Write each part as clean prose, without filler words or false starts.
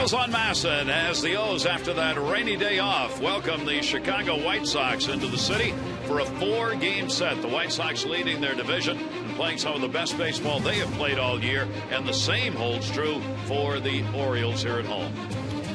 Smiles on Masson as the O's, after that rainy day off, welcome the Chicago White Sox into the city for a 4-game set. The White Sox leading their division and playing some of the best baseball they have played all year, and the same holds true for the Orioles here at home.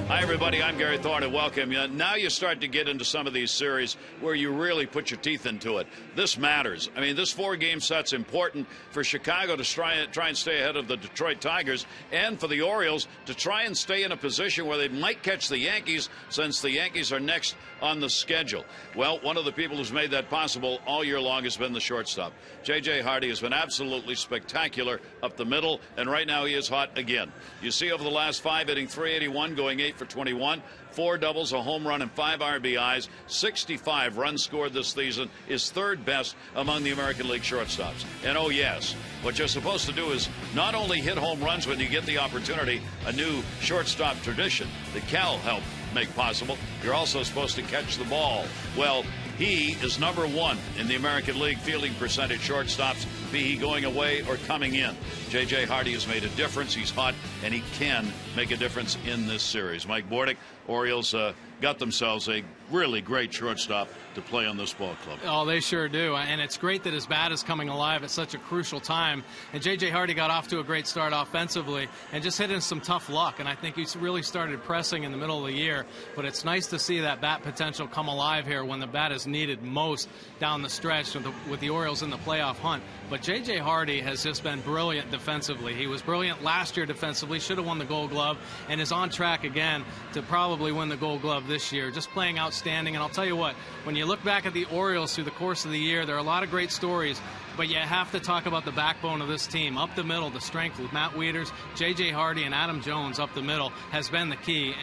Hi, everybody. I'm Gary Thorne, and welcome you. Now you start to get into some of these series where you really put your teeth into it. This matters. I mean, this 4-game set's important for Chicago to try and stay ahead of the Detroit Tigers, and for the Orioles to try and stay in a position where they might catch the Yankees, since the Yankees are next on the schedule. Well, one of the people who's made that possible all year long has been the shortstop. J.J. Hardy has been absolutely spectacular up the middle, and right now he is hot again. You see, over the last 5, hitting .381, going 8 for 21, 4 doubles, a home run, and 5 RBIs. 65 runs scored this season, is third best among the American League shortstops. And oh yes, what you're supposed to do is not only hit home runs when you get the opportunity, a new shortstop tradition that Cal helped make possible, you're also supposed to catch the ball. Well, he is number 1 in the American League fielding percentage shortstops, be he going away or coming in. J.J. Hardy has made a difference. He's hot, and he can make a difference in this series. Mike Bordick, Orioles got themselves a really great shortstop to play on this ball club. Oh, they sure do. And it's great that his bat is coming alive at such a crucial time. And J.J. Hardy got off to a great start offensively and just hit in some tough luck. And I think he's really started pressing in the middle of the year. But it's nice to see that bat potential come alive here when the bat is needed most down the stretch with the Orioles in the playoff hunt. But J.J. Hardy has just been brilliant defensively. He was brilliant last year defensively, should have won the Gold Glove, and is on track again to probably win the Gold Glove this year. Just playing outstanding. And I'll tell you what, when you look back at the Orioles through the course of the year, there are a lot of great stories, but you have to talk about the backbone of this team. Up the middle, the strength with Matt Wieters, J.J. Hardy, and Adam Jones up the middle has been the key.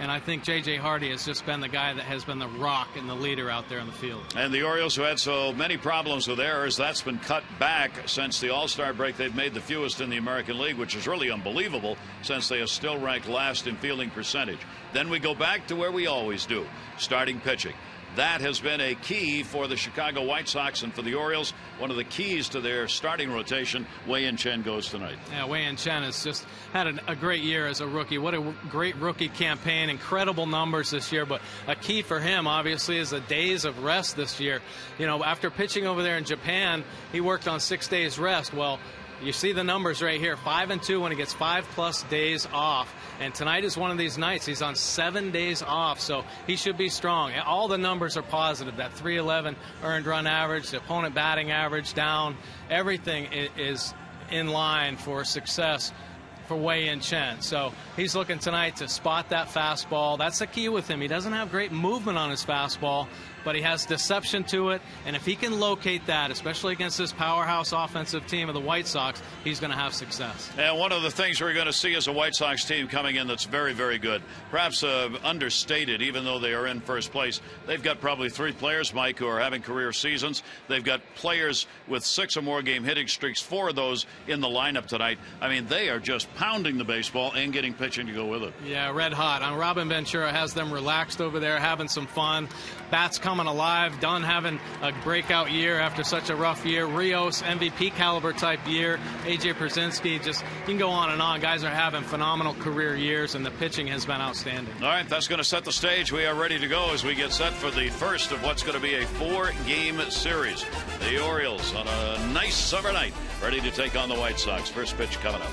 And I think J.J. Hardy has just been the guy that has been the rock and the leader out there in the field. And the Orioles, who had so many problems with errors, that's been cut back since the All-Star break. They've made the fewest in the American League, which is really unbelievable since they are still ranked last in fielding percentage. Then we go back to where we always do, starting pitching. That has been a key for the Chicago White Sox, and for the Orioles, one of the keys to their starting rotation. Wei-Yin Chen goes tonight. Yeah, Wei-Yin Chen has just had a great year as a rookie. What a great rookie campaign. Incredible numbers this year, but a key for him, obviously, is the days of rest this year. You know, after pitching over there in Japan, he worked on 6 days rest. Well, you see the numbers right here, 5-2 when he gets 5+ days off. And tonight is one of these nights. He's on 7 days off, so he should be strong. All the numbers are positive. That .311 earned run average, the opponent batting average down, everything is in line for success for Wei-Yin Chen. So he's looking tonight to spot that fastball. That's the key with him. He doesn't have great movement on his fastball, but he has deception to it, and if he can locate that, especially against this powerhouse offensive team of the White Sox, he's going to have success. And one of the things we're going to see is a White Sox team coming in that's very, very good. Perhaps understated, even though they are in first place. They've got probably 3 players, Mike, who are having career seasons. They've got players with 6 or more game hitting streaks, 4 of those in the lineup tonight. I mean, they are just pounding the baseball and getting pitching to go with it. Yeah, red hot. Robin Ventura has them relaxed over there, having some fun. Bats coming alive. Dunn having a breakout year after such a rough year. Rios, MVP caliber type year. A.J. Pierzynski, just, you can go on and on. Guys are having phenomenal career years, and the pitching has been outstanding. All right, that's going to set the stage. We are ready to go as we get set for the first of what's going to be a 4-game series. The Orioles on a nice summer night, ready to take on the White Sox. First pitch coming up.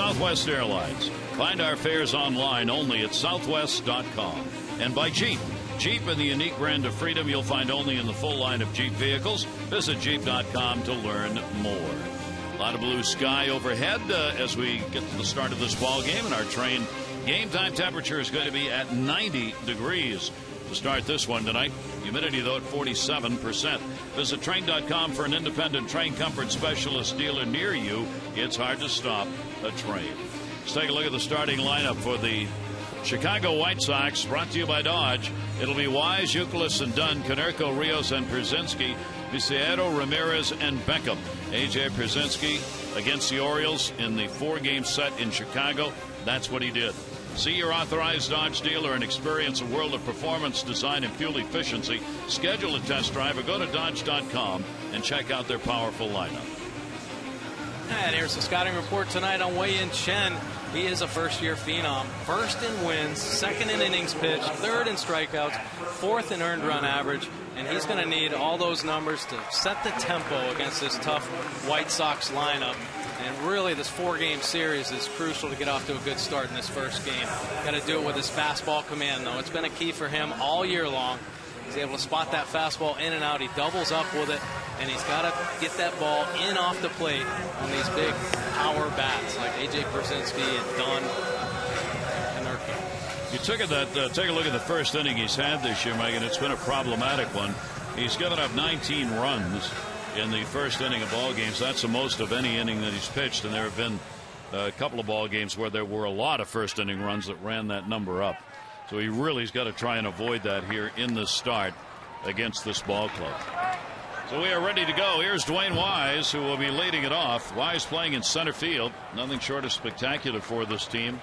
Southwest Airlines. Find our fares online only at southwest.com. And by Jeep. Jeep and the unique brand of freedom you'll find only in the full line of Jeep vehicles. Visit Jeep.com to learn more. A lot of blue sky overhead as we get to the start of this ball game, and our train game time temperature is going to be at 90 degrees to start this one tonight. Humidity, though, at 47%. Visit train.com for an independent train comfort specialist dealer near you. It's hard to stop a train. Let's take a look at the starting lineup for the Chicago White Sox, brought to you by Dodge. It'll be Wise, Youkilis, and Dunn, Konerko, Rios, and Brzezinski, Viciedo, Ramirez, and Beckham. A.J. Brzezinski against the Orioles in the 4-game set in Chicago. That's what he did. See your authorized Dodge dealer and experience a world of performance, design, and fuel efficiency. Schedule a test drive or go to Dodge.com and check out their powerful lineup. And here's the scouting report tonight on Wei-Yin Chen. He is a first-year phenom. First in wins, second in innings pitched, third in strikeouts, fourth in earned run average, and he's going to need all those numbers to set the tempo against this tough White Sox lineup. And really, this 4-game series is crucial to get off to a good start in this first game. Got to do it with his fastball command, though. It's been a key for him all year long. He's able to spot that fastball in and out. He doubles up with it, and he's got to get that ball in off the plate on these big power bats like A.J. Brzezinski and Dunn and Konerko. You take a look at the first inning he's had this year, Mike, and it's been a problematic one. He's given up 19 runs in the first inning of ball games. That's the most of any inning that he's pitched, and there have been a couple of ball games where there were a lot of first inning runs that ran that number up. So he really's got to try and avoid that here in the start against this ball club. So we are ready to go. Here's Dwayne Wise, who will be leading it off. Wise playing in center field. Nothing short of spectacular for this team.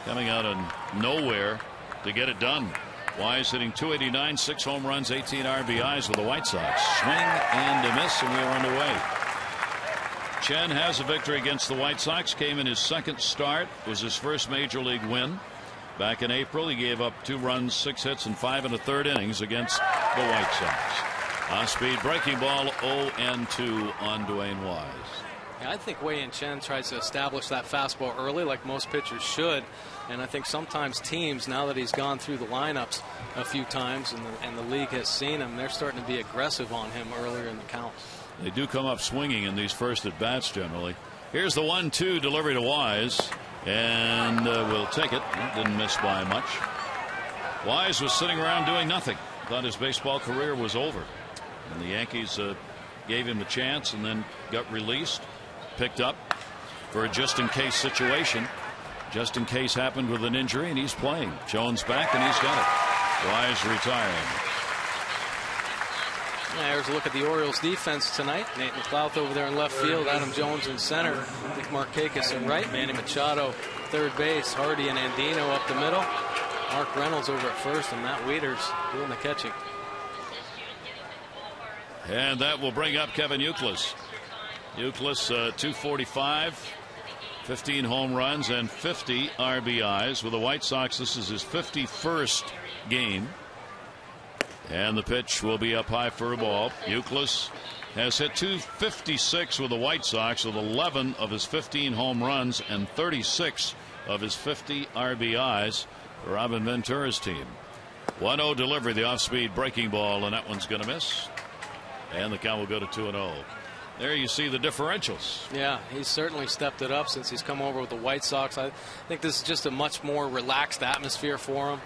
Coming out of nowhere to get it done. Wise hitting .289, 6 home runs, 18 RBIs with the White Sox. Swing and a miss, and we are underway. Chen has a victory against the White Sox. Came in his second start. Was his first major league win. Back in April, he gave up 2 runs, 6 hits, and 5 1/3 innings against the White Sox. Off-speed breaking ball, 0-2 on Dwayne Wise. Yeah, I think Wei-Yin Chen tries to establish that fastball early, like most pitchers should. And I think sometimes teams, now that he's gone through the lineups a few times and the league has seen him, they're starting to be aggressive on him earlier in the count. They do come up swinging in these first at-bats generally. Here's the 1-2 delivery to Wise. And we'll take it. Didn't miss by much. Wise was sitting around doing nothing. Thought his baseball career was over. And the Yankees gave him the chance and then got released. Picked up for a just-in-case situation. Just in case happened with an injury, and he's playing. Jones back, and he's got it. Wise retiring. There's a look at the Orioles defense tonight. Nate McLouth over there in left field, Adam Jones in center, Nick Markakis in right, Manny Machado third base, Hardy and Andino up the middle, Mark Reynolds over at first, and Matt Wieters doing the catching. And that will bring up Kevin Youkilis. Youkilis, 245, 15 home runs and 50 RBIs. With the White Sox, this is his 51st game. And the pitch will be up high for a ball. Youkilis has hit .256 with the White Sox with 11 of his 15 home runs and 36 of his 50 RBIs for Robin Ventura's team. 1-0 delivery, the off-speed breaking ball, and that one's going to miss. And the count will go to 2-0. There you see the differentials. Yeah, he's certainly stepped it up since he's come over with the White Sox. I think this is just a much more relaxed atmosphere for him.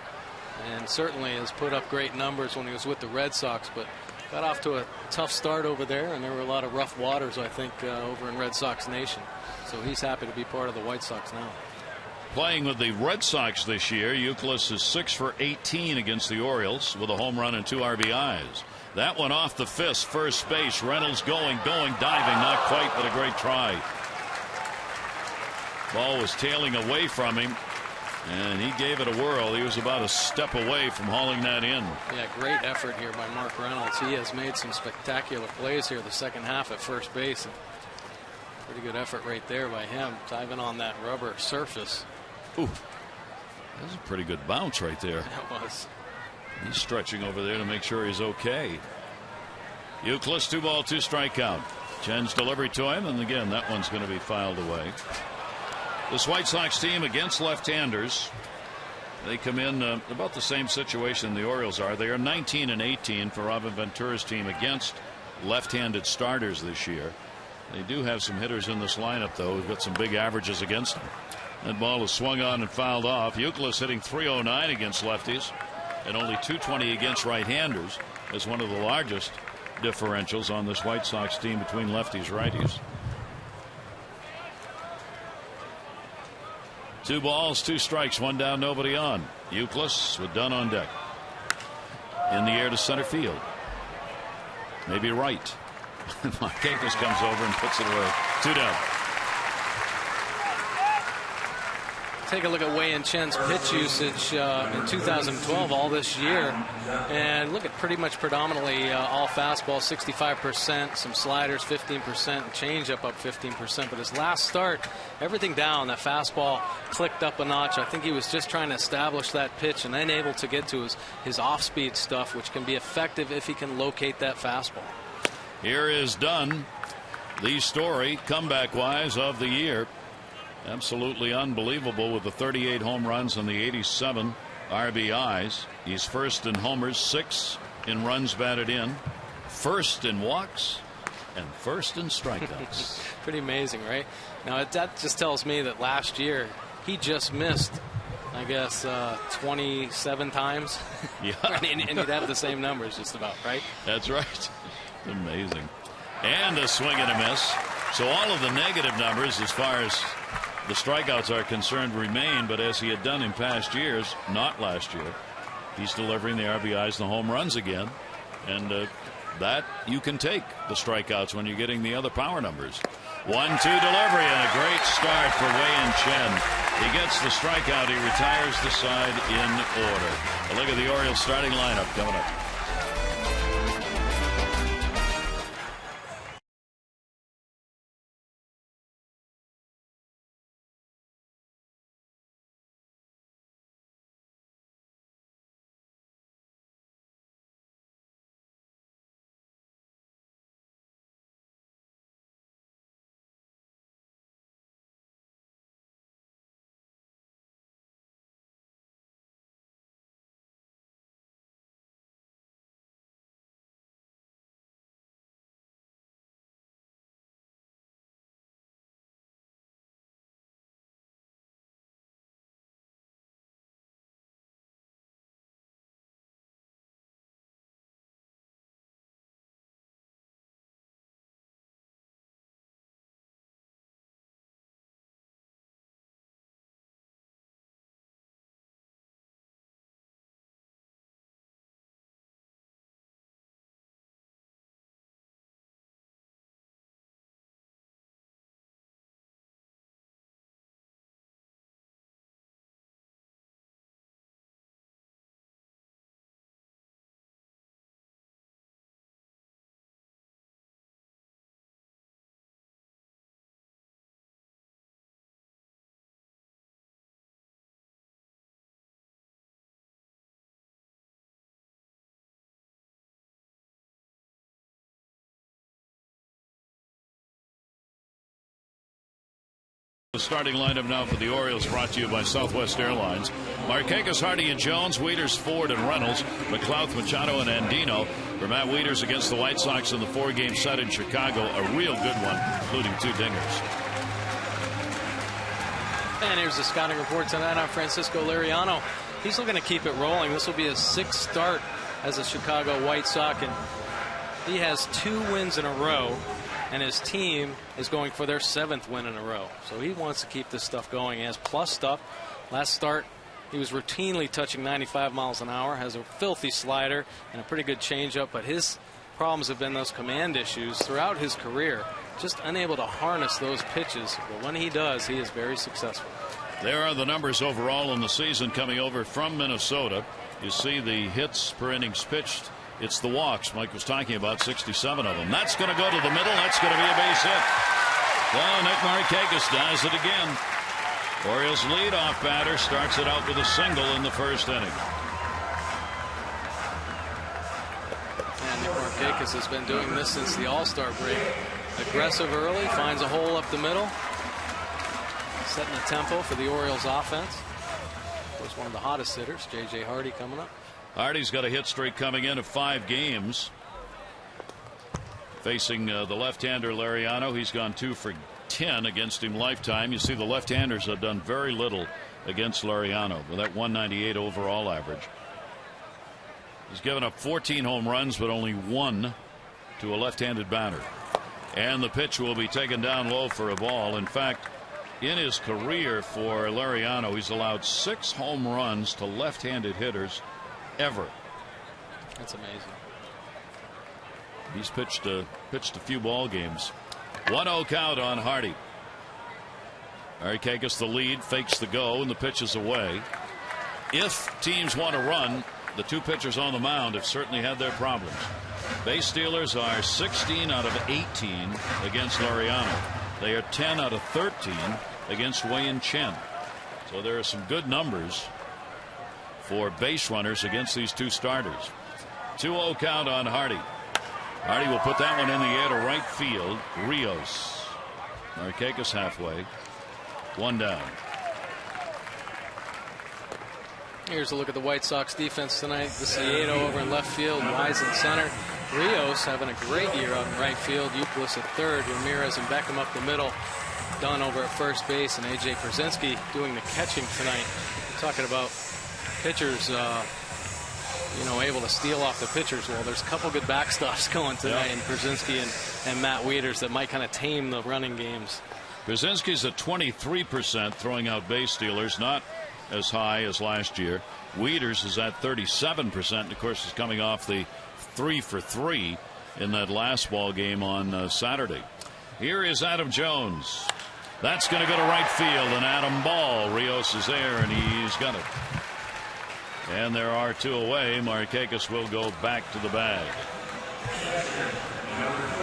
And certainly has put up great numbers when he was with the Red Sox, but got off to a tough start over there, and there were a lot of rough waters, I think, over in Red Sox Nation. So he's happy to be part of the White Sox now. Playing with the Red Sox this year, Youkilis is 6 for 18 against the Orioles with a home run and 2 RBIs. That one off the fist, first base. Reynolds going, diving, not quite, but a great try. Ball was tailing away from him, and he gave it a whirl. He was about a step away from hauling that in. Yeah, great effort here by Mark Reynolds. He has made some spectacular plays here the second half at first base. And pretty good effort right there by him, diving on that rubber surface. Ooh, that was a pretty good bounce right there. That was. He's stretching over there to make sure he's okay. Youkilis, 2 ball, 2 strike count. Chen's delivery to him, and again, that one's going to be filed away. This White Sox team against left-handers, they come in about the same situation the Orioles are. They are 19-18 for Robin Ventura's team against left-handed starters this year. They do have some hitters in this lineup, though, who've got some big averages against them. That ball is swung on and fouled off. Youkilis hitting .309 against lefties and only .220 against right-handers, as one of the largest differentials on this White Sox team between lefties righties. 2 balls, 2 strikes, 1 down, nobody on. Youkilis with Dunn on deck. In the air to center field. Maybe right. Markakis comes over and puts it away. 2 down. Take a look at Wei and Chen's pitch usage in 2012, all this year, and look at pretty much predominantly all fastball, 65%, some sliders, 15%, changeup up 15%. But his last start, everything down. That fastball clicked up a notch. I think he was just trying to establish that pitch and then able to get to his off-speed stuff, which can be effective if he can locate that fastball. Here is Dunn, the story comeback-wise of the year. Absolutely unbelievable with the 38 home runs and the 87 RBIs. He's first in homers, 6 in runs batted in, first in walks, and first in strikeouts. Pretty amazing, right? Now that just tells me that last year he just missed, I guess, 27 times. Yeah. and you'd have the same numbers just about, right? That's right. Amazing. And a swing and a miss. So all of the negative numbers as far as the strikeouts are concerned remain, but as he had done in past years, not last year, he's delivering the RBIs and the home runs again. And that you can take the strikeouts when you're getting the other power numbers. 1-2 delivery and a great start for Wei and Chen. He gets the strikeout. He retires the side in order. A look at the Orioles starting lineup coming up. The starting lineup now for the Orioles, brought to you by Southwest Airlines. Markakis, Hardy, and Jones, Wieters, Ford, and Reynolds, McLeod, Machado, and Andino. For Matt Wieters against the White Sox in the 4-game set in Chicago, a real good one, including 2 dingers. And here's the scouting report tonight on Francisco Liriano. He's looking to keep it rolling. This will be his 6th start as a Chicago White Sox, and he has 2 wins in a row. And his team is going for their 7th win in a row. So he wants to keep this stuff going. He has plus stuff. Last start, he was routinely touching 95 miles an hour, has a filthy slider and a pretty good changeup. But his problems have been those command issues throughout his career. Just unable to harness those pitches. But when he does, he is very successful. There are the numbers overall in the season coming over from Minnesota. You see the hits per innings pitched. It's the walks Mike was talking about, 67 of them. That's going to go to the middle. That's going to be a base hit. Well, Nick Markakis does it again. Orioles leadoff batter starts it out with a single in the 1st inning. And Nick Markakis has been doing this since the All-Star break. Aggressive early, finds a hole up the middle. setting the tempo for the Orioles offense. Of course, one of the hottest hitters, J.J. Hardy, coming up. Hardy's got a hit streak coming in of 5 games. Facing the left-hander Lariano, he's gone 2 for 10 against him lifetime. You see the left-handers have done very little against Lariano with that 198 overall average. He's given up 14 home runs, but only 1 to a left-handed batter. And the pitch will be taken down low for a ball. In fact, in his career for Lariano, he's allowed 6 home runs to left-handed hitters ever. That's amazing. He's pitched a few ball games. 1-0 count on Hardy. Markakis the lead, fakes the go, and the pitch is away. If teams want to run, the 2 pitchers on the mound have certainly had their problems. Base stealers are 16 out of 18 against Lariano. They are 10 out of 13 against Wei Chen. So there are some good numbers for base runners against these 2 starters. 2-0 count on Hardy. Hardy will put that one in the air to right field. Rios. Markakis halfway. 1 down. Here's a look at the White Sox defense tonight. Viciedo over in left field, Wise in center. Rios having a great year out in right field. Youkilis at third. Ramirez and Beckham up the middle. Dunn over at first base, and A.J. Przinsky doing the catching tonight. We're talking about pitchers, able to steal off the pitchers. Well, there's a couple good backstops going tonight in Przinsky and Matt Wieters that might kind of tame the running games. Przinsky's at 23% throwing out base stealers, not as high as last year. Wieters is at 37%, and of course is coming off the 3 for 3 in that last ball game on Saturday. Here is Adam Jones. That's going to go to right field, and Adam Ball. Rios is there, and he's got it. And there are 2 away. Markakis will go back to the bag.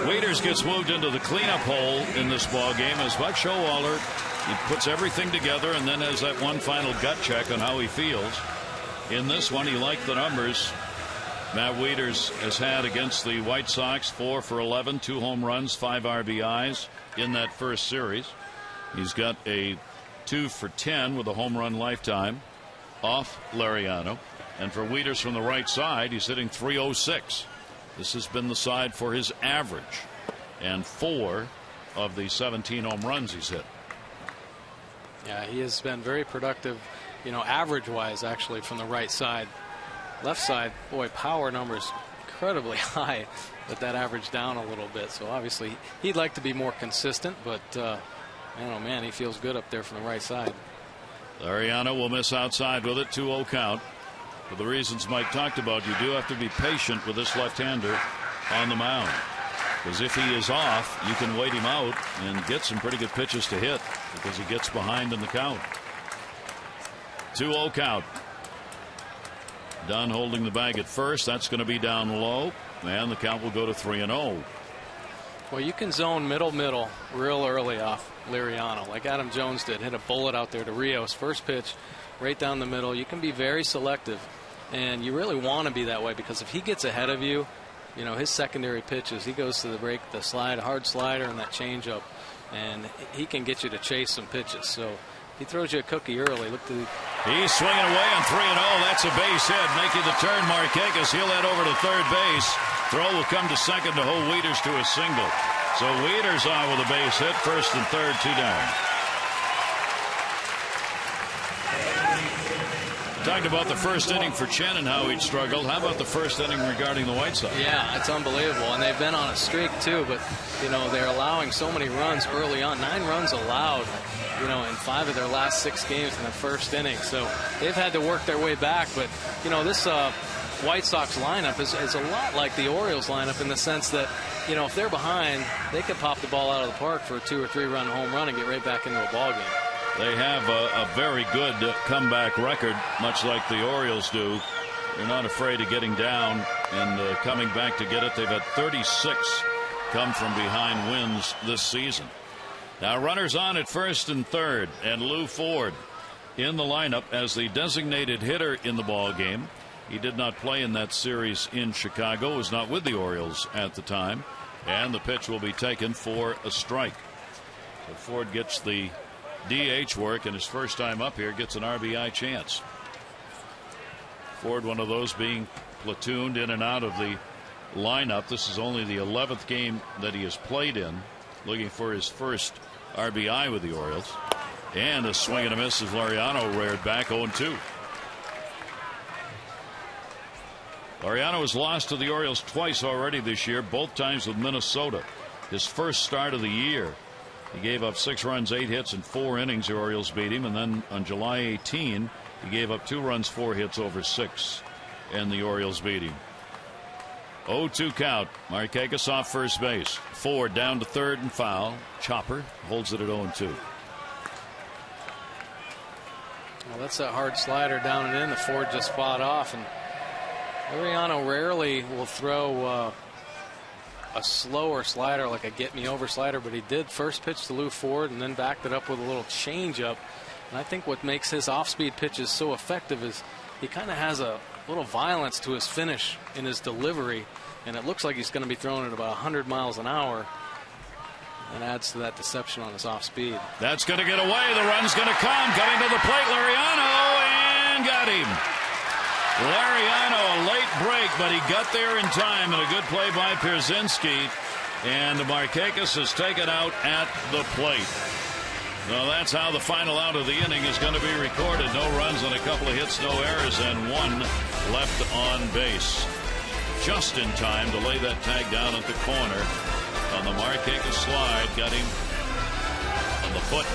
Wieters gets moved into the cleanup hole in this ball game as Buck Showalter, he puts everything together and then has that one final gut check on how he feels. In this one, he liked the numbers Matt Wieters has had against the White Sox. 4 for 11, 2 home runs, 5 RBIs in that first series. He's got a 2 for 10 with a home run lifetime off Lariano. And for Wieters from the right side, he's hitting .306. This has been the side for his average, and 4 of the 17 home runs he's hit. Yeah, he has been very productive, average wise, actually, from the right side. Left side, boy, power numbers incredibly high, but that average down a little bit. So obviously he'd like to be more consistent, but man, he feels good up there from the right side. Lariano will miss outside with it. 2-0 count. For the reasons Mike talked about, you do have to be patient with this left-hander on the mound, because if he is off, you can wait him out and get some pretty good pitches to hit because he gets behind in the count. 2-0 count. Dunn holding the bag at first. That's going to be down low, and the count will go to 3-0. Well, you can zone middle real early off Lariano, like Adam Jones did. Hit a bullet out there to Rios. First pitch right down the middle. You can be very selective, and you really want to be that way, because if he gets ahead of you, his secondary pitches, he goes to the break, the slide, hard slider, and that changeup, and he can get you to chase some pitches. So he throws you a cookie early. Look to he's swinging away on 3-0. That's a base hit. Making the turn, Markakis. He'll head over to third base. Throw will come to second to hold Wieters to a single. So Wieters on with a base hit. First and third, 2 down. Talked about the first inning for Chen and how he'd struggled. How about the first inning regarding the White Sox? Yeah, it's unbelievable. And they've been on a streak, too. But, they're allowing so many runs early on. 9 runs allowed, in 5 of their last 6 games in the first inning. So they've had to work their way back. But, this White Sox lineup is a lot like the Orioles lineup in the sense that, if they're behind, they could pop the ball out of the park for a 2 or 3 run home run and get right back into a ball game. They have a very good comeback record, much like the Orioles do. They're not afraid of getting down and coming back to get it. They've had 36 come from behind wins this season. Now runners on at first and third, and Lou Ford in the lineup as the designated hitter in the ball game. He did not play in that series in Chicago, was not with the Orioles at the time, and the pitch will be taken for a strike. So Ford gets the DH work, and his first time up here gets an RBI chance. Ford, one of those being platooned in and out of the lineup. This is only the 11th game that he has played in, looking for his first RBI with the Orioles. And a swing and a miss as Laureano reared back 0-2. Laureano has lost to the Orioles twice already this year, both times with Minnesota. His first start of the year, he gave up 6 runs, 8 hits in 4 innings. The Orioles beat him, and then on July 18 he gave up 2 runs, 4 hits over 6, and the Orioles beat him. 0-2 count. Markakis off first base. Ford down to third and foul. Chopper holds it at 0-2. Well, that's that hard slider down and in that Ford just fought off, and Laureano rarely will throw a slower slider like a get-me-over slider, but he did first pitch to Lou Ford and then backed it up with a little changeup. And I think what makes his off-speed pitches so effective is he kind of has a little violence to his finish in his delivery, and it looks like he's going to be throwing at about 100 miles an hour. And adds to that deception on his off-speed. That's going to get away. The run's going to come. Coming to the plate, Laureano, and got him. Laureano, a late break, but he got there in time, and a good play by Pierzynski. And Markakis is taken out at the plate. Well, that's how the final out of the inning is going to be recorded. No runs on a couple of hits, no errors, and 1 left on base. Just in time to lay that tag down at the corner on the Markakis slide. Got him on the foot.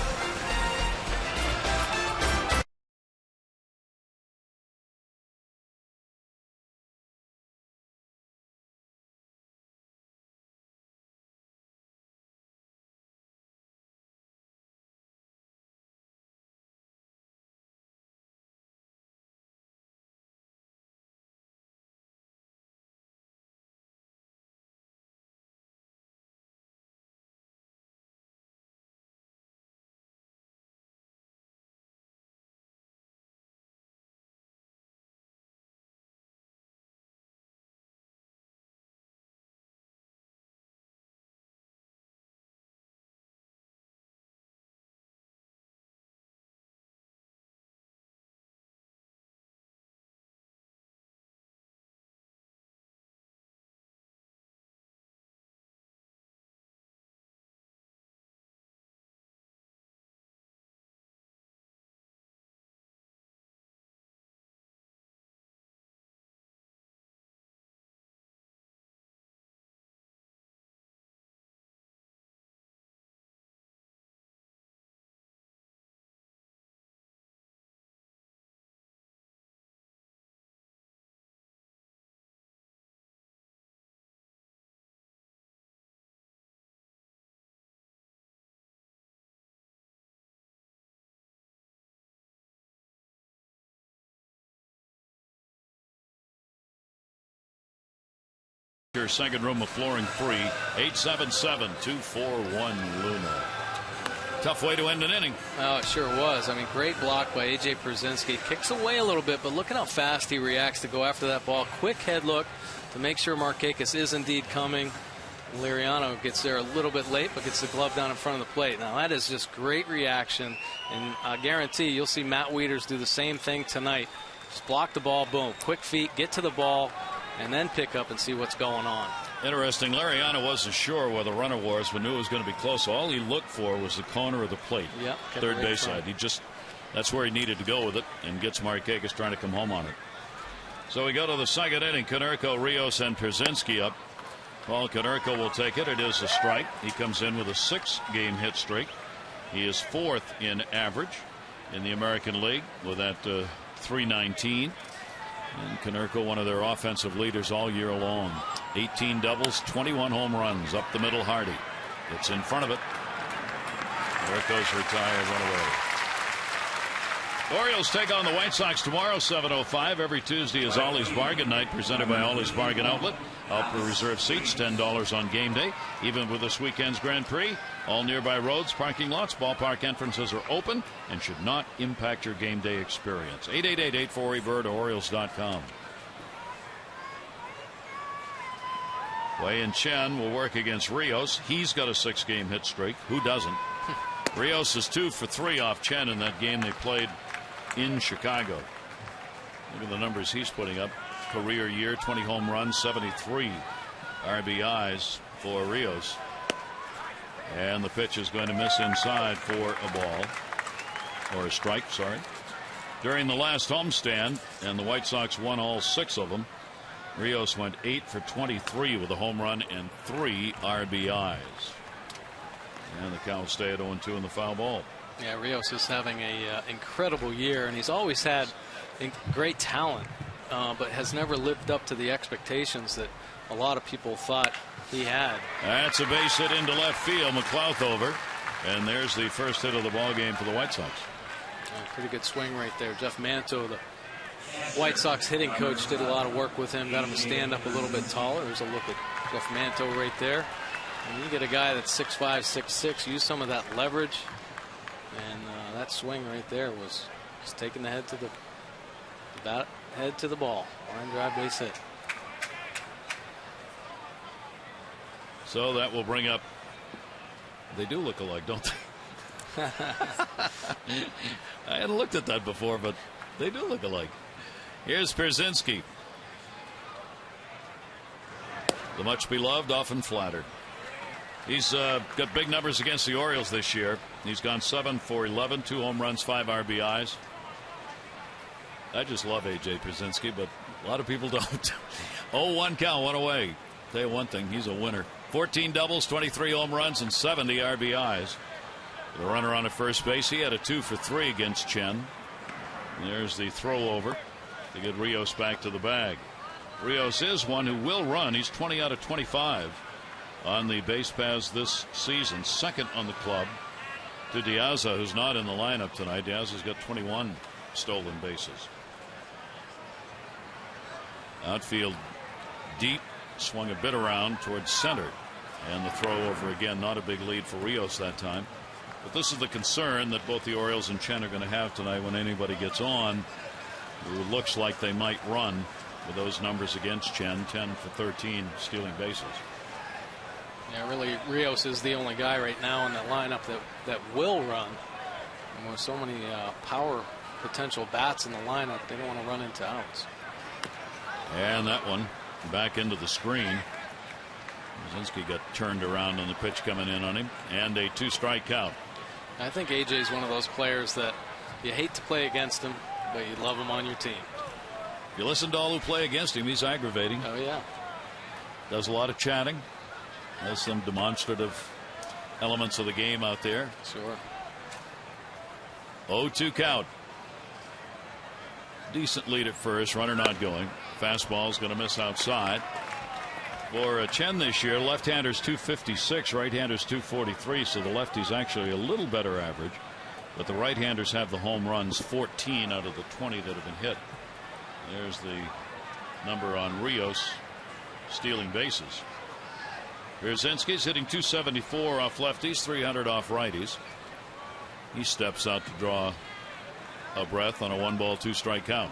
Your second room of flooring free. 877-241 Luna. Tough way to end an inning. Oh, it sure was. I mean, great block by A.J. Pierzynski. Kicks away a little bit, but look at how fast he reacts to go after that ball. Quick head look to make sure Markakis is indeed coming. Laureano gets there a little bit late, but gets the glove down in front of the plate. Now, that is just great reaction, and I guarantee you'll see Matt Wieters do the same thing tonight. Just block the ball, boom, quick feet, get to the ball, and then pick up and see what's going on. Interesting. Laureano wasn't sure where the runner was, but knew it was going to be close. So all he looked for was the corner of the plate. Yep, third base side. That's where he needed to go with it, and gets Markakis trying to come home on it. So we go to the second inning. Konerko, Rios, and Pierzynski up. Paul Konerko will take it. It is a strike. He comes in with a 6-game hit streak. He is 4th in average in the American League with that .319. And Konerko, one of their offensive leaders all year long. 18 doubles, 21 home runs. Up the middle, Hardy. It's in front of it. Konerko's retired, run away. Orioles take on the White Sox tomorrow, 7:05. Every Tuesday is Ollie's Bargain Night, presented by Ollie's Bargain Outlet. Help for reserve seats, $10 on game day. Even with this weekend's Grand Prix, all nearby roads, parking lots, ballpark entrances are open and should not impact your game day experience. 888-848-BIRD, Orioles.com. Wei and Chen will work against Rios. He's got a 6-game hit streak. Who doesn't? Rios is 2 for 3 off Chen in that game they played in Chicago. Look at the numbers he's putting up. Career year, 20 home runs, 73 RBIs for Rios. And the pitch is going to miss inside for a ball, or a strike, sorry. During the last homestand, and the White Sox won all 6 of them, Rios went 8 for 23 with a home run and 3 RBIs. And the count will stay at 0-2 in the foul ball. Yeah, Rios is having a incredible year, and he's always had great talent, but has never lived up to the expectations that a lot of people thought he had. That's a base hit into left field. McLouth over, and there's the first hit of the ball game for the White Sox. Pretty good swing right there. Jeff Manto, the White Sox hitting coach, did a lot of work with him, got him to stand up a little bit taller. There's a look at Jeff Manto right there. And you get a guy that's 6'5", 6'6", use some of that leverage, and that swing right there was just taking the head to the ball. Line drive base hit. So that will bring up. They do look alike, don't they? I hadn't looked at that before, but they do look alike. Here's Pierzynski. The much beloved, often flattered. He's got big numbers against the Orioles this year. He's gone 7 for 11, 2 home runs, 5 RBIs. I just love AJ Pierzynski, but a lot of people don't. 0-1 count, 1 away. Tell you one thing, he's a winner. 14 doubles, 23 home runs, and 70 RBIs. The runner on at first base, he had a 2 for 3 against Chen. And there's the throw over to get Rios back to the bag. Rios is one who will run. He's 20 out of 25 on the base paths this season. Second on the club to Diaza, who's not in the lineup tonight. Diaza's got 21 stolen bases. Outfield deep, swung a bit around towards center, and the throw over again. Not a big lead for Rios that time, but this is the concern that both the Orioles and Chen are going to have tonight when anybody gets on who looks like they might run with those numbers against Chen. 10 for 13 stealing bases. Yeah, really, Rios is the only guy right now in the lineup that will run. And with so many power potential bats in the lineup, they don't want to run into outs. And that one back into the screen. Pierzynski got turned around on the pitch coming in on him, and a 2-strike count. I think AJ is one of those players that you hate to play against him, but you love him on your team. If you listen to all who play against him, he's aggravating. Oh yeah. Does a lot of chatting. Has some demonstrative elements of the game out there. Sure. 0-2 count. Decent lead at first. Runner not going. Fastball's going to miss outside. For Chen this year, left-handers 256, right-handers 243. So the lefty's actually a little better average. But the right-handers have the home runs, 14 out of the 20 that have been hit. There's the number on Rios stealing bases. Pierzynski's hitting 274 off lefties, 300 off righties. He steps out to draw a breath on a 1-ball 2-strike count.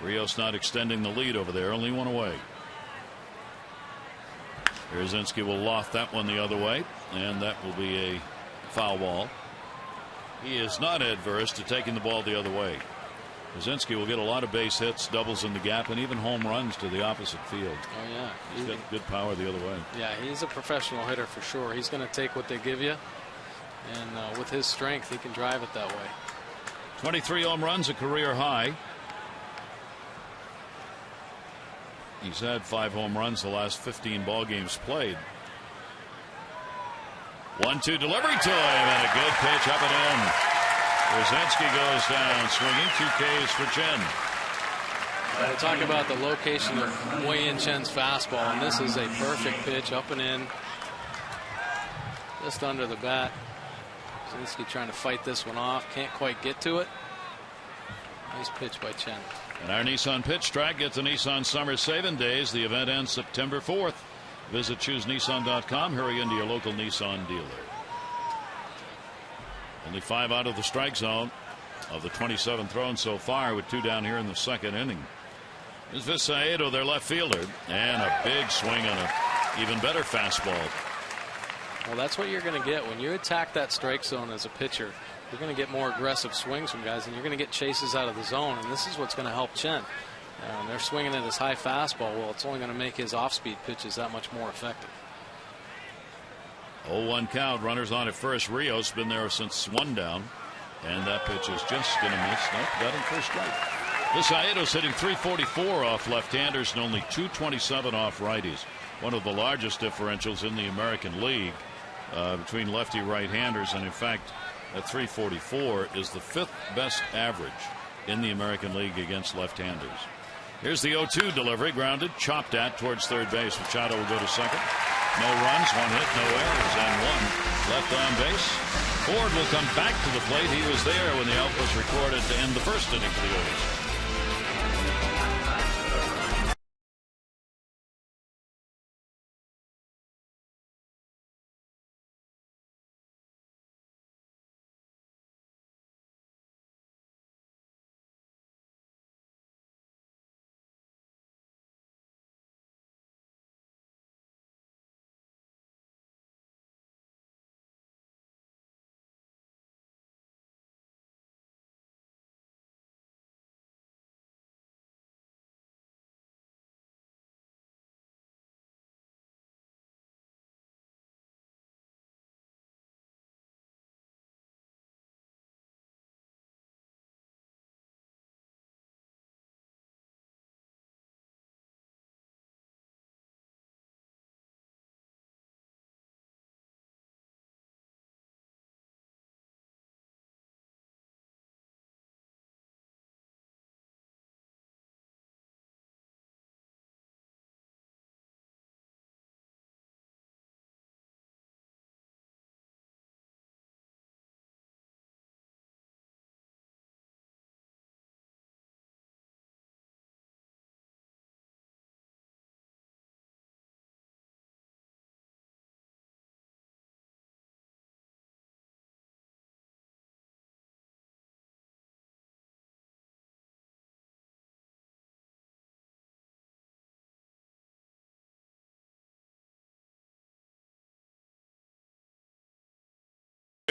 Rios not extending the lead over there, only 1 away. Pierzynski will loft that one the other way, and that will be a foul ball. He is not adverse to taking the ball the other way. Pierzynski will get a lot of base hits, doubles in the gap, and even home runs to the opposite field. Oh yeah, he's got good power the other way. Yeah, he's a professional hitter for sure. He's going to take what they give you, and with his strength, he can drive it that way. 23 home runs, a career high. He's had 5 home runs the last 15 ball games played. 1-2 delivery to him, and a good pitch up and in. Pierzynski goes down swinging. 2 Ks for Chen. We'll talk about the location of Wei-Yin Chen's fastball, and this is a perfect pitch up and in, just under the bat. Pierzynski trying to fight this one off, can't quite get to it. Nice pitch by Chen. And our Nissan Pitch Track gets the Nissan Summer Saving Days. The event ends September 4th. Visit ChooseNissan.com. Hurry into your local Nissan dealer. Only 5 out of the strike zone of the 27 thrown so far, with 2 down here in the second inning. Here's Visaedo, their left fielder, and a big swing on a even better fastball. Well, that's what you're going to get when you attack that strike zone as a pitcher. You're going to get more aggressive swings from guys, and you're going to get chases out of the zone, and this is what's going to help Chen. They're swinging at his high fastball. Well, it's only going to make his off-speed pitches that much more effective. 0-1 count. Runners on at first. Rios been there since one down. And that pitch is just going to miss. Nope, got him for a strike. This Aedo's hitting .344 off left-handers and only .227 off righties. One of the largest differentials in the American League between lefty right-handers. And in fact, at .344 is the 5th best average in the American League against left-handers. Here's the 0-2 delivery, grounded, chopped at towards third base. Machado will go to second. No runs, 1 hit, no errors, and 1 left on base. Ford will come back to the plate. He was there when the out was recorded to end the first inning for the Orioles.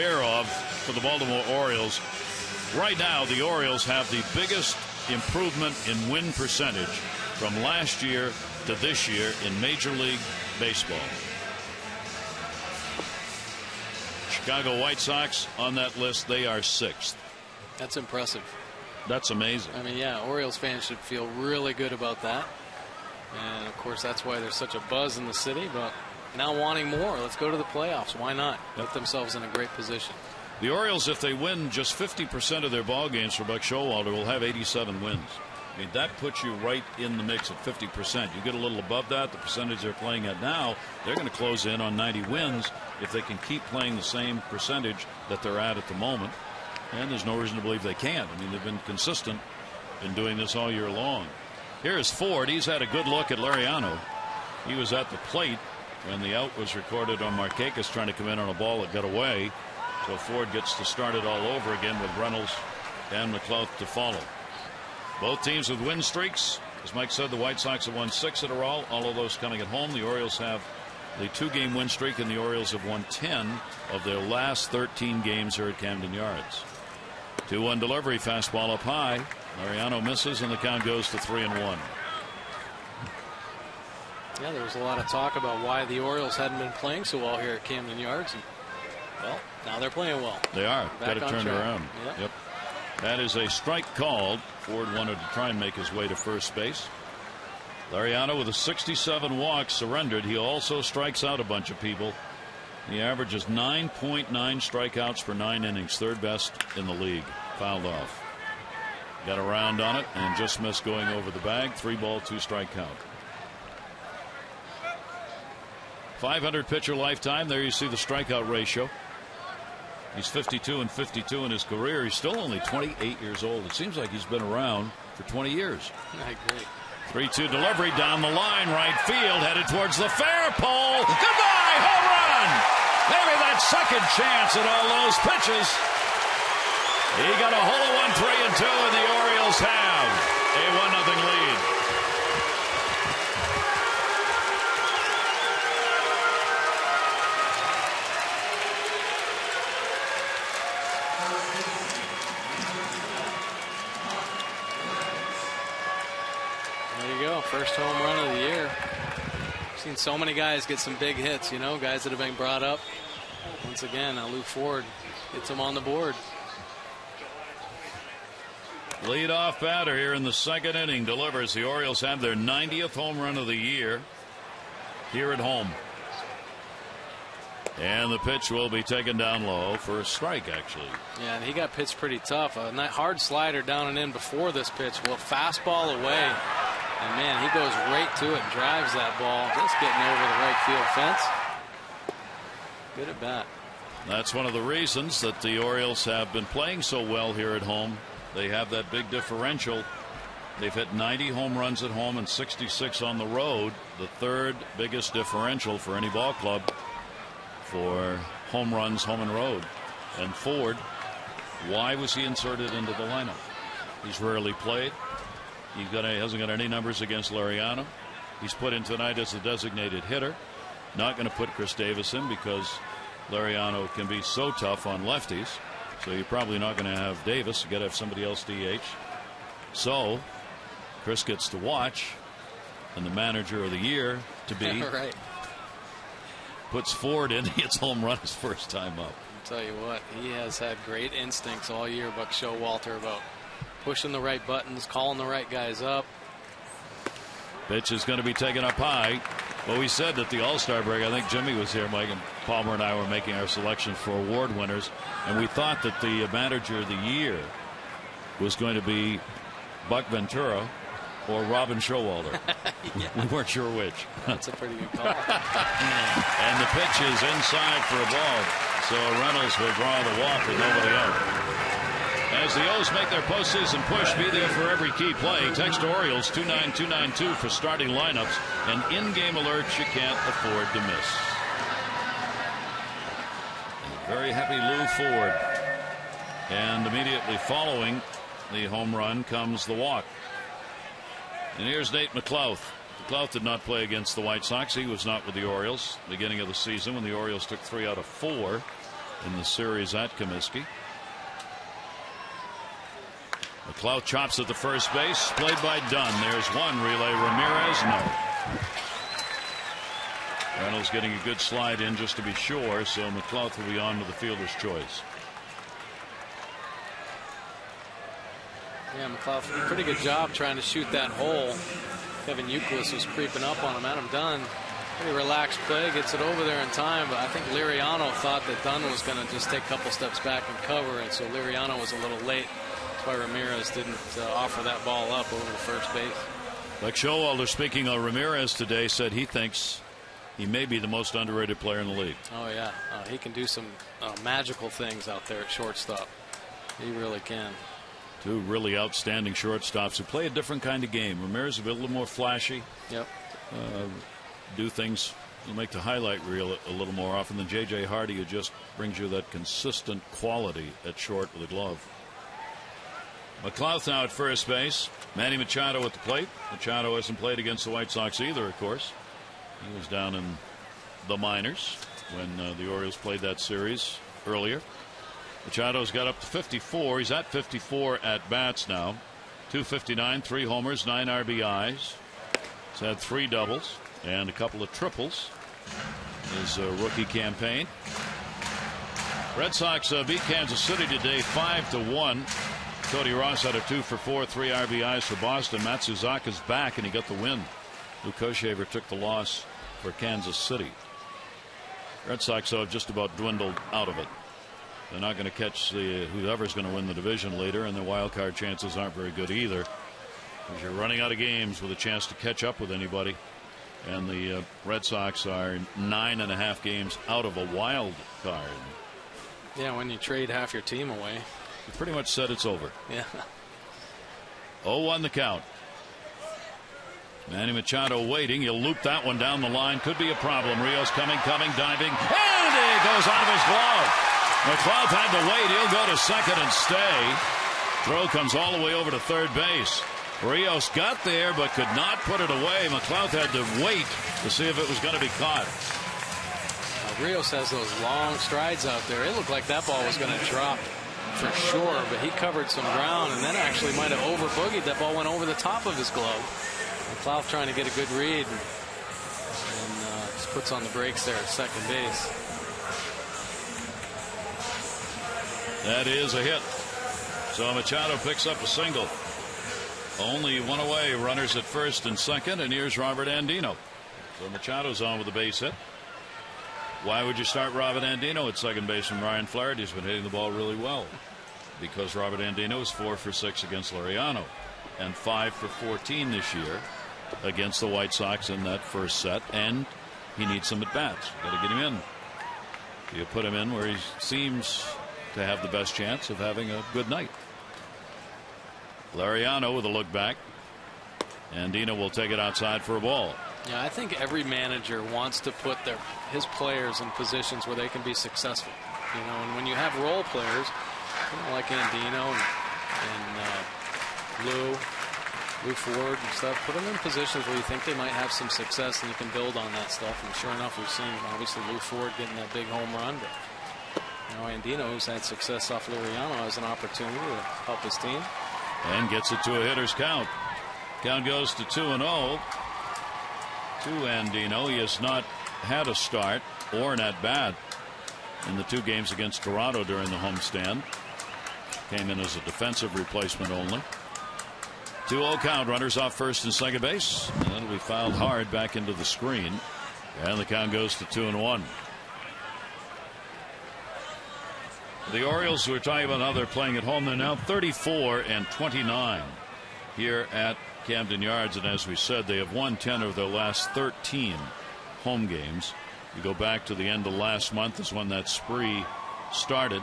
Of for the Baltimore Orioles. Right now, the Orioles have the biggest improvement in win percentage from last year to this year in Major League Baseball. Chicago White Sox on that list, they are 6th. That's impressive. That's amazing. I mean, yeah, Orioles fans should feel really good about that. And, of course, that's why there's such a buzz in the city. But now wanting more, let's go to the playoffs. Why not? Put themselves in a great position. The Orioles, if they win just 50% of their ball games for Buck Showalter, will have 87 wins. I mean, that puts you right in the mix at 50%. You get a little above that, the percentage they're playing at now, they're going to close in on 90 wins if they can keep playing the same percentage that they're at the moment. And there's no reason to believe they can't. I mean, they've been consistent in doing this all year long. Here is Ford. He's had a good look at Lariano. He was at the plate when the out was recorded on Markakis trying to come in on a ball that got away. So Ford gets to start it all over again with Reynolds and McLeod to follow. Both teams with win streaks. As Mike said, the White Sox have won 6 in a row, all of those coming at home. The Orioles have the 2-game win streak, and the Orioles have won 10 of their last 13 games here at Camden Yards. 2-1 delivery, fastball up high. Lariano misses, and the count goes to 3-1. Yeah, there was a lot of talk about why the Orioles hadn't been playing so well here at Camden Yards. And, well, now they're playing well. They are. Got it turned around. Yep. That is a strike called. Ford wanted to try and make his way to first base. Lariano with a 67 walks surrendered. He also strikes out a bunch of people. He averages 9.9 strikeouts per 9 innings, 3rd best in the league. Fouled off. Got a round on it and just missed going over the bag. 3-ball, 2-strike count. 500 pitcher lifetime. There you see the strikeout ratio. He's 52 and 52 in his career. He's still only 28 years old. It seems like he's been around for 20 years. I agree. 3-2 delivery down the line, right field, headed towards the fair pole. Goodbye, home run! Maybe that second chance at all those pitches. He got a hole in one, 3-2, and the Orioles have a 1-0 lead. go. First home run of the year. Seen so many guys get some big hits, you know, guys that have been brought up. Once again, Lou Ford gets him on the board. Leadoff batter here in the second inning delivers. The Orioles have their 90th home run of the year here at home. And the pitch will be taken down low for a strike, actually. Yeah, and he got pitched pretty tough. A hard slider down and in before this pitch. Well, fastball away. And, man, he goes right to it and drives that ball, just getting over the right field fence. Good at bat. That's one of the reasons that the Orioles have been playing so well here at home. They have that big differential. They've hit 90 home runs at home and 66 on the road. The third biggest differential for any ball club for home runs home and road. And Ford, why was he inserted into the lineup? He's rarely played. He hasn't got any numbers against Liriano. He's put in tonight as a designated hitter. Not going to put Chris Davis in because Liriano can be so tough on lefties. So you're probably not going to have Davis. You got to have somebody else DH. So Chris gets to watch, and the manager of the year to be right. Puts Ford in. He hits home run his first time up. I'll tell you what, he has had great instincts all year, Buck Showalter, about pushing the right buttons, calling the right guys up. Pitch is going to be taken up high. Well, we said at the All-Star break, I think Jimmy was here, Mike, and Palmer and I were making our selections for award winners, and we thought that the manager of the year was going to be Buck Ventura or Robin Showalter. Yeah. We weren't sure which. That's a pretty good call. And the pitch is inside for a ball, so Reynolds will draw the walk with nobody out. As the O's make their postseason push, be there for every key play. Text Orioles 29292 for starting lineups and in-game alerts you can't afford to miss. And very happy Lou Ford. And immediately following the home run comes the walk. And here's Nate McLouth. McLouth did not play against the White Sox. He was not with the Orioles beginning of the season when the Orioles took 3 out of 4 in the series at Comiskey. McLouth chops at the first base, played by Dunn. There's one. Relay Ramirez, no. Reynolds getting a good slide in just to be sure, so McLouth will be on to the fielder's choice. Yeah, McLouth did a pretty good job trying to shoot that hole. Kevin Youkilis was creeping up on him. Adam Dunn, pretty relaxed play, gets it over there in time, but I think Liriano thought that Dunn was going to just take a couple steps back and cover, and so Liriano was a little late. That's why Ramirez didn't offer that ball up over the first base. Like Showalter, speaking of Ramirez today, said he thinks he may be the most underrated player in the league. Oh, yeah. He can do some magical things out there at shortstop. He really can. Two really outstanding shortstops who play a different kind of game. Ramirez a little more flashy. Yep. Do things to make the highlight reel a little more often than J.J. Hardy, who just brings you that consistent quality at short with a glove. McLouth now at first base. Manny Machado at the plate. Machado hasn't played against the White Sox either, of course. He was down in the minors when the Orioles played that series earlier. Machado's got up to 54. He's at 54 at bats now. 259, 3 homers, 9 RBIs. He's had 3 doubles and a couple of triples. His rookie campaign. Red Sox beat Kansas City today 5-1. Cody Ross had a 2 for 4, 3 RBIs for Boston. Matsuzaka's back and he got the win. Luke Koshaver took the loss for Kansas City. Red Sox have just about dwindled out of it. They're not going to catch whoever's going to win the division later, and the wild card chances aren't very good either, because you're running out of games with a chance to catch up with anybody. And the Red Sox are 9.5 games out of a wild card. Yeah, when you trade half your team away, you pretty much said it's over. Yeah. 0-1 the count. Manny Machado waiting. He'll loop that one down the line. Could be a problem. Rios coming, diving, and he goes out of his glove. McLouth had to wait. He'll go to second and stay. Throw comes all the way over to third base. Rios got there but could not put it away. McLouth had to wait to see if it was going to be caught. Rios has those long strides out there. It looked like that ball was going to drop for sure, but he covered some ground and then actually might have over boogied. That ball went over the top of his glove. McLeod trying to get a good read and just puts on the brakes there at second base. That is a hit. So Machado picks up a single. Only one away, runners at first and second, and here's Robert Andino. So Machado's on with a base hit. Why would you start Robert Andino at second base from Ryan Flaherty's been hitting the ball really well? Because Robert Andino is 4 for 6 against Laureano and 5 for 14 this year against the White Sox in that first set, and he needs some at bats. Got to get him in. You put him in where he seems to have the best chance of having a good night. Laureano with a look back. Andino will take it outside for a ball. Yeah, I think every manager wants to put his players in positions where they can be successful. You know, and when you have role players, like Andino and Lou Ford and stuff, put them in positions where you think they might have some success, and you can build on that stuff. And sure enough, we've seen obviously Lou Ford getting that big home run, but Andino, who's had success off Laureano, has an opportunity to help his team. And gets it to a hitter's count. Count goes to 2-0 to Andino. He has not had a start or an at-bat in the 2 games against Toronto during the homestand. Came in as a defensive replacement only. 2-0 count, runners off first and second base. And that'll be fouled hard back into the screen. And the count goes to 2-1. The Orioles, we're talking about how they're playing at home. They're now 34-29 here at Camden Yards. And as we said, they have won 10 of their last 13 home games. You go back to the end of last month is when that spree started.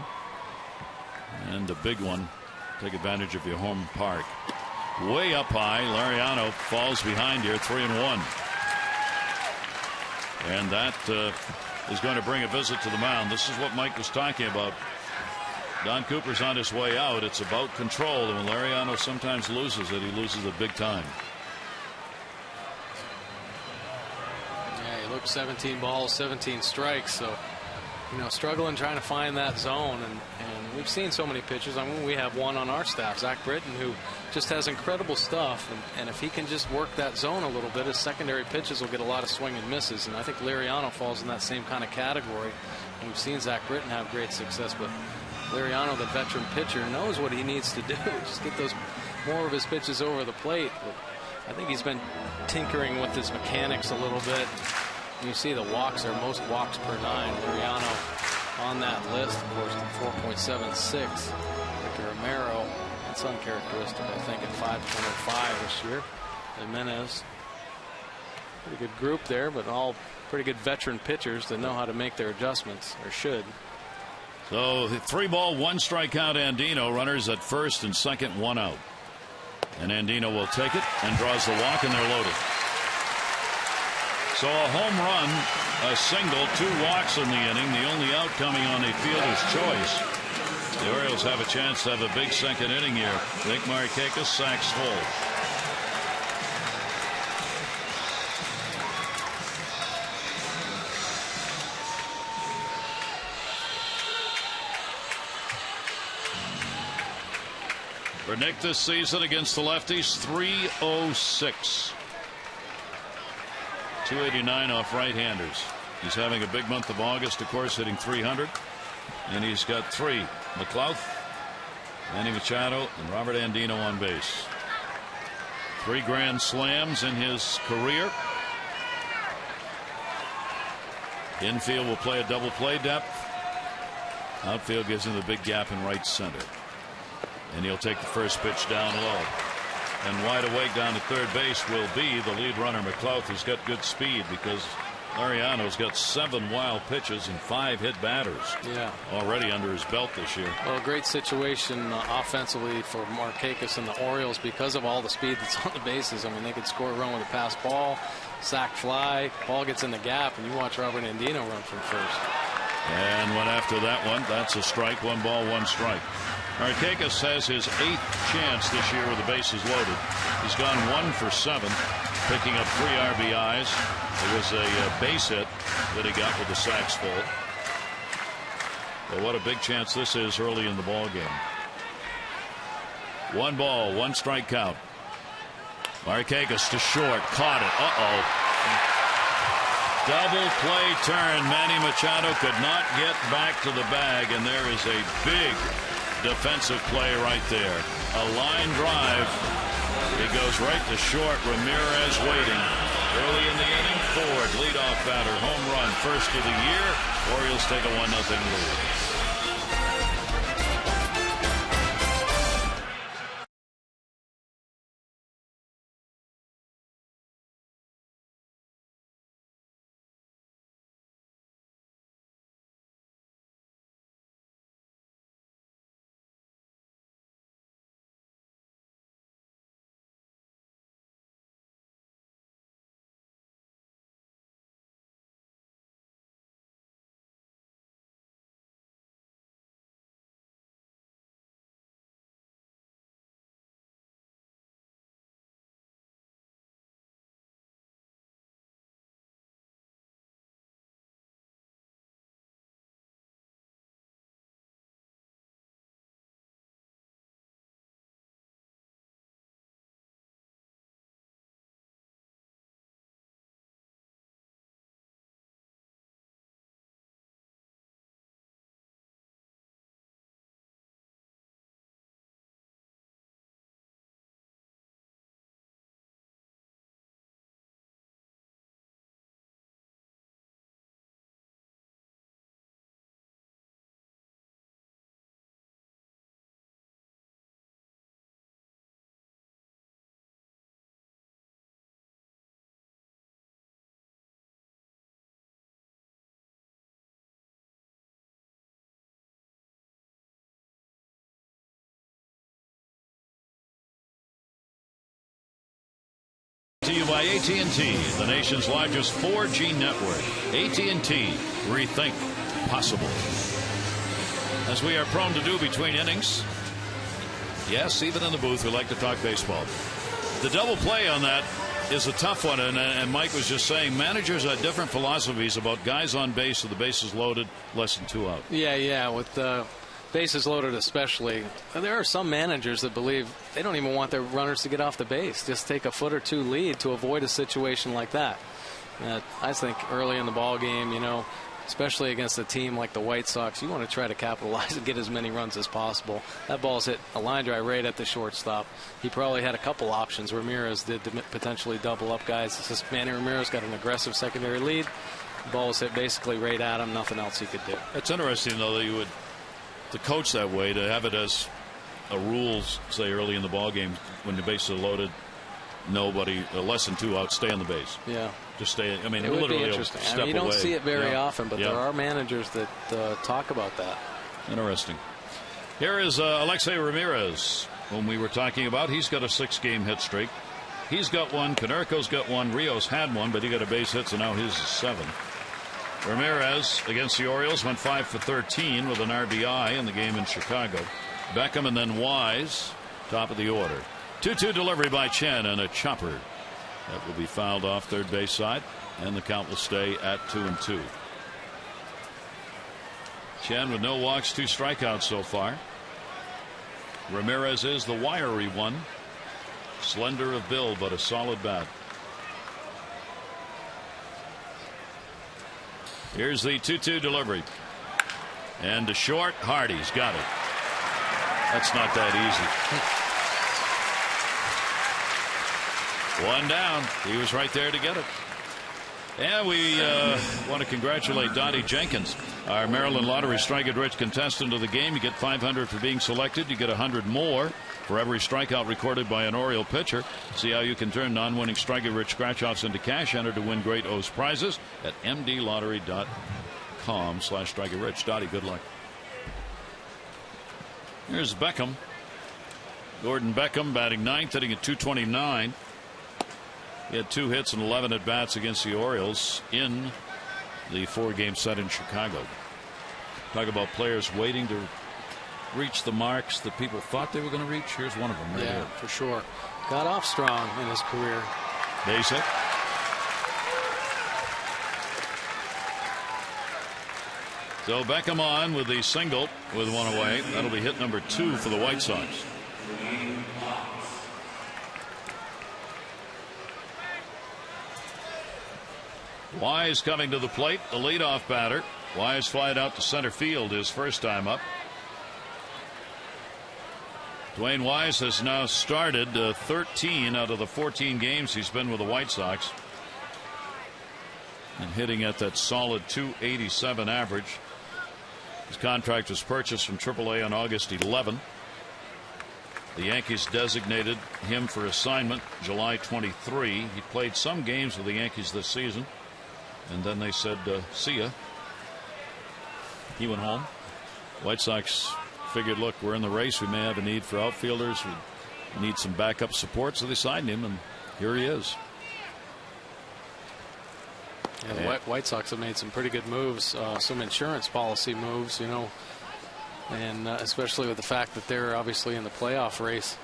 And the big one, take advantage of your home park. Way up high, Laureano falls behind here, 3-1. And that is going to bring a visit to the mound. This is what Mike was talking about. Don Cooper's on his way out. It's about control, and when Laureano sometimes loses it, he loses it big time. Yeah, he looked 17 balls, 17 strikes, so struggling trying to find that zone, and we've seen so many pitchers. I mean, we have one on our staff, Zach Britton, who just has incredible stuff, and if he can just work that zone a little bit, his secondary pitches will get a lot of swing and misses, and I think Laureano falls in that same kind of category. And we've seen Zach Britton have great success, but Laureano, the veteran pitcher, knows what he needs to do. Just get those more of his pitches over the plate. But I think he's been tinkering with his mechanics a little bit. You see the walks are most walks per 9. Laureano on that list, of course, at 4.76. Victor Romero, that's uncharacteristic, I think, at 5.05 this year. Jimenez, pretty good group there, but all pretty good veteran pitchers that know how to make their adjustments, or should. So 3 ball, 1 strikeout. Andino, runners at first and second, 1 out. And Andino will take it and draws the walk, and they're loaded. So a home run, a single, 2 walks in the inning. The only out coming on a fielder's choice. The Orioles have a chance to have a big second inning here. Nick Markakis sacks full. For Nick this season against the lefties, 306. 289 off right-handers. He's having a big month of August, of course, hitting 300. And he's got 3. McLeod, Manny Machado, and Robert Andino on base. 3 grand slams in his career. Infield will play a double play depth. Outfield gives him the big gap in right center. And he'll take the first pitch down low. And wide awake down to third base will be the lead runner, McLeod, who's got good speed because Laureano's got 7 wild pitches and 5 hit batters. Yeah, already under his belt this year. Well, great situation offensively for Markakis and the Orioles because of all the speed that's on the bases. I mean, they could score a run with a pass ball, sac fly, ball gets in the gap, and you watch Robert Andino run from first. And went after that one. That's a strike. 1 ball, 1 strike. Markakis has his 8th chance this year with the bases loaded. He's gone 1 for 7, picking up 3 RBIs. It was a base hit that he got with the sacks full. But what a big chance this is early in the ball game. 1 ball, 1 strike count. Markakis to short. Caught it. Double play turn. Manny Machado could not get back to the bag, and there is a big defensive play right there. A line drive. It goes right to short. Ramirez waiting. Early in the inning, Ford, leadoff batter, home run, first of the year. Orioles take a 1-0 lead. To you by AT&T, the nation's largest 4G network. AT&T, rethink possible. As we are prone to do between innings. Yes, even in the booth, we like to talk baseball. The double play on that is a tough one, and Mike was just saying managers have different philosophies about guys on base with the bases loaded, less than 2 out. Yeah, with the bases loaded especially. And there are some managers that believe they don't even want their runners to get off the base. Just take a foot or two lead to avoid a situation like that. I think early in the ball game, especially against a team like the White Sox, you want to try to capitalize and get as many runs as possible. That ball's hit a line drive right at the shortstop. He probably had a couple options. Ramirez did to potentially double up guys. It's just Manny Ramirez got an aggressive secondary lead. The ball was hit basically right at him. Nothing else he could do. It's interesting, though, that you would to coach that way, to have it as a rule, say early in the ball game when the bases are loaded, nobody less than 2 out, stay on the base. Yeah, just stay. I mean, it would literally be interesting. Step you don't away. see it very often, but there are managers that talk about that. Interesting. Here is Alexei Ramirez, whom we were talking about. He's got a 6-game hit streak. He's got one. Konerko's got one. Rios had one, but he got a base hit, so now his is 7. Ramirez against the Orioles went 5 for 13 with an RBI in the game in Chicago. Beckham and then Wise, top of the order. 2-2 delivery by Chen and a chopper that will be fouled off third base side, and the count will stay at 2-2. Chen with no walks, 2 strikeouts so far. Ramirez is the wiry one, slender of build but a solid bat. Here's the 2-2 delivery. And to short, Hardy's got it. That's not that easy. 1 down. He was right there to get it. And we want to congratulate Dottie Jenkins, our Maryland Lottery Strike It Rich contestant of the game. You get $500 for being selected. You get $100 more for every strikeout recorded by an Oriole pitcher. See how you can turn non-winning Strike It Rich scratch-offs into cash. Enter to win great O's prizes at mdlottery.com/strikeitRich. Dottie, good luck. Here's Beckham. Gordon Beckham batting 9th, hitting at .229. He had 2 hits and 11 at bats against the Orioles in the 4-game set in Chicago. Talk about players waiting to reach the marks that people thought they were going to reach. Here's one of them right here. For sure. Got off strong in his career. Base hit. So Beckham on with the single with 1 away. That'll be hit number 2 for the White Sox. Wise coming to the plate, the leadoff batter. Wise flied out to center field his first time up. Dwayne Wise has now started 13 out of the 14 games he's been with the White Sox, and hitting at that solid .287 average. His contract was purchased from AAA on August 11. The Yankees designated him for assignment July 23. He played some games with the Yankees this season, and then they said, see ya. He went home. White Sox figured, look, we're in the race. We may have a need for outfielders. We need some backup support, so they signed him, and here he is. Yeah, the White Sox have made some pretty good moves, some insurance policy moves, you know, and especially with the fact that they're obviously in the playoff race.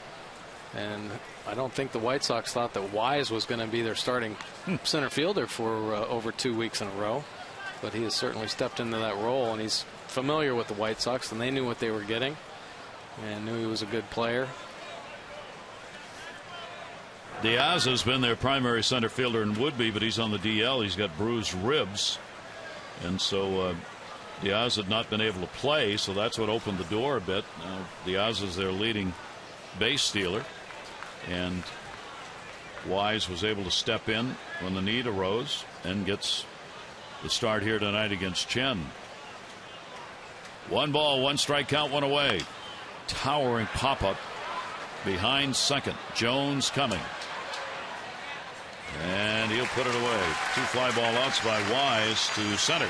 And I don't think the White Sox thought that Wise was going to be their starting center fielder for over 2 weeks in a row. But he has certainly stepped into that role, and he's familiar with the White Sox, and they knew what they were getting and knew he was a good player. Diaz has been their primary center fielder and would be, but he's on the DL. He's got bruised ribs, and so Diaz had not been able to play, so that's what opened the door a bit. Diaz is their leading base stealer, and Wise was able to step in when the need arose and gets the start here tonight against Chen. 1 ball, 1 strike count, 1 away. Towering pop-up behind second. Jones coming, and he'll put it away. 2 fly ball outs by Wise to center.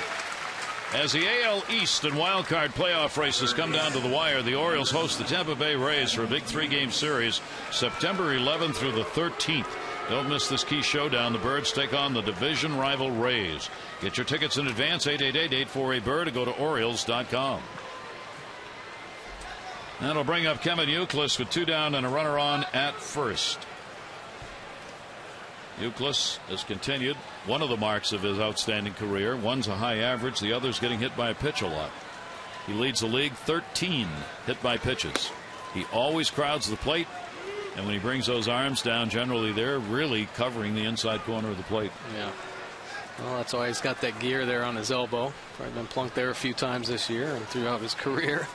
As the AL East and wild card playoff races come down to the wire, the Orioles host the Tampa Bay Rays for a big 3-game series September 11th through the 13th. Don't miss this key showdown. The Birds take on the division rival Rays. Get your tickets in advance, 888-848-BIRD, or go to Orioles.com. That'll bring up Kevin Youkilis with 2 down and a runner on at first. Youkilis has continued one of the marks of his outstanding career. One's a high average, the other's getting hit by a pitch a lot. He leads the league 13 hit by pitches. He always crowds the plate, and when he brings those arms down, generally they're really covering the inside corner of the plate. Yeah. Well, that's why he's got that gear there on his elbow. Probably been plunked there a few times this year and throughout his career.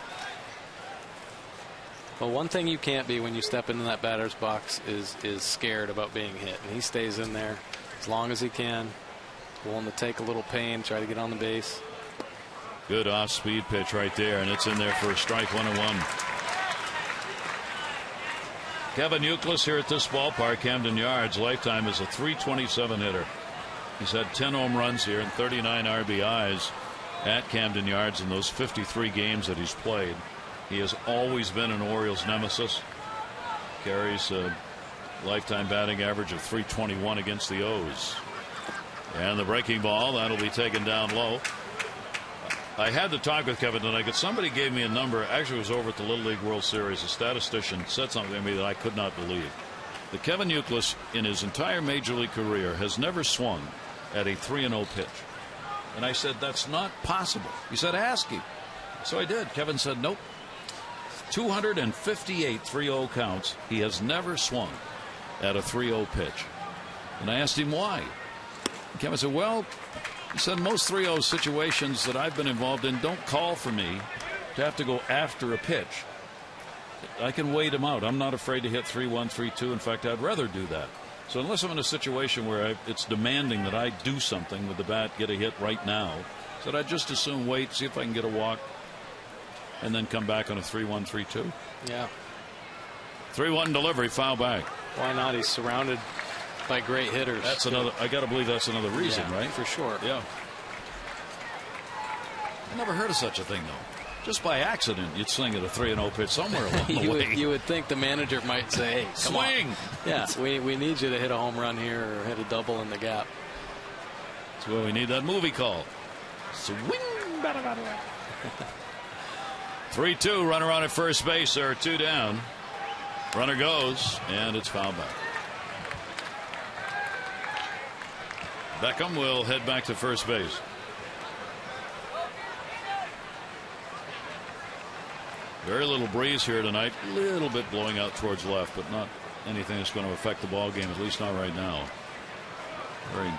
But one thing you can't be when you step into that batter's box is scared about being hit. And he stays in there as long as he can, willing to take a little pain, try to get on the base. Good off-speed pitch right there, and it's in there for a strike, 1-1. Kevin Youkilis here at this ballpark, Camden Yards, lifetime is a .327 hitter. He's had 10 home runs here and 39 RBIs at Camden Yards in those 53 games that he's played. He has always been an Orioles nemesis. Carries a lifetime batting average of .321 against the O's. And the breaking ball, that'll be taken down low. I had to talk with Kevin tonight because somebody gave me a number. Actually, it was over at the Little League World Series. A statistician said something to me that I could not believe. The Kevin Youkilis, in his entire major league career, has never swung at a 3-0 pitch. And I said, that's not possible. He said, ask him. So I did. Kevin said, nope. 258 3-0 counts. He has never swung at a 3-0 pitch. And I asked him why. Kevin said, well, he said most 3-0 situations that I've been involved in don't call for me to have to go after a pitch. I can wait him out. I'm not afraid to hit 3-1, 3-2. In fact, I'd rather do that. So unless I'm in a situation where it's demanding that I do something with the bat, get a hit right now, so I'd just as soon wait, see if I can get a walk, and then come back on a 3-1, 3-2. Yeah. 3-1 delivery, foul back. Why not? He's surrounded by great hitters. That's another. I got to believe that's another reason, yeah, right? For sure. Yeah. I never heard of such a thing, though. Just by accident, you'd swing at a 3-0 pitch somewhere along the way. You would think the manager might say, hey, come swing. On. Yeah, we need you to hit a home run here or hit a double in the gap. That's where we need that movie call. Swing. 3-2, runner on at first base. There are 2 down. Runner goes, and it's foul back. Beckham will head back to first base. Very little breeze here tonight. A little bit blowing out towards left, but not anything that's going to affect the ball game, at least not right now. Very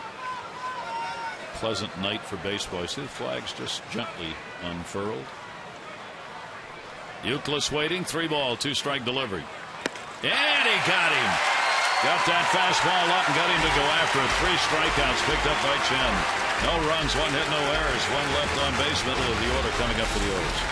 pleasant night for baseball. You see the flags just gently unfurled. Euclid waiting. 3-ball, 2-strike delivery. And he got him. Got that fastball up and got him to go after it. 3 strikeouts picked up by Chen. No runs, 1 hit, no errors. 1 left on base. Middle of the order coming up for the Orioles.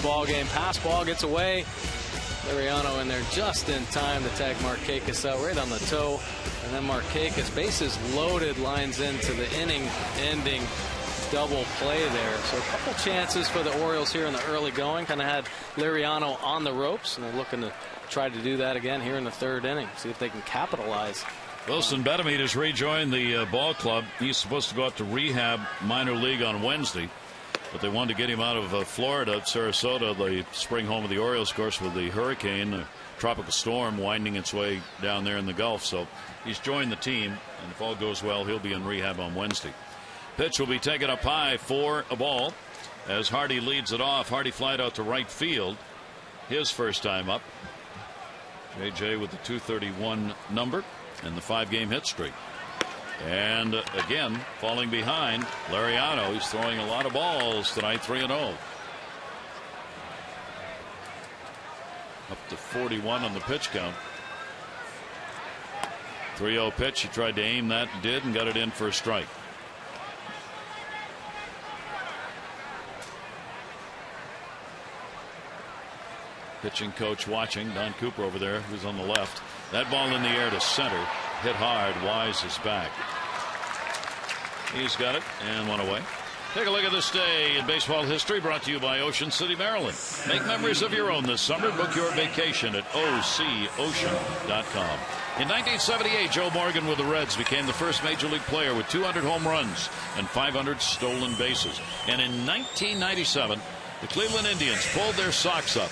Ball game. Pass ball gets away. Liriano in there just in time to tag Markakis out right on the toe. And then Markakis, bases loaded, lines into the inning-ending double play there. So a couple chances for the Orioles here in the early going. Kind of had Liriano on the ropes, and they're looking to try to do that again here in the 3rd inning. See if they can capitalize. Wilson Betemit has rejoined the ball club. He's supposed to go out to rehab minor league on Wednesday. But they wanted to get him out of Florida, Sarasota, the spring home of the Orioles, of course, with the hurricane, a tropical storm winding its way down there in the Gulf. So he's joined the team, and if all goes well, he'll be in rehab on Wednesday. Pitch will be taken up high for a ball as Hardy leads it off. Hardy flied out to right field, his first time up. JJ with the .231 number and the 5-game hit streak. And again, falling behind, Liriano. He's throwing a lot of balls tonight, 3-0. Up to 41 on the pitch count. 3-0 pitch. He tried to aim that, did, and got it in for a strike. Pitching coach watching. Don Cooper over there, who's on the left. That ball in the air to center. Hit hard. Wise is back. He's got it and one away. Take a look at this day in baseball history, brought to you by Ocean City, Maryland. Make memories of your own this summer. Book your vacation at OCOcean.com. In 1978, Joe Morgan with the Reds became the first major league player with 200 home runs and 500 stolen bases. And in 1997, the Cleveland Indians pulled their socks up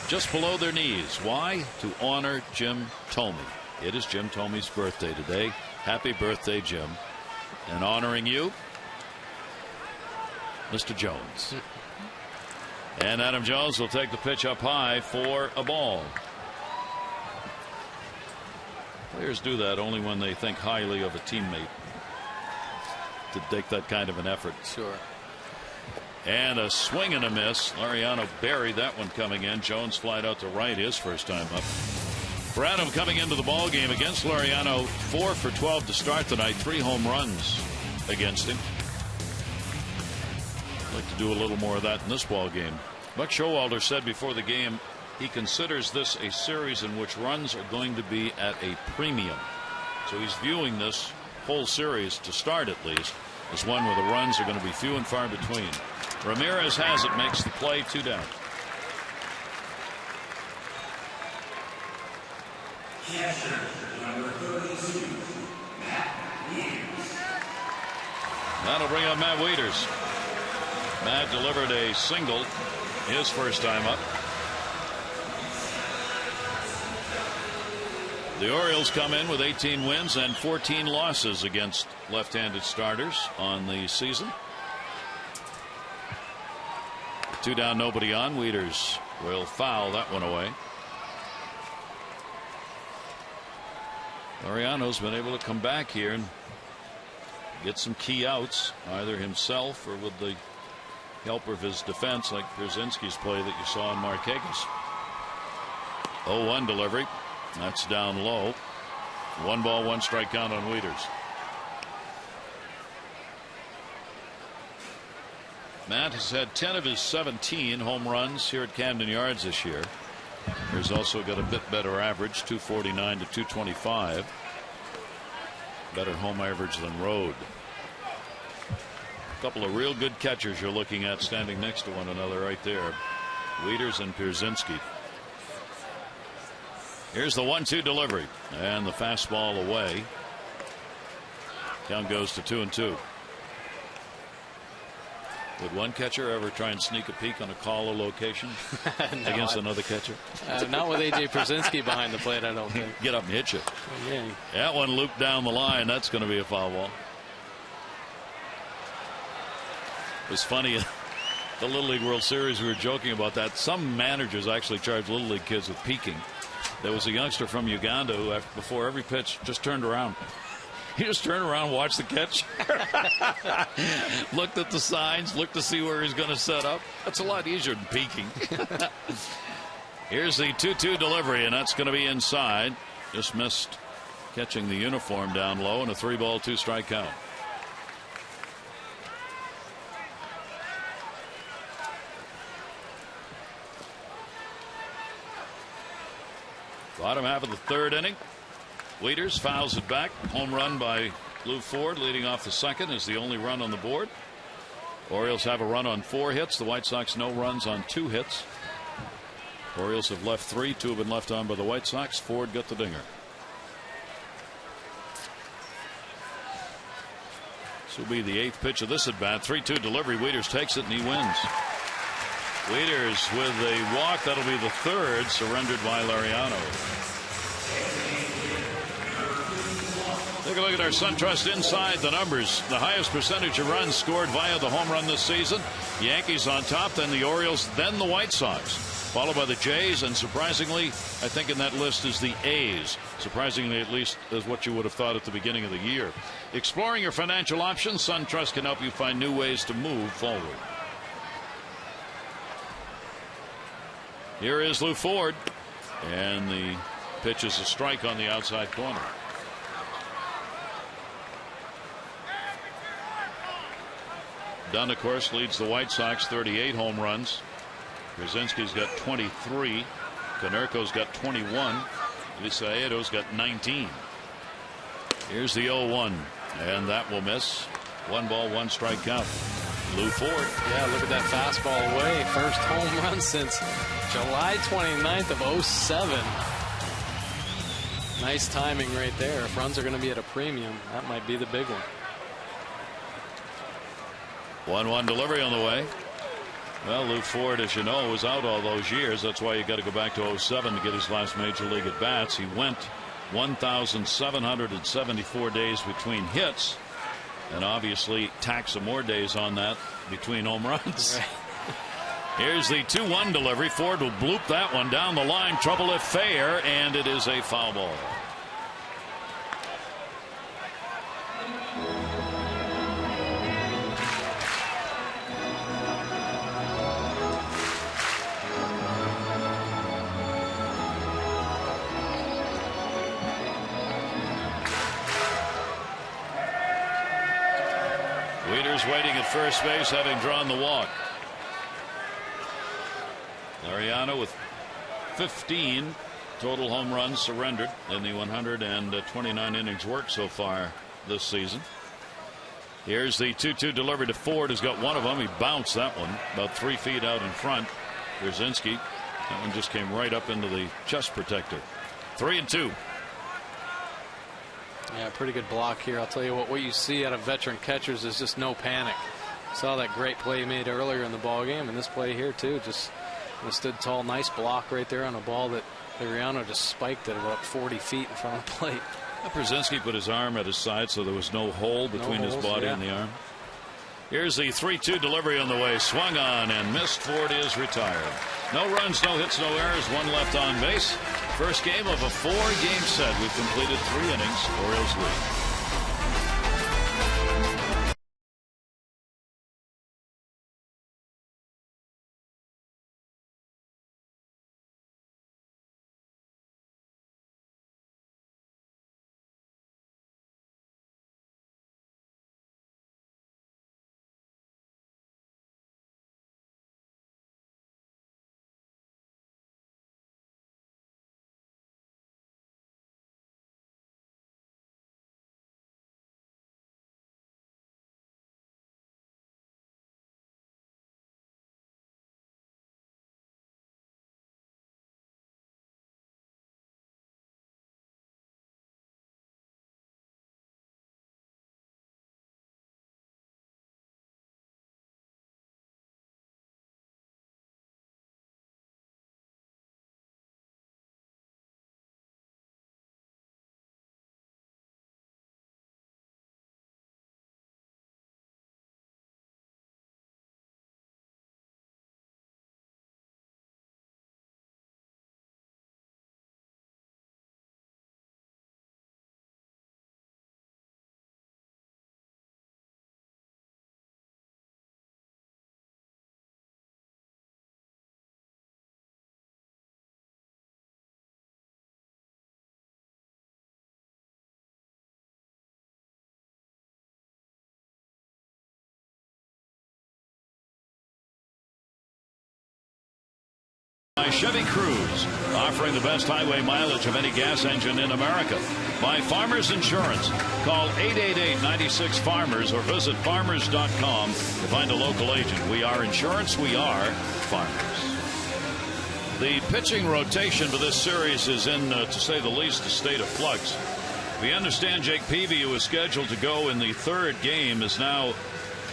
just below their knees. Why? To honor Jim Thome. It is Jim Thome's birthday today. Happy birthday, Jim. And honoring you, Mr. Jones. And Adam Jones will take the pitch up high for a ball. Players do that only when they think highly of a teammate, to take that kind of an effort. Sure. And a swing and a miss. Liriano buried that one coming in. Jones flied out to right, his first time up. For Adam coming into the ball game against Liriano, 4 for 12 to start tonight, 3 home runs against him. I'd like to do a little more of that in this ball game. Buck Showalter said before the game he considers this a series in which runs are going to be at a premium. So he's viewing this whole series, to start at least, as one where the runs are going to be few and far between. Ramirez has it, makes the play, 2 down. That'll bring up Matt Wieters. Matt delivered a single his first time up. The Orioles come in with 18 wins and 14 losses against left-handed starters on the season. 2 down, nobody on. Wieters will foul that one away. Laureano's been able to come back here and get some key outs, either himself or with the help of his defense, like Pierzynski's play that you saw in Markakis. 0-1 delivery. That's down low. 1 ball, 1 strike count on Wieters. Matt has had 10 of his 17 home runs here at Camden Yards this year. He's also got a bit better average, 249 to 225. Better home average than road. A couple of real good catchers you're looking at standing next to one another right there. Wieters and Pierzynski. Here's the 1-2 delivery and the fastball away. Count goes to 2-2. Would one catcher ever try and sneak a peek on a call or location against another catcher? Not with A.J. Pierzynski behind the plate, I don't think. Get up and hit you. Yeah. That one looped down the line. That's going to be a foul ball. It was funny. The Little League World Series, we were joking about that. Some managers actually charge Little League kids with peeking. There was a youngster from Uganda who, before every pitch, just turned around. He just turned around, watched the catch, looked at the signs, looked to see where he's going to set up. That's a lot easier than peeking. Here's the 2-2 delivery, and that's going to be inside. Just missed catching the uniform down low, and a 3-ball, 2-strike count. Bottom half of the 3rd inning. Wieters fouls it back. Home run by Lou Ford leading off the 2nd is the only run on the board. Orioles have a run on 4 hits. The White Sox no runs on 2 hits. Orioles have left 3. 2 have been left on by the White Sox. Ford got the dinger. This will be the 8th pitch of this at bat. 3-2 delivery. Wieters takes it and he wins. Wieters with a walk. That'll be the 3rd surrendered by Laureano. Take a look at our SunTrust Inside the Numbers. The highest percentage of runs scored via the home run this season. Yankees on top, then the Orioles, then the White Sox, followed by the Jays, and surprisingly, I think in that list is the A's. Surprisingly, at least, is what you would have thought at the beginning of the year. Exploring your financial options, SunTrust can help you find new ways to move forward. Here is Lou Ford, and the pitch is a strike on the outside corner. Dunn, of course, leads the White Sox, 38 home runs. Pierzynski's got 23. Konerko's got 21. Lisaeto's got 19. Here's the 0-1, and that will miss. 1 ball, 1 strike count. Lou Ford. Yeah, look at that fastball away. First home run since July 29th of 07. Nice timing right there. If runs are going to be at a premium, that might be the big one. 1-1 delivery on the way. Well, Lou Ford, as you know, was out all those years. That's why you got to go back to 07 to get his last major league at bats. He went 1,774 days between hits, and obviously tack some more days on that between home runs. Right. Here's the 2-1 delivery. Ford will bloop that one down the line. Trouble if fair, and it is a foul ball. Wieters waiting at first base, having drawn the walk. Laureano with 15 total home runs surrendered in the 129 innings worked so far this season. Here's the 2-2 delivery to Ford. Has got one of them. He bounced that one about 3 feet out in front. Pierzynski, that one just came right up into the chest protector. 3-2. Yeah, pretty good block here. I'll tell you what you see out of veteran catchers is just no panic. Saw that great play he made earlier in the ball game, and this play here too, just stood tall. Nice block right there on a ball that Liriano just spiked it about 40 feet in front of the plate. Brzezinski put his arm at his side, so there was no hole between his body and the arm. Here's the 3-2 delivery on the way. Swung on and missed. Ford is retired. No runs, no hits, no errors. One left on base. First game of a 4-game set. We've completed 3 innings. Orioles lead. By Chevy Cruze, offering the best highway mileage of any gas engine in America. By Farmers Insurance. Call 888-96-FARMERS or visit farmers.com to find a local agent. We are insurance. We are farmers. The pitching rotation for this series is in, to say the least, a state of flux. We understand Jake Peavy, who is scheduled to go in the 3rd game, is now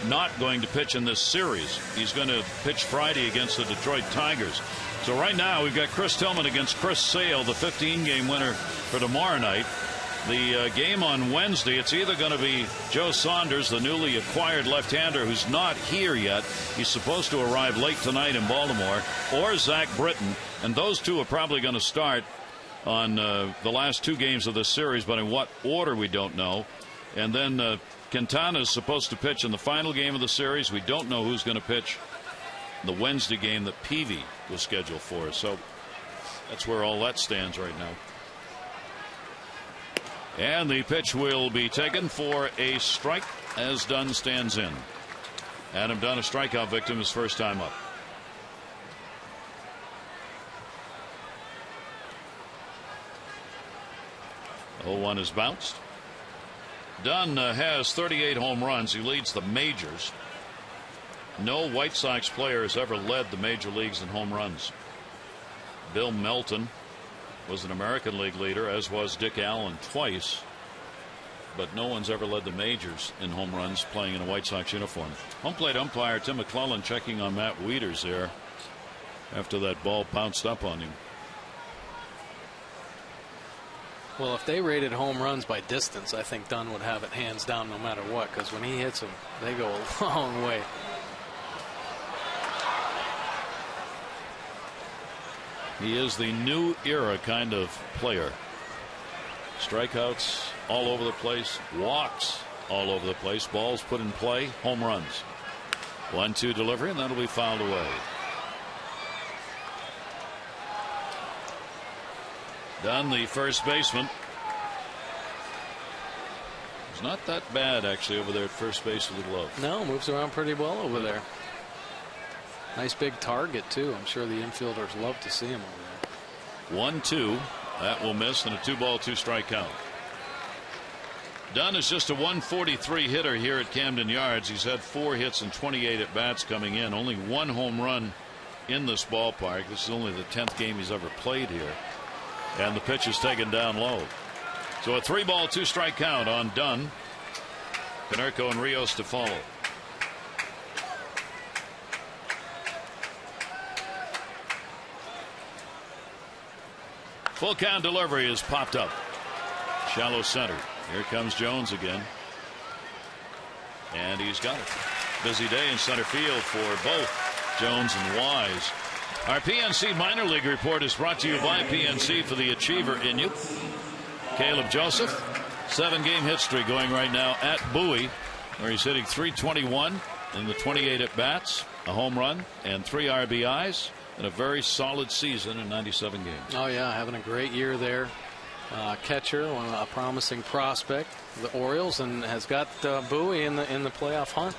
not going to pitch in this series. He's going to pitch Friday against the Detroit Tigers. So right now we've got Chris Tillman against Chris Sale, the 15-game winner for tomorrow night. The game on Wednesday, it's either going to be Joe Saunders, the newly acquired left-hander who's not here yet. He's supposed to arrive late tonight in Baltimore, or Zach Britton. And those two are probably going to start on the last 2 games of this series, but in what order we don't know. And then Quintana is supposed to pitch in the final game of the series. We don't know who's going to pitch the Wednesday game that Peavy was scheduled for. So that's where all that stands right now. And the pitch will be taken for a strike as Dunn stands in. Adam Dunn, a strikeout victim, his first time up. The 0-1 is bounced. Dunn has 38 home runs. He leads the majors. No White Sox player has ever led the major leagues in home runs. Bill Melton was an American League leader, as was Dick Allen twice. But no one's ever led the majors in home runs playing in a White Sox uniform. Home plate umpire Tim McClellan checking on Matt Wieters there after that ball bounced up on him. Well, if they rated home runs by distance, I think Dunn would have it hands down no matter what, because when he hits them, they go a long way. He is the new era kind of player. Strikeouts all over the place, walks all over the place, balls put in play, home runs. 1-2 delivery, and that'll be fouled away. Dunn, the first baseman. It's not that bad actually over there at first base with the glove. No, moves around pretty well over there. Nice big target too. I'm sure the infielders love to see him over there. 1-2. That will miss, and a 2-ball 2-strike count. Dunn is just a 143 hitter here at Camden Yards. He's had 4 hits and 28 at bats coming in. Only 1 home run in this ballpark. This is only the 10th game he's ever played here. And the pitch is taken down low. So a 3-ball 2-strike count on Dunn. Konerko and Rios to follow. Full count delivery is popped up. Shallow center. Here comes Jones again. And he's got it. Busy day in center field for both Jones and Wise. Our PNC minor league report is brought to you by PNC for the achiever in you. Caleb Joseph, 7-game hit streak going right now at Bowie, where he's hitting .321 in the 28 at bats, a home run, and 3 RBIs, and a very solid season in 97 games. Oh yeah, having a great year there. Catcher, a promising prospect, the Orioles, and has got Bowie in the playoff hunt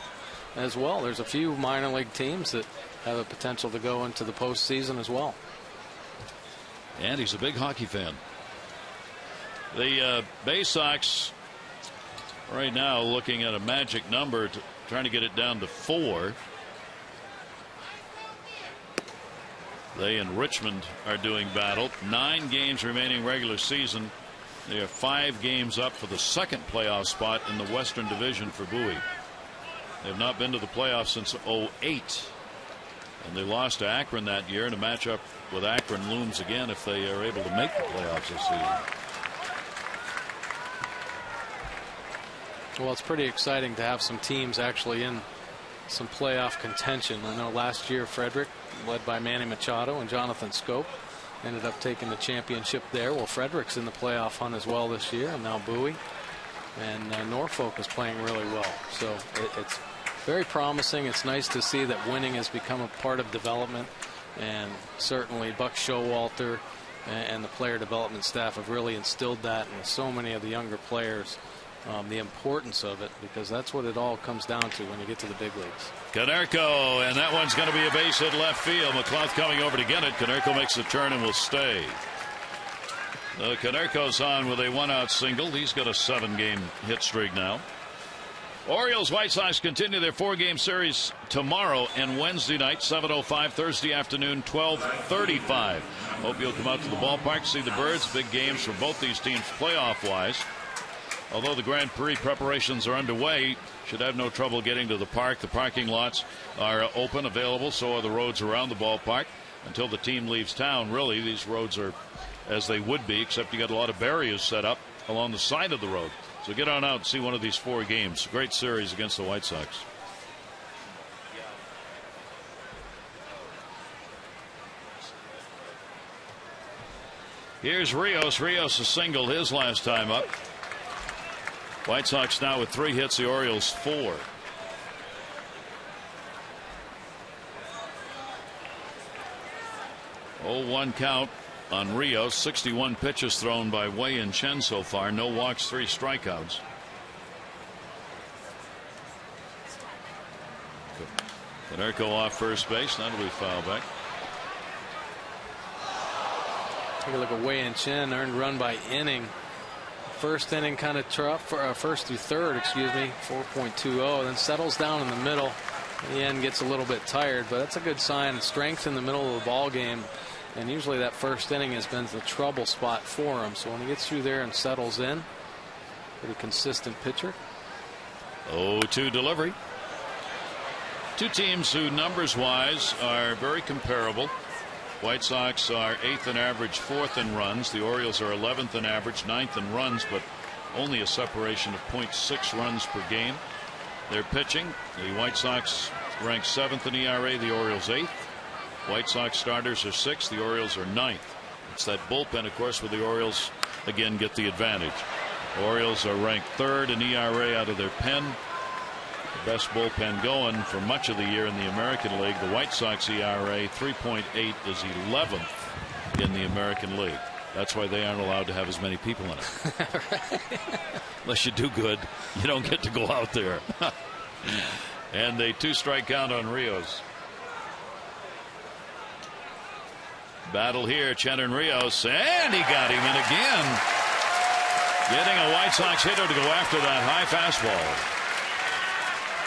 as well. There's a few minor league teams that have a potential to go into the postseason as well. And he's a big hockey fan. The Bay Sox right now looking at a magic number, trying to get it down to 4. They and Richmond are doing battle. 9 games remaining regular season. They are 5 games up for the second playoff spot in the Western Division for Bowie. They've not been to the playoffs since '08. And they lost to Akron that year, and a matchup with Akron looms again if they are able to make the playoffs this season. Well, it's pretty exciting to have some teams actually in some playoff contention. I know last year Frederick, led by Manny Machado and Jonathan Scope, ended up taking the championship there. Well, Frederick's in the playoff hunt as well this year, and now Bowie. And Norfolk is playing really well. So it's very promising. It's nice to see that winning has become a part of development. And certainly Buck Showalter and the player development staff have really instilled that in so many of the younger players. The importance of it, because that's what it all comes down to when you get to the big leagues. Konerko, and that one's going to be a base hit left field. McLeod coming over to get it. Konerko makes the turn and will stay. Konerko's on with a 1-out single. He's got a 7-game hit streak now. Orioles White Sox continue their 4-game series tomorrow and Wednesday night, 7:05, Thursday afternoon, 12:35. Hope you'll come out to the ballpark, see the Birds. Big games for both these teams playoff wise. Although the Grand Prix preparations are underway, should have no trouble getting to the park. The parking lots are open, available, so are the roads around the ballpark. Until the team leaves town, really, these roads are as they would be, except you got a lot of barriers set up along the side of the road. So get on out and see one of these 4 games. Great series against the White Sox. Here's Rios. Rios a single his last time up. White Sox now with 3 hits, the Orioles 4. Oh, 1 count on Rios. 61 pitches thrown by Wei-Yin Chen so far. No walks, 3 strikeouts. Konerko off first base. That'll be foul back. Take a look at Wei-Yin Chen, earned run by inning. First inning kind of tough for first through third, excuse me, 4.20, then settles down in the middle. In the end gets a little bit tired, but that's a good sign. Strength in the middle of the ball game, and usually that first inning has been the trouble spot for him. So when he gets through there and settles in, pretty consistent pitcher. 0-2 delivery. 2 teams who numbers wise are very comparable. White Sox are 8th in average, 4th in runs. The Orioles are 11th in average, 9th in runs, but only a separation of 0.6 runs per game. They're pitching. The White Sox rank 7th in ERA, the Orioles 8th. White Sox starters are 6th, the Orioles are 9th. It's that bullpen, of course, where the Orioles again get the advantage. Orioles are ranked 3rd in ERA out of their pen. The best bullpen going for much of the year in the American League. The White Sox ERA 3.8 is 11th in the American League. That's why they aren't allowed to have as many people in it. Unless you do good, you don't get to go out there. And a 2-strike count on Rios. Battle here, Chen and Rios, and he got him in again. Getting a White Sox hitter to go after that high fastball.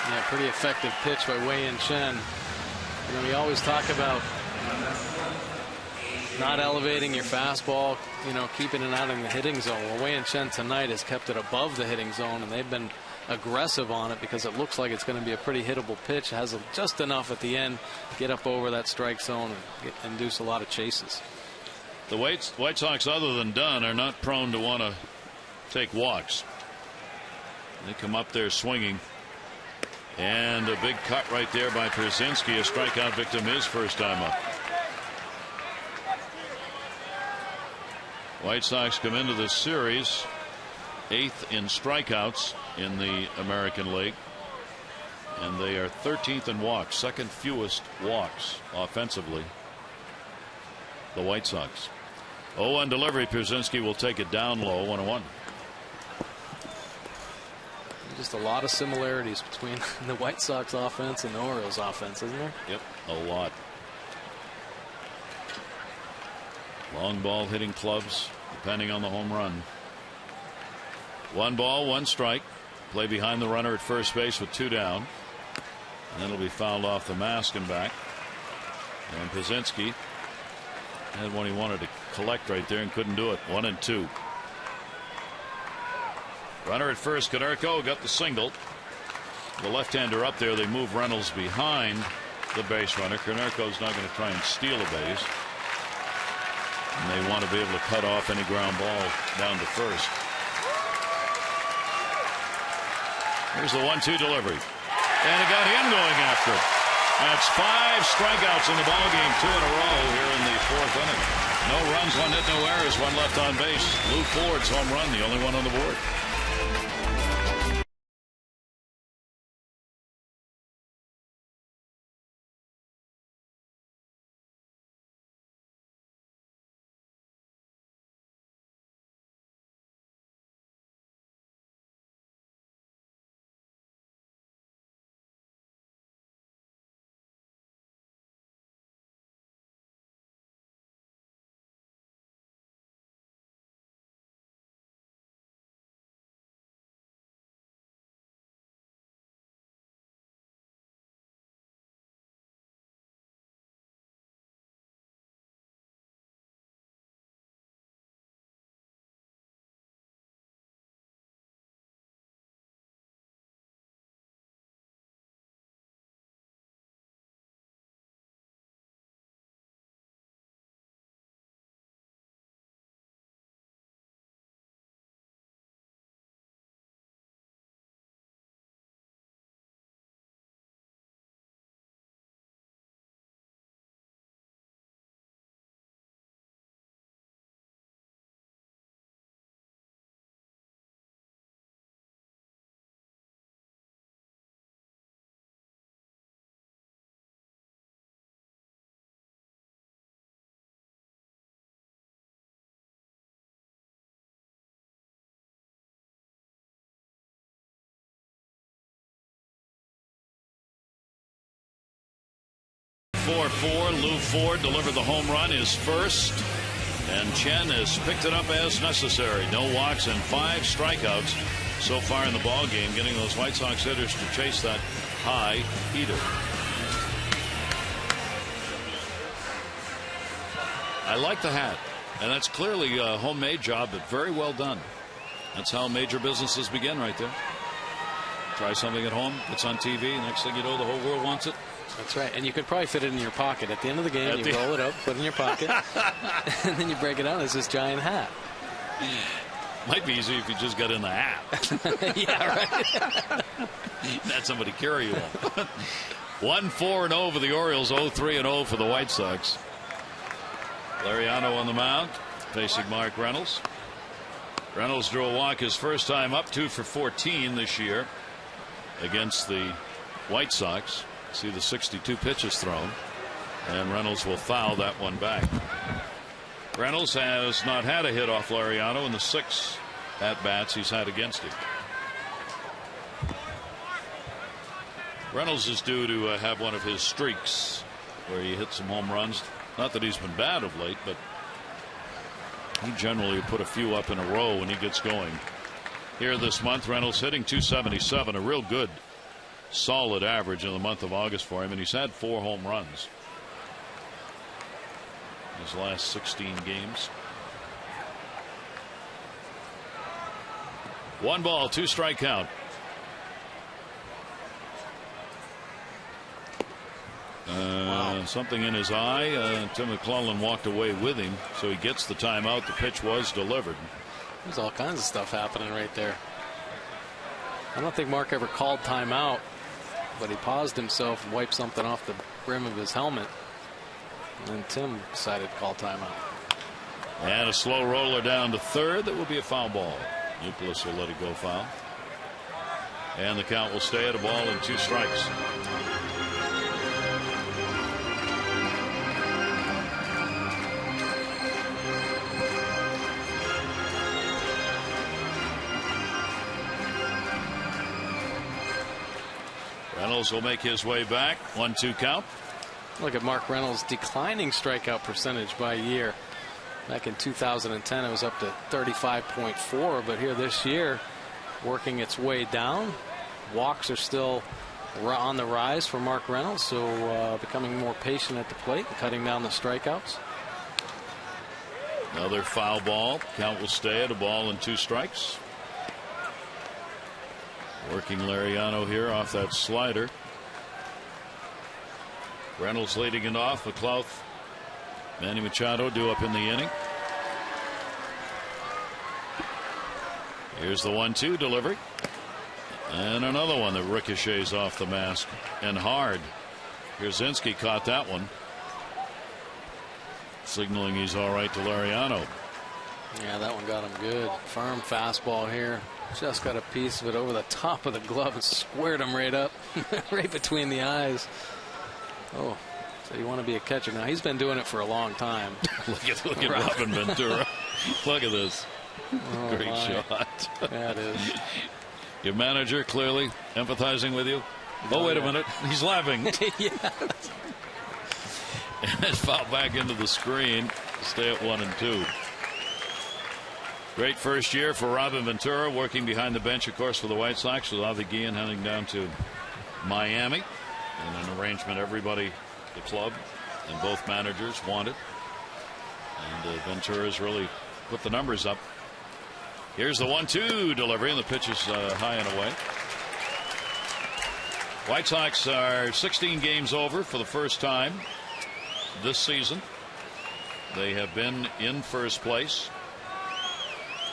Yeah, pretty effective pitch by Wei-Yin Chen. You know, we always talk about not elevating your fastball, you know, keeping it out in the hitting zone. Well, Wei-Yin Chen tonight has kept it above the hitting zone, and they've been aggressive on it because it looks like it's going to be a pretty hittable pitch. It has just enough at the end to get up over that strike zone and induce a lot of chases. The White Sox, other than Dunn, are not prone to want to take walks. They come up there swinging. And a big cut right there by Pierzynski. A strikeout victim his first time up. White Sox come into this series 8th in strikeouts in the American League. And they are 13th in walks, second fewest walks offensively. The White Sox. 0-1 delivery. Pierzynski will take it down low, 1-1. Just a lot of similarities between the White Sox offense and the Orioles offense, isn't there? Yep, a lot. Long ball hitting clubs, depending on the home run. 1 ball, 1 strike. Play behind the runner at first base with 2 down. And then it'll be fouled off the mask and back. And Pierzynski had one he wanted to collect right there and couldn't do it. 1-2. Runner at first, Konerko got the single. The left-hander up there. They move Reynolds behind the base runner. Konerko's not going to try and steal a base. And they want to be able to cut off any ground ball down to first. Here's the 1-2 delivery. And it got him going after it. That's 5 strikeouts in the ballgame, 2 in a row here in the 4th inning. No runs, 1 hit, no errors, 1 left on base. Lou Ford's home run, the only one on the board. Lou Ford delivered the home run, his first, and Chen has picked it up as necessary. No walks and 5 strikeouts so far in the ball game, getting those White Sox hitters to chase that high heater. I like the hat, and that's clearly a homemade job, but very well done. That's how major businesses begin right there. Try something at home, it's on TV, next thing you know, the whole world wants it. That's right. And you could probably fit it in your pocket. At the end of the game, you roll it up, put it in your pocket, and then you break it out. It's this giant hat. Might be easy if you just got in the hat. Yeah, right. Let somebody carry you one. 1-4-0 for the Orioles, 0-3-0 for the White Sox. Lariano on the mound, facing Mark Reynolds. Reynolds drew a walk his first time up, 2 for 14 this year against the White Sox. See the 62 pitches thrown, and Reynolds will foul that one back. Reynolds has not had a hit off Lariano in the 6 at-bats he's had against him. Reynolds is due to have one of his streaks where he hit some home runs. Not that he's been bad of late, but he generally put a few up in a row when he gets going. Here this month, Reynolds hitting .277, a real good solid average in the month of August for him, and he's had 4 home runs in his last 16 games. 1 ball, 2 strike count. Wow. something in his eye. Tim McClellan walked away with him, so he gets the timeout. The pitch was delivered. There's all kinds of stuff happening right there. I don't think Mark ever called timeout, but he paused himself and wiped something off the brim of his helmet. And then Tim decided to call timeout. And a slow roller down to third. That will be a foul ball. Nucleus will let it go foul. And the count will stay at a ball and 2 strikes. Reynolds will make his way back. 1-2 count. Look at Mark Reynolds' declining strikeout percentage by year. Back in 2010, it was up to 35.4, but here this year, working its way down. Walks are still on the rise for Mark Reynolds, so becoming more patient at the plate and cutting down the strikeouts. Another foul ball. Count will stay at a ball and 2 strikes. Working Lariano here off that slider. Reynolds leading it off. McLeod, Manny Machado due up in the inning. Here's the 1-2 delivery. And another one that ricochets off the mask and hard. Pierzynski caught that one, signaling he's all right to Lariano. Yeah, that one got him good. Firm fastball here. Just got a piece of it over the top of the glove and squared him right up, right between the eyes. Oh, so you want to be a catcher now? He's been doing it for a long time. look at Robin Ventura. Look at this. Oh, great shot. That is. Your manager clearly empathizing with you. Oh, wait a minute. He's laughing. Yeah. And it's fouled back into the screen. Stay at 1-2. Great first year for Robin Ventura, working behind the bench, of course, for the White Sox, with Avi Guillen heading down to Miami. And an arrangement everybody, the club, and both managers wanted. And Ventura's really put the numbers up. Here's the 1-2 delivery, and the pitch is high and away. White Sox are 16 games over for the first time this season. They have been in first place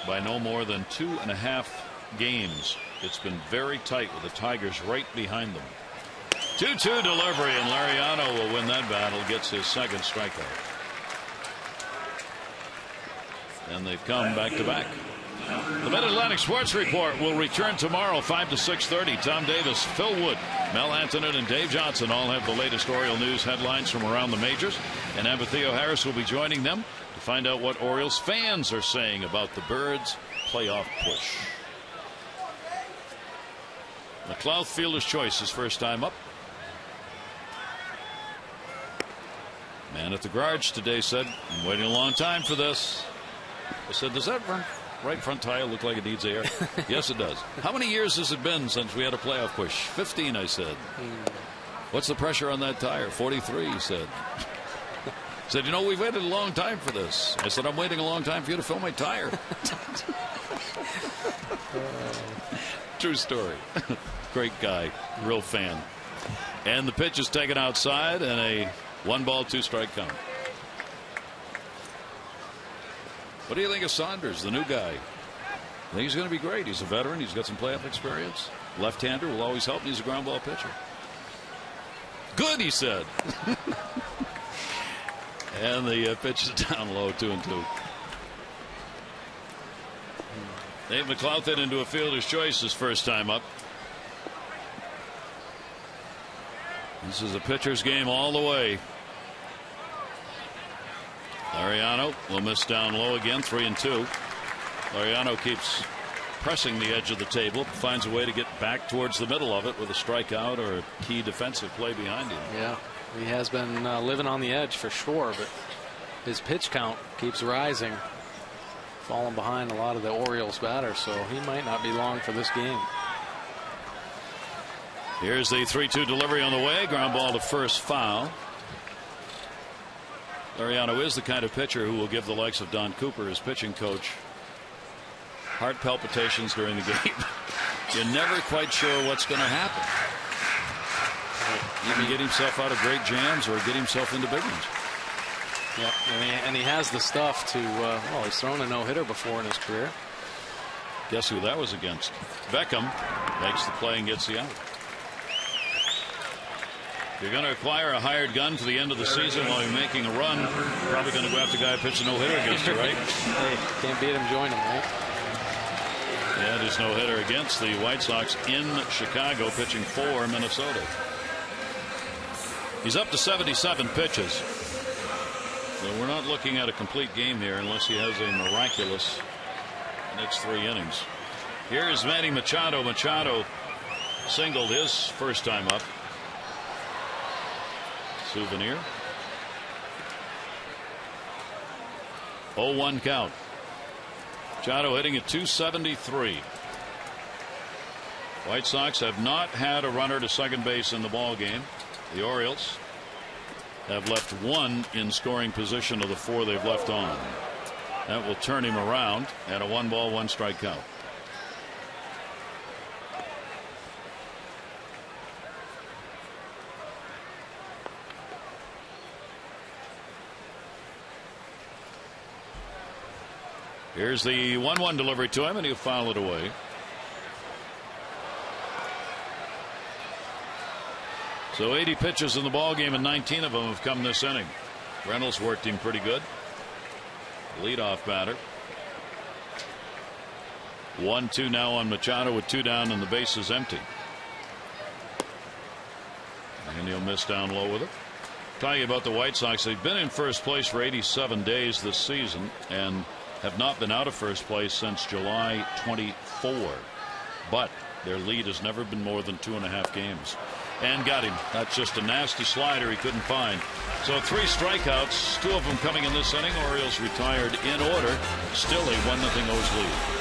by no more than 2.5 games. It's been very tight with the Tigers right behind them. 2-2 delivery, and Lariano will win that battle. Gets his second strikeout. And they've come back to back. The Mid-Atlantic Sports Report will return tomorrow 5 to 6:30. Tom Davis, Phil Wood, Mel Antonin, and Dave Johnson all have the latest Oriole news headlines from around the majors. And Theo Harris will be joining them to find out what Orioles fans are saying about the Birds' playoff push. McLeod, fielder's choice, his first time up. Man at the garage today said, "I'm waiting a long time for this." I said, "Does that right front tire look like it needs air?" Yes, it does. How many years has it been since we had a playoff push? 15, I said. What's the pressure on that tire? 43, he said. Said, "You know, we've waited a long time for this." I said, "I'm waiting a long time for you to fill my tire." True story. Great guy. Real fan. And the pitch is taken outside, and a 1-ball, 2-strike count. What do you think of Saunders, the new guy? I think he's going to be great. He's a veteran. He's got some playoff experience. Left-hander will always help. He's a ground ball pitcher. Good, he said. And the pitch is down low, 2-2. Dave McLeod into a fielder's choice his first time up. This is a pitcher's game all the way. Lariano will miss down low again, 3-2. Lariano keeps pressing the edge of the table, finds a way to get back towards the middle of it with a strikeout or a key defensive play behind him. Yeah, he has been living on the edge for sure, but his pitch count keeps rising, falling behind a lot of the Orioles batters, so he might not be long for this game. Here's the 3-2 delivery on the way. Ground ball to first, foul. Lariano is the kind of pitcher who will give the likes of Don Cooper, his pitching coach, heart palpitations during the game. You're never quite sure what's going to happen. He can get himself out of great jams or get himself into big ones. Yep, and he has the stuff to. Well, he's thrown a no-hitter before in his career. Guess who that was against? Beckham makes the play and gets the out. You're going to acquire a hired gun for the end of the season while you're making a run. Probably going to go after the guy who pitched a no-hitter against you, right? Hey, can't beat him, join him, right? Yeah, there's no-hitter against the White Sox in Chicago, pitching for Minnesota. He's up to 77 pitches. So we're not looking at a complete game here unless he has a miraculous next 3 innings. Here's Manny Machado. Machado singled his first time up. Souvenir. 0-1 count. Machado hitting at 273. White Sox have not had a runner to second base in the ball game. The Orioles have left 1 in scoring position of the 4 they've left on. That will turn him around, and a 1-ball, 1-strike count. Here's the 1-1 delivery to him, and he'll foul it away. So 80 pitches in the ball game, and 19 of them have come this inning. Reynolds worked him pretty good. Leadoff batter. 1-2 now on Machado with 2 down and the base is empty. And he'll miss down low with it. Talking about the White Sox, they've been in first place for 87 days this season and have not been out of first place since July 24. But their lead has never been more than 2.5 games. And got him. That's just a nasty slider he couldn't find. So 3 strikeouts, 2 of them coming in this inning. Orioles retired in order. Still a 1-0 O's lead.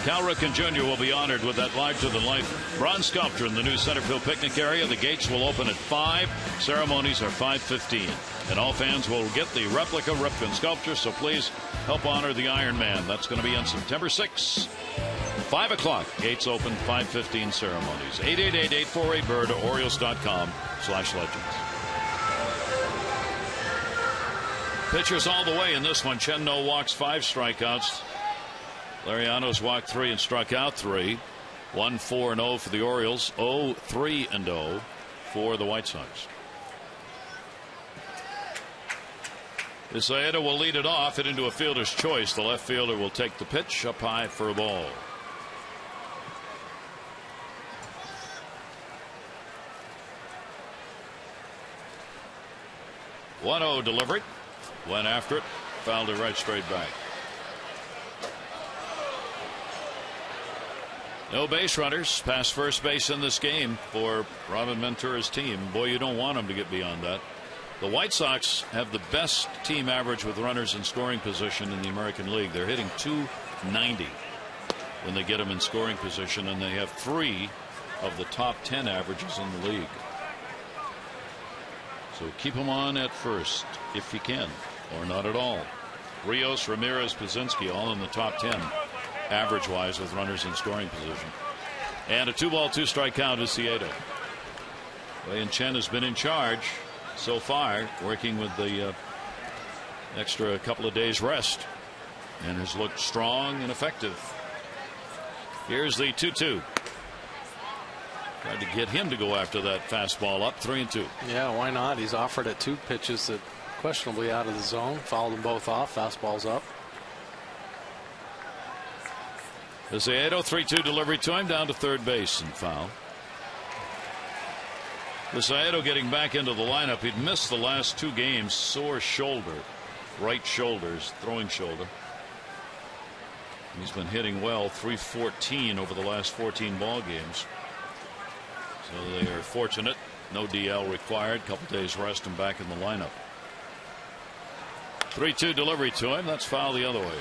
Cal Ripken Jr. will be honored with that larger-than-life bronze sculpture in the new Centerfield picnic area. The gates will open at 5. Ceremonies are 5:15. And all fans will get the replica Ripken sculpture, so please help honor the Iron Man. That's going to be on September 6th. 5 o'clock. Gates open, 5:15 ceremonies. 888-848-BIRD, Orioles.com/legends. Pitchers all the way in this one. Chen no walks, 5 strikeouts. Lariano's walked 3 and struck out 3. 1-4-0 for the Orioles. 0-3-0 for the White Sox. Isaeda will lead it off, hit into a fielder's choice. The left fielder will take the pitch up high for a ball. One-0 delivery. Went after it. Fouled it right straight back. No base runners past first base in this game for Robin Ventura's team. Boy, you don't want him to get beyond that. The White Sox have the best team average with runners in scoring position in the American League. They're hitting .290 when they get them in scoring position, and they have 3 of the top 10 averages in the league. So keep them on at first if you can, or not at all. Rios, Ramirez, Pazinski all in the top 10 average wise with runners in scoring position. And a 2-ball 2-strike count is Ciedo. Wei Chen has been in charge so far, working with the extra couple of days rest, and has looked strong and effective. Here's the 2-2. Tried to get him to go after that fastball up. 3-2. Yeah, why not? He's offered at 2 pitches that questionably out of the zone. Fouled them both off. Fastballs up. Ciedo, 3-2 delivery to him, down to third base and foul. Ciedo getting back into the lineup. He'd missed the last 2 games. Sore shoulder, right shoulders, throwing shoulder. He's been hitting well, .314 over the last 14 ball games. So they are fortunate. No DL required. Couple days rest and back in the lineup. 3-2 delivery to him. That's foul the other way.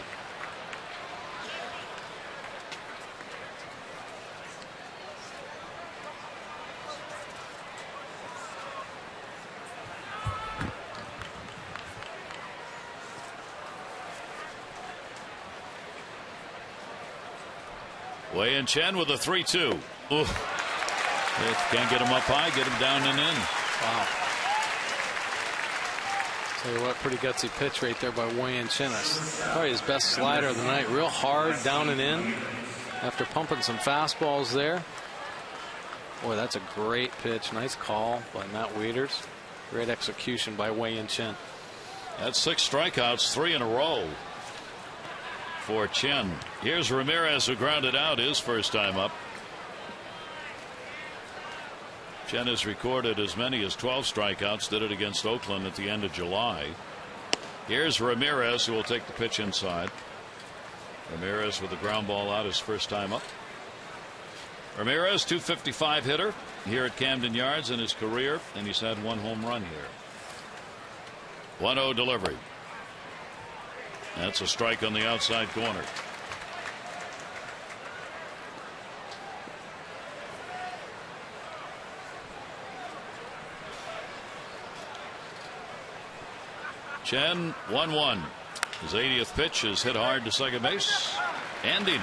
Wei Chen with a 3-2. Can't get him up high, get him down and in. Wow. Tell you what, pretty gutsy pitch right there by Wei Chen. Probably his best slider of the night. Real hard, down and in. After pumping some fastballs there. Boy, that's a great pitch. Nice call by Matt Waiters. Great execution by Wei Chen. That's 6 strikeouts, 3 in a row for Chen. Here's Ramirez, who grounded out his first time up. Chen has recorded as many as 12 strikeouts. Did it against Oakland at the end of July. Here's Ramirez, who will take the pitch inside. Ramirez with the ground ball out his first time up. Ramirez, .255 hitter here at Camden Yards in his career, and he's had 1 home run here. 1-0 delivery. That's a strike on the outside corner. Chen 1-1. His 80th pitch is hit hard to second base. Andy.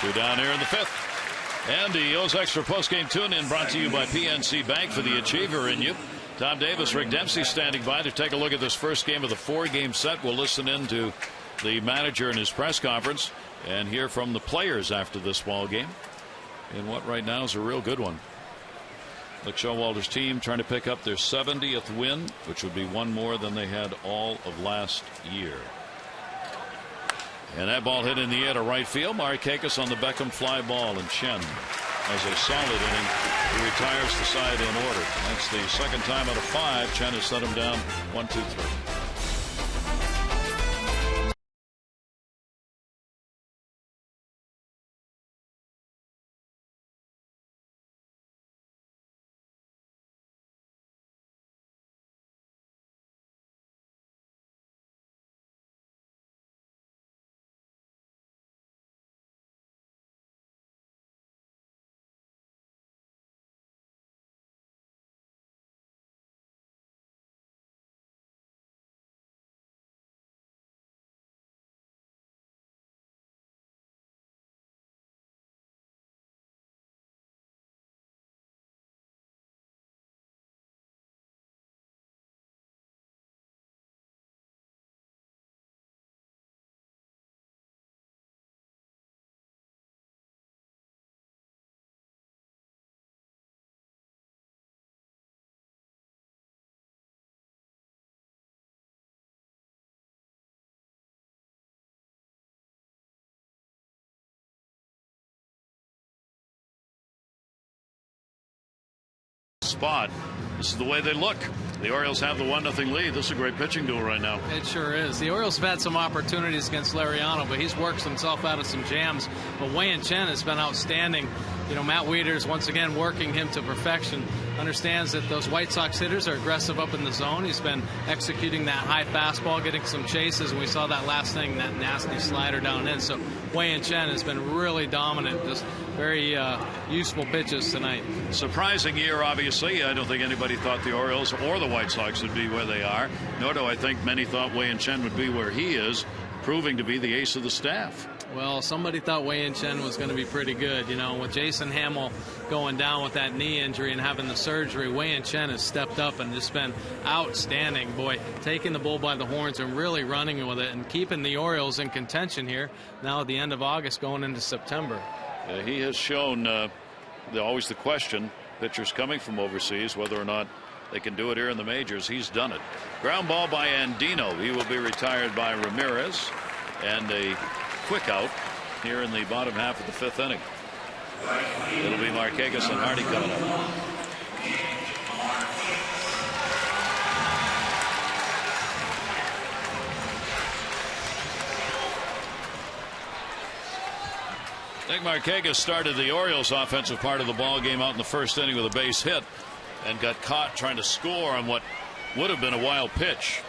2 down here in the 5th. Andy O's extra postgame tune-in brought to you by PNC Bank. For the achiever in you, Tom Davis, Rick Dempsey standing by to take a look at this first game of the 4-game set. We'll listen in to the manager in his press conference and hear from the players after this ball game in what right now is a real good one. Luke Showalter's team trying to pick up their 70th win, which would be 1 more than they had all of last year. And that ball hit in the air to right field. Markakis on the Beckham fly ball, and Chen has a solid inning. He retires the side in order. That's the second time out of 5 Chen has set him down 1, 2, 3. Spot. This is the way they look. The Orioles have the 1-0 lead. This is a great pitching duel right now. It sure is. The Orioles have had some opportunities against Lariano, but he's worked himself out of some jams. But Wei Chen has been outstanding Matt Wieters once again working him to perfection. Understands that those White Sox hitters are aggressive up in the zone. He's been executing that high fastball, getting some chases, and we saw that last thing, that nasty slider down in. So Wei-Yin Chen has been really dominant, just very useful pitches tonight. Surprising year, obviously. I don't think anybody thought the Orioles or the White Sox would be where they are, nor do I think many thought Wei-Yin Chen would be where he is, proving to be the ace of the staff. Well, somebody thought Wei-Yin Chen was going to be pretty good. With Jason Hamill going down with that knee injury and having the surgery, Wei-Yin Chen has stepped up and just been outstanding. Boy, taking the bull by the horns and really running with it and keeping the Orioles in contention here now at the end of August going into September. He has shown always the question, pitchers coming from overseas, whether or not they can do it here in the majors. He's done it. Ground ball by Andino. He will be retired by Ramirez. And a quick out here in the bottom half of the 5th inning. It'll be Markakis and Hardy coming up. Nick Markakis started the Orioles offensive part of the ball game out in the 1st inning with a base hit and got caught trying to score on what would have been a wild pitch,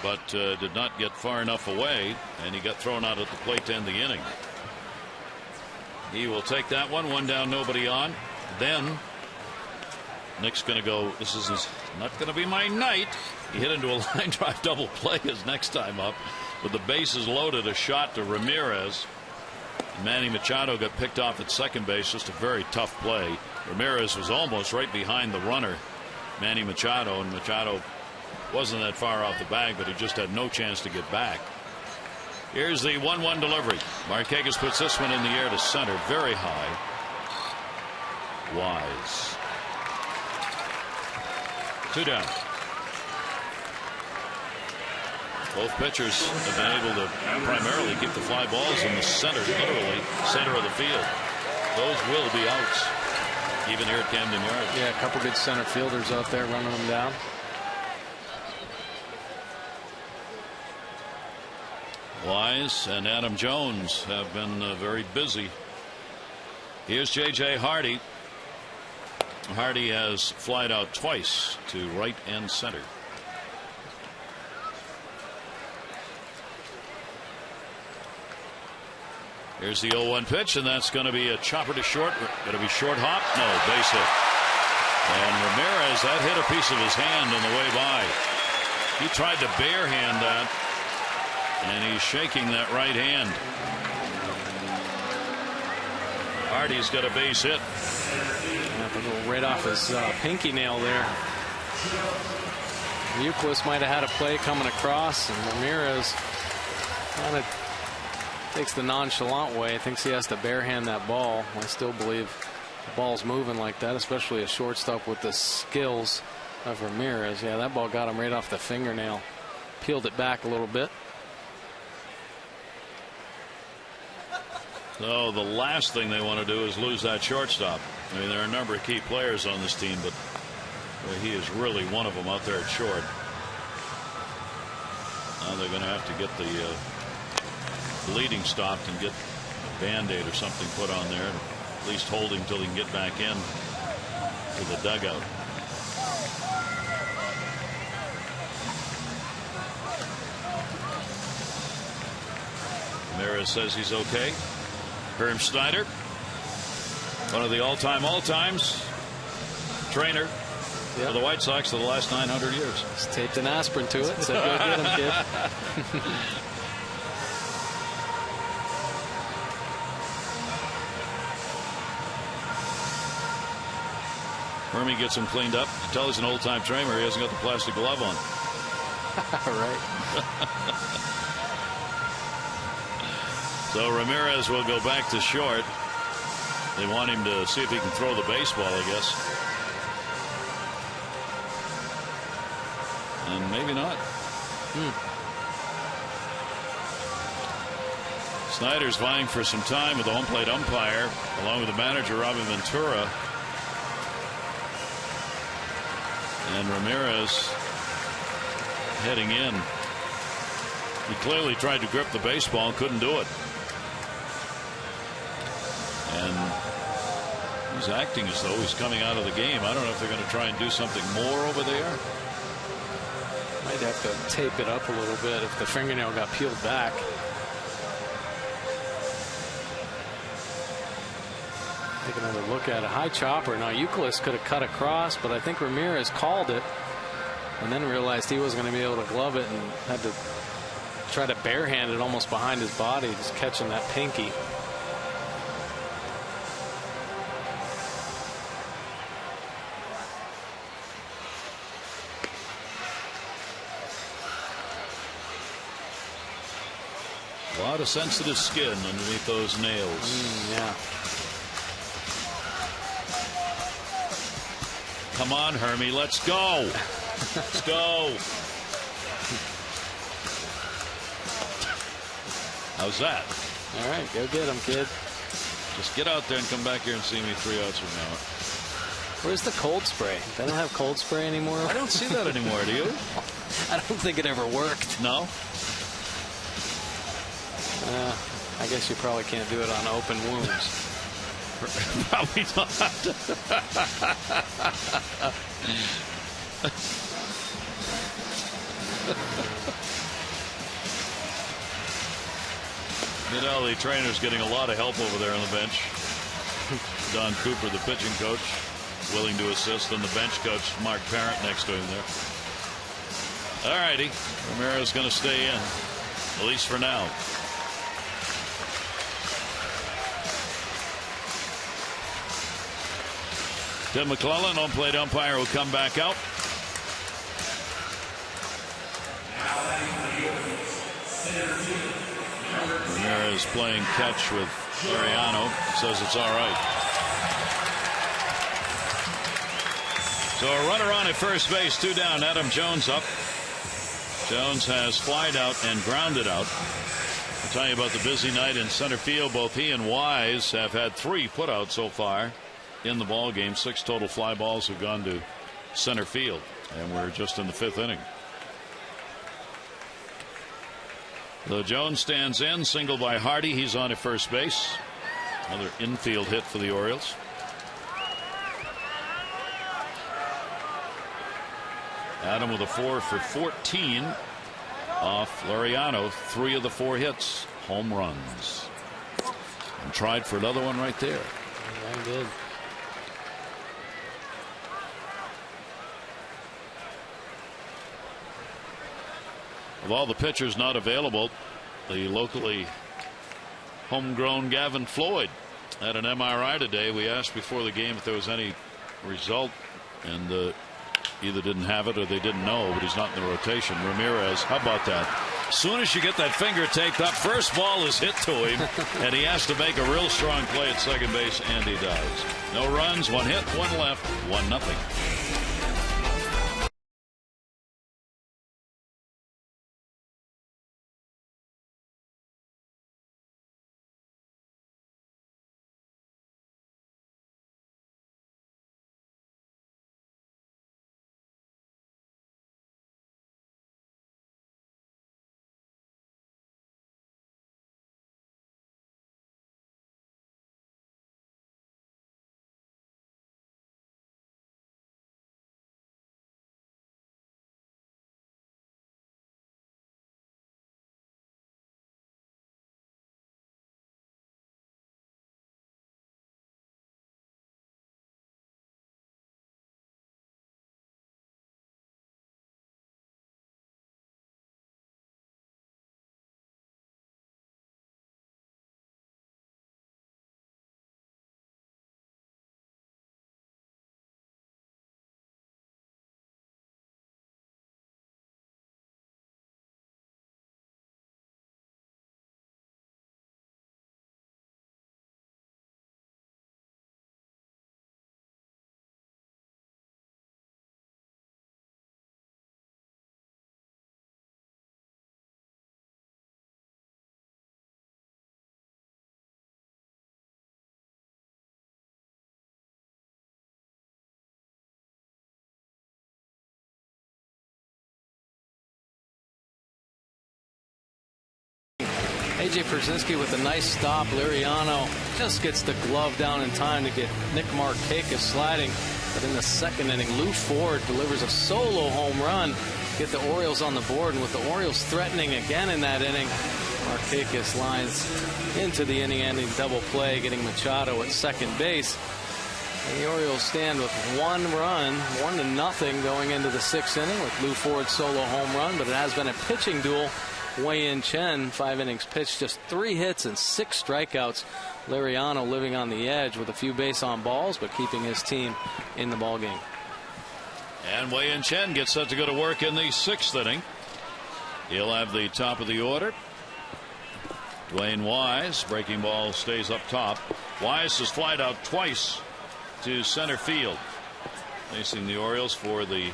but did not get far enough away, and he got thrown out at the plate to end the inning. He will take that one down, nobody on. Then Nick's going to go, this is not going to be my night. He hit into a line drive double play his next time up with the bases loaded, a shot to Ramirez. Manny Machado got picked off at second base, just a very tough play. Ramirez was almost right behind the runner, Manny Machado, and Machado wasn't that far off the bag, but he just had no chance to get back. Here's the 1-1 delivery. Markakis puts this one in the air to center, very high. Wise. 2 down. Both pitchers have been able to primarily keep the fly balls in the center, literally center of the field. Those will be outs, even here at Camden Yards. Yeah, a couple good center fielders out there running them down. Wise and Adam Jones have been very busy. Here's J.J. Hardy. Hardy has flied out twice to right and center. Here's the 0-1 pitch, and that's going to be a chopper to short. Going to be short hop. No, base hit. And Ramirez, that hit a piece of his hand on the way by. He tried to barehand that, and he's shaking that right hand. Hardy's got a base hit. Right off his pinky nail there. Euclid might have had a play coming across, and Ramirez kind of takes the nonchalant way. Thinks he has to barehand that ball. I still believe the ball's moving like that, especially a shortstop with the skills of Ramirez. Yeah, that ball got him right off the fingernail. Peeled it back a little bit. So the last thing they want to do is lose that shortstop. I mean, there are a number of key players on this team, but he is really one of them out there at short. Now they're going to have to get the bleeding stopped and get a Band-Aid or something put on there, and at least hold him until he can get back in to the dugout. Ramirez says he's okay. Herm Schneider, one of the all-times trainer for the White Sox for the last 900 years. He's taped an aspirin to it. Said, go get him, kid. Hermie gets him cleaned up. You tell he's an old-time trainer. He hasn't got the plastic glove on. Right. So Ramirez will go back to short. They want him to see if he can throw the baseball, I guess. And maybe not. Snyder's vying for some time with the home plate umpire, along with the manager, Robin Ventura. And Ramirez heading in. He clearly tried to grip the baseball and couldn't do it. And He's acting as though he's coming out of the game. I don't know if they're going to try and do something more over there. Might have to tape it up a little bit if the fingernail got peeled back. Take another look at a high chopper. Now Euclid could have cut across, but I think Ramirez called it and then realized he wasn't going to be able to glove it and had to try to barehand it almost behind his body, just catching that pinky. A lot of sensitive skin underneath those nails. Yeah. Come on, Hermie, let's go. Let's go. How's that? All right, go get him, kid. Just get out there and come back here and see me 3 outs from now. Where's the cold spray? They don't have cold spray anymore? I don't see that anymore, do you? I don't think it ever worked. No? I guess you probably can't do it on open wounds. Probably not. The trainer's getting a lot of help over there on the bench. Don Cooper, the pitching coach, willing to assist, and the bench coach, Mark Parent, next to him there. All righty. Ramirez going to stay in, at least for now. Tim McClellan, home plate umpire, will come back out. Ramirez playing catch with Laureano, says it's all right. So a runner on at first base, 2 down. Adam Jones up. Jones has flied out and grounded out. I'll tell you about the busy night in center field. Both he and Wise have had 3 putouts so far in the ball game. 6 total fly balls have gone to center field, and we're just in the 5th inning. The Jones stands in, single by Hardy. He's on at first base. Another infield hit for the Orioles. Adam with a 4 for 14 off Laureano. 3 of the 4 hits, home runs. And tried for another one right there. Yeah, I did. Of all the pitchers not available, the locally homegrown Gavin Floyd had an MRI today. We asked before the game if there was any result, and either didn't have it or they didn't know, but he's not in the rotation. Ramirez, how about that? As soon as you get that finger taped up, first ball is hit to him, and he has to make a real strong play at second base, and he does. No runs, 1 hit, 1 left, 1-0. A.J. Przynski with a nice stop. Liriano just gets the glove down in time to get Nick Markakis sliding. But in the second inning, Lou Ford delivers a solo home run. Get the Orioles on the board, and with the Orioles threatening again in that inning, Markakis lines into the inning-ending double play, getting Machado at second base. And the Orioles stand with 1 run, 1-0 going into the 6th inning with Lou Ford's solo home run. But it has been a pitching duel. Wei-Yin Chen, 5 innings pitched, just 3 hits and 6 strikeouts. Liriano living on the edge with a few base on balls, but keeping his team in the ballgame. And Wei-Yin Chen gets set to go to work in the 6th inning. He'll have the top of the order. Dwayne Wise, breaking ball, stays up top. Wise has flied out twice to center field. Facing the Orioles for the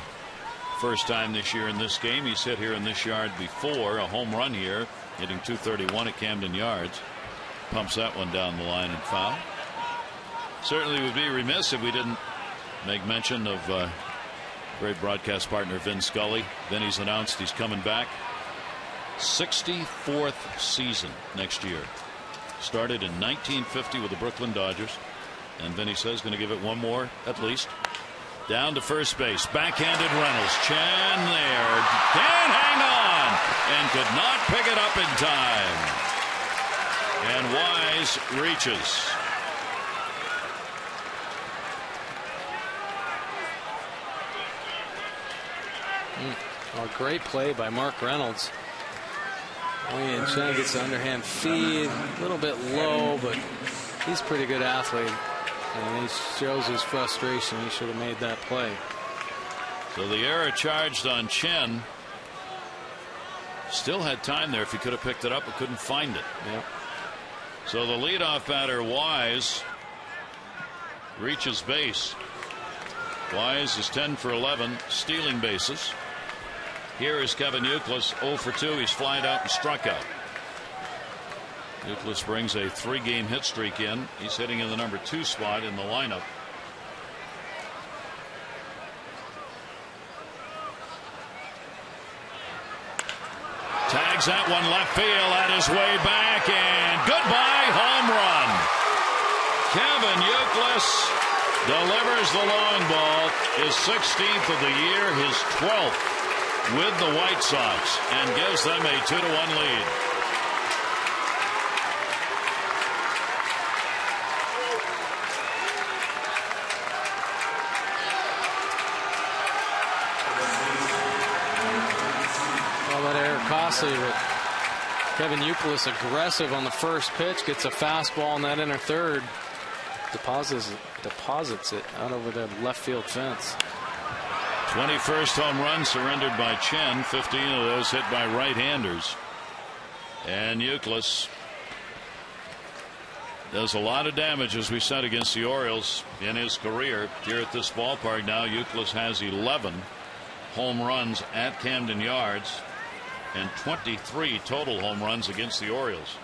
first time this year in this game. He's hit here in this yard before, a home run here, hitting .231 at Camden Yards. Pumps that one down the line and foul. Certainly would be remiss if we didn't make mention of great broadcast partner Vin Scully. Vinny's announced he's coming back. 64th season next year. Started in 1950 with the Brooklyn Dodgers. And Vinny says going to give it one more at least. Down to first base. Backhanded Reynolds. Chen there. Can't hang on. And could not pick it up in time. And Wise reaches. A great play by Mark Reynolds. Wei-Yin Chen gets the underhand feed. A little bit low, but he's a pretty good athlete. And he shows his frustration. He should have made that play. So the error charged on Chen. Still had time there if he could have picked it up, but couldn't find it. Yep. So the leadoff batter, Wise, reaches base. Wise is 10 for 11, stealing bases. Here is Kevin Youkilis, 0 for 2. He's flied out and struck out. Youkilis brings a 3-game hit streak in. He's hitting in the number 2 spot in the lineup. Tags that one left field at his way back, and goodbye home run. Kevin Youkilis delivers the long ball, his 16th of the year, his 12th with the White Sox, and gives them a 2-1 lead. Costly, but Kevin Youkilis aggressive on the first pitch, gets a fastball in that inner third, deposits it out over the left field fence. 21st home run surrendered by Chen, 15 of those hit by right-handers. And Youkilis does a lot of damage, as we said, against the Orioles in his career. Here at this ballpark now, Youkilis has 11 home runs at Camden Yards and 23 total home runs against the Orioles.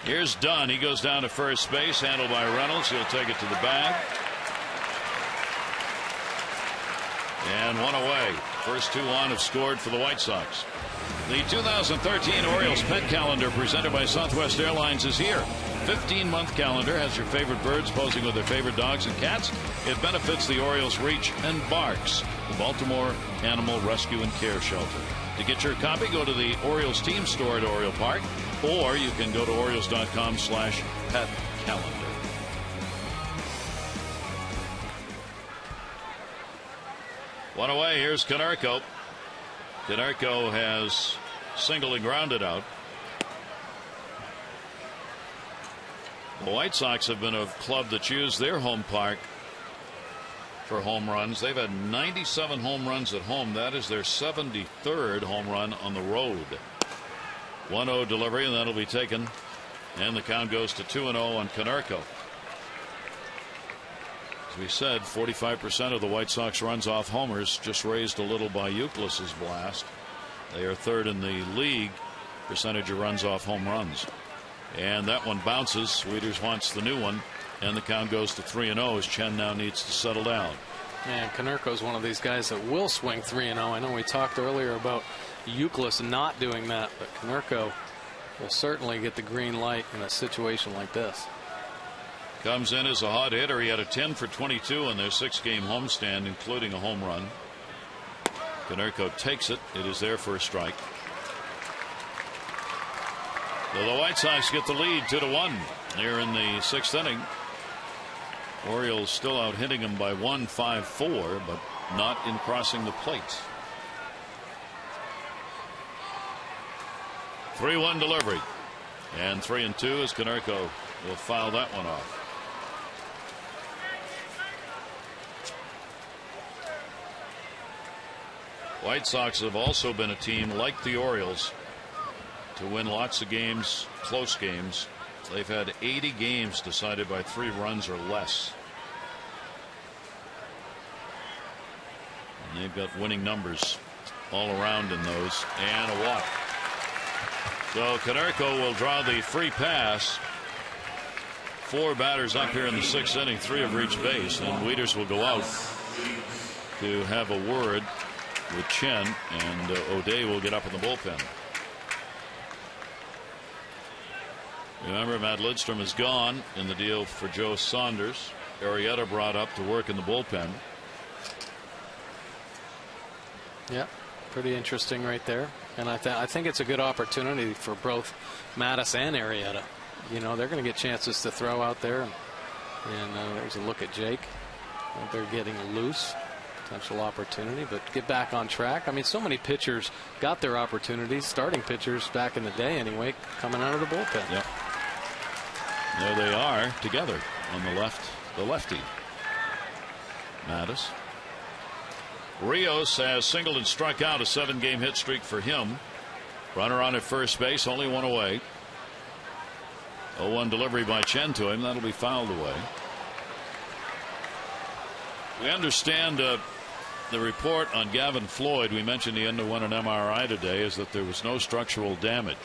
Here's Dunn. He goes down to first base, handled by Reynolds. He'll take it to the bag. And one away. First 2 on have scored for the White Sox. The 2013 Orioles Pet Calendar presented by Southwest Airlines is here. 15-month calendar has your favorite birds posing with their favorite dogs and cats. It benefits the Orioles Reach and Barks, the Baltimore Animal Rescue and Care Shelter. To get your copy, go to the Orioles team store at Oriole Park, or you can go to Orioles.com/pet calendar. One away. Here's Konerko. Konerko has singled and grounded out. The White Sox have been a club that's used their home park for home runs. They've had 97 home runs at home. That is their 73rd home run on the road. 1-0 delivery, and that'll be taken. And the count goes to 2-0 on Konerko. As we said, 45% of the White Sox runs off homers, just raised a little by Youkilis's blast. They are third in the league percentage of runs off home runs. And that one bounces. Sweeters wants the new one. And the count goes to 3-0 as Chen now needs to settle down. And Konerko's one of these guys that will swing 3-0. I know we talked earlier about Youkilis not doing that, but Konerko will certainly get the green light in a situation like this. Comes in as a hot hitter. He had a 10 for 22 in their 6-game homestand, including a home run. Konerko takes it. It is there for a strike. So the White Sox get the lead 2-1 here in the 6th inning. Orioles still out hitting them by 1-5-4, but not in crossing the plate. 3-1 delivery, and 3-2 as Konerko will foul that one off. White Sox have also been a team like the Orioles to win lots of games, close games. They've had 80 games decided by 3 runs or less. And they've got winning numbers all around in those, and a walk. So Konerko will draw the free pass. 4 batters up here in the 6th inning, 3 have reached base, and Wieters will go out to have a word with Chen, and O'Day will get up in the bullpen. Remember, Matt Lidstrom is gone in the deal for Joe Saunders. Arrieta brought up to work in the bullpen. Yeah, pretty interesting right there. And I think it's a good opportunity for both Mattis and Arrieta. You know, they're going to get chances to throw out there. And there's a look at Jake. They're getting loose. Potential opportunity, but get back on track. I mean, so many pitchers got their opportunities, starting pitchers back in the day anyway, coming out of the bullpen. Yep. There they are together on the lefty. Mattis. Rios has singled and struck out, a 7-game hit streak for him. Runner on at first base, only one away. 0-1 delivery by Chen to him. That'll be fouled away. We understand the report on Gavin Floyd, we mentioned he underwent an MRI today, is that there was no structural damage.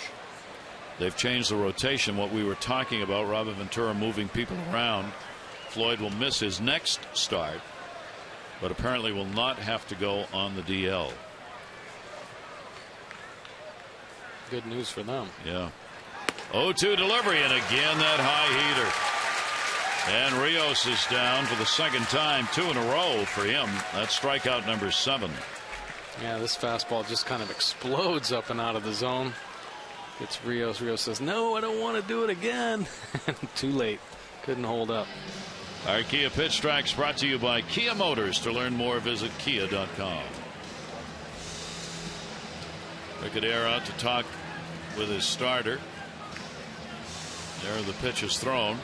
They've changed the rotation, what we were talking about, Robert Ventura moving people around. Floyd will miss his next start, but apparently will not have to go on the DL. Good news for them. Yeah. 0-2 delivery, and again that high heater. And Rios is down for the 2nd time, 2 in a row for him. That's strikeout number 7. Yeah, this fastball just kind of explodes up and out of the zone. It's Rios. Rios says, no, I don't want to do it again. Too late. Couldn't hold up. Our Kia Pitch Tracks brought to you by Kia Motors. To learn more, visit kia.com. Ricadere out to talk with his starter. There the pitch is thrown.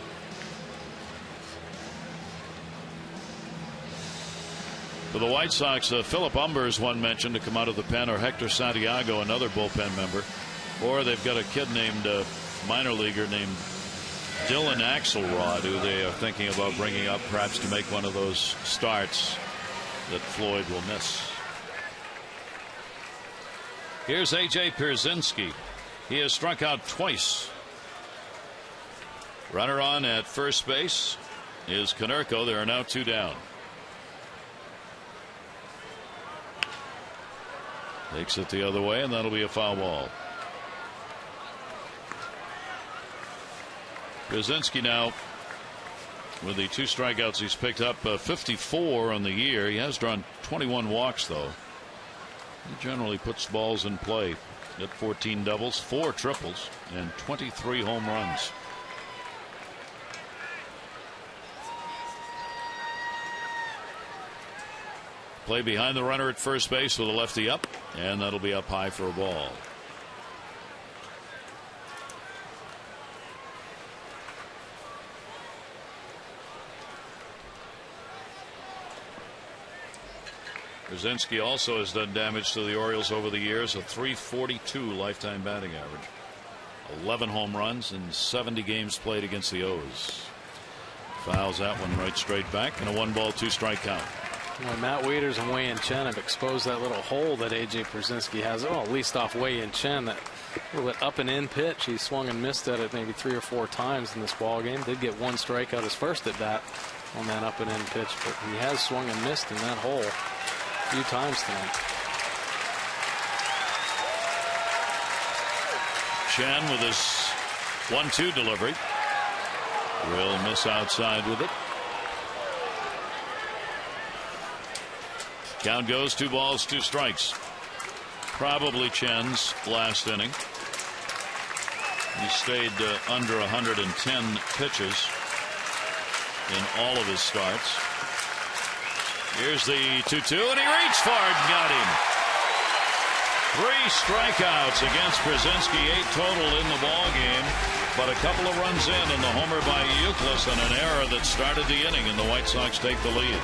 For the White Sox, Philip Humber is one mentioned to come out of the pen, or Hector Santiago, another bullpen member. Or they've got a kid named minor leaguer named Dylan Axelrod, who they are thinking about bringing up perhaps to make one of those starts that Floyd will miss. Here's A.J. Pierzynski. He has struck out twice. Runner on at first base is Konerko. There are now 2 down. Takes it the other way, and that'll be a foul ball. Pierzynski now, with the 2 strikeouts he's picked up, 54 on the year. He has drawn 21 walks, though. He generally puts balls in play. Got 14 doubles, 4 triples, and 23 home runs. Play behind the runner at first base with a lefty up, and that'll be up high for a ball. Pierzynski also has done damage to the Orioles over the years, a .342 lifetime batting average, 11 home runs in 70 games played against the O's. Fouls that one right straight back, and a 1-ball 2-strike count. Well, Matt Wieters and Wei-Yin Chen have exposed that little hole that A.J. Pierzynski has. Oh, at least off Wei-Yin Chen, that little bit up and in pitch. He swung and missed at it maybe 3 or 4 times in this ball game. Did get 1 strikeout his first at bat on that up and in pitch, but he has swung and missed in that hole a few times tonight. Chen with his 1-2 delivery. Will miss outside with it. Count goes 2 balls, 2 strikes. Probably Chen's last inning. He stayed under 110 pitches in all of his starts. Here's the 2-2, and he reached for it and got him. 3 strikeouts against Brzezinski, 8 total in the ball game, but a couple of runs in, and the homer by Euclid and an error that started the inning, and the White Sox take the lead.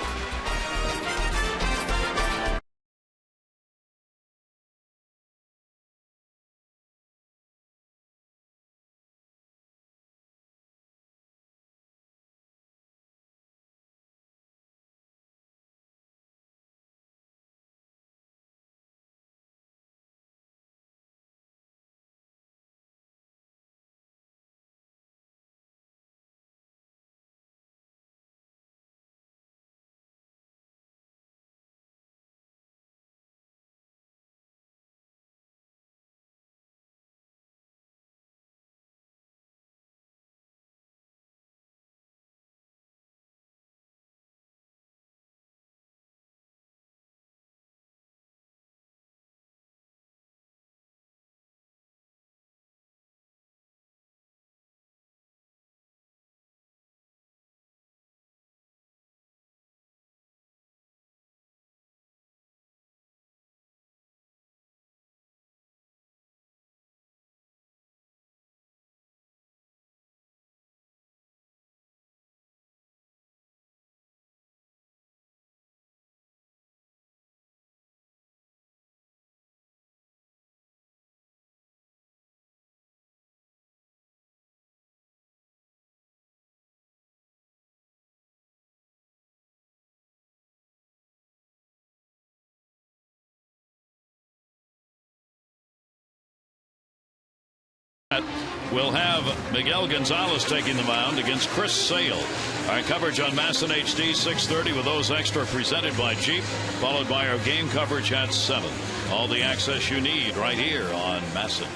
We'll have Miguel Gonzalez taking the mound against Chris Sale. Our coverage on Masson HD 6:30 with those extra presented by Jeep, followed by our game coverage at 7. All the access you need right here on Masson.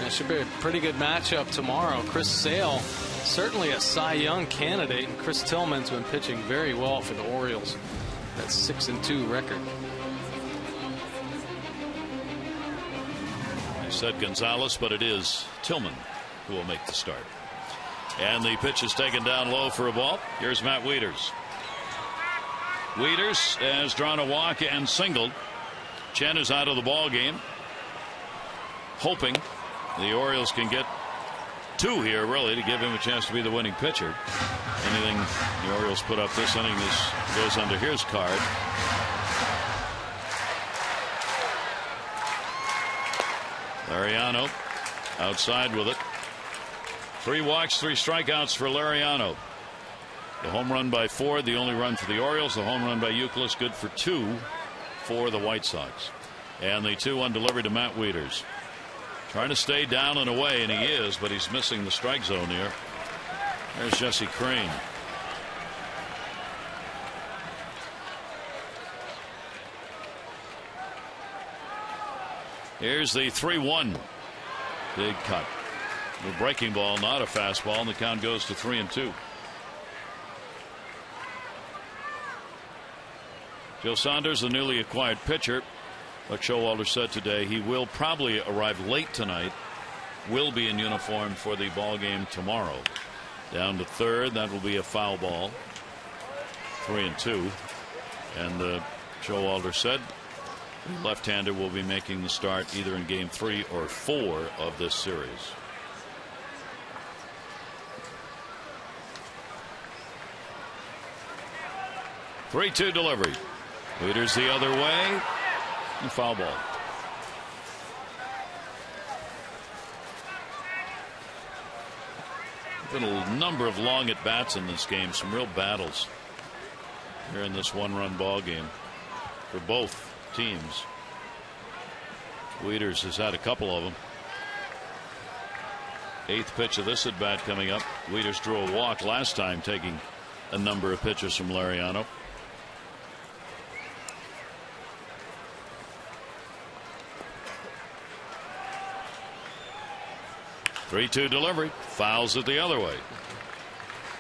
It should be a pretty good matchup tomorrow. Chris Sale, certainly a Cy Young candidate, and Chris Tillman's been pitching very well for the Orioles. That's 6-2 record. I said Gonzalez, but it is Tillman who will make the start. And the pitch is taken down low for a ball. Here's Matt Wieters. Wieters has drawn a walk and singled. Chen is out of the ball game, hoping the Orioles can get 2 here, really, to give him a chance to be the winning pitcher. Anything the Orioles put up this inning goes under his card. Lariano outside with it. 3 walks, 3 strikeouts for Lariano. The home run by Ford, the only run for the Orioles. The home run by Euclid, good for 2 for the White Sox. And the 2-1 delivery to Matt Wieters. Trying to stay down and away, and he is, but he's missing the strike zone here. There's Jesse Crane. Here's the 3-1. Big cut. The breaking ball, not a fastball, and the count goes to 3-2. Joe Saunders, the newly acquired pitcher, like Showalter said today, he will probably arrive late tonight, will be in uniform for the ball game tomorrow. Down to third, that will be a foul ball. 3-2. And Showalter said the left-hander will be making the start either in game 3 or 4 of this series. Three-two delivery. Wieters the other way. And foul ball. Been a number of long at bats in this game. Some real battles here in this one-run ball game for both teams. Wieters has had a couple of them. 8th pitch of this at bat coming up. Wieters drew a walk last time, taking a number of pitches from Lariano. 3-2 delivery. Fouls it the other way.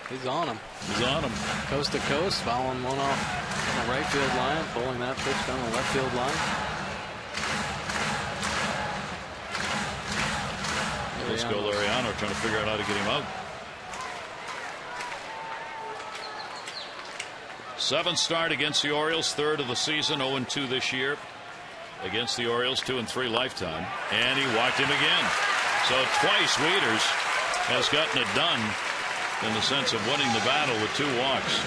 He's on him. He's on him. Coast to coast, fouling one off on the right field line, pulling that pitch down the left field line. Let's go Lariano trying to figure out how to get him out. 7th start against the Orioles, 3rd of the season, 0-2 this year against the Orioles, 2-3 lifetime, and he walked him again. So twice Wieters has gotten it done in the sense of winning the battle with 2 walks.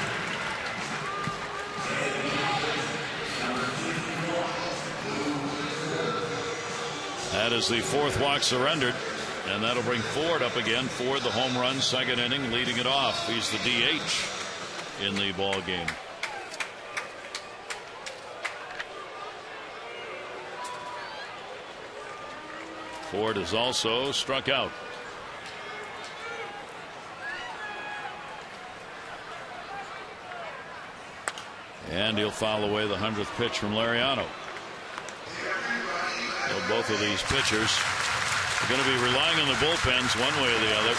That is the 4th walk surrendered, and that'll bring Ford up again. Ford, the home run, 2nd inning, leading it off. He's the DH in the ball game. Ford has also struck out. And he'll foul away the 100th pitch from Lariano. So both of these pitchers are going to be relying on the bullpens one way or the other.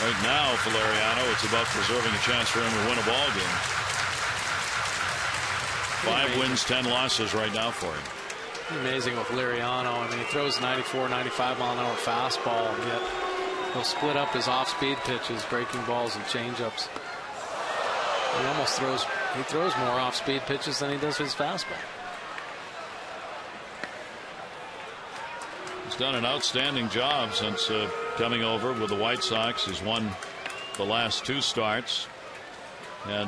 Right now for Lariano, it's about preserving a chance for him to win a ball game. 5 wins, 10 losses right now for him. Amazing with Lariano. I mean, he throws 94, 95 mile an hour fastball, and yet he'll split up his off-speed pitches, breaking balls and changeups. He almost throws more off-speed pitches than he does his fastball. He's done an outstanding job since coming over with the White Sox. He's won the last 2 starts. Had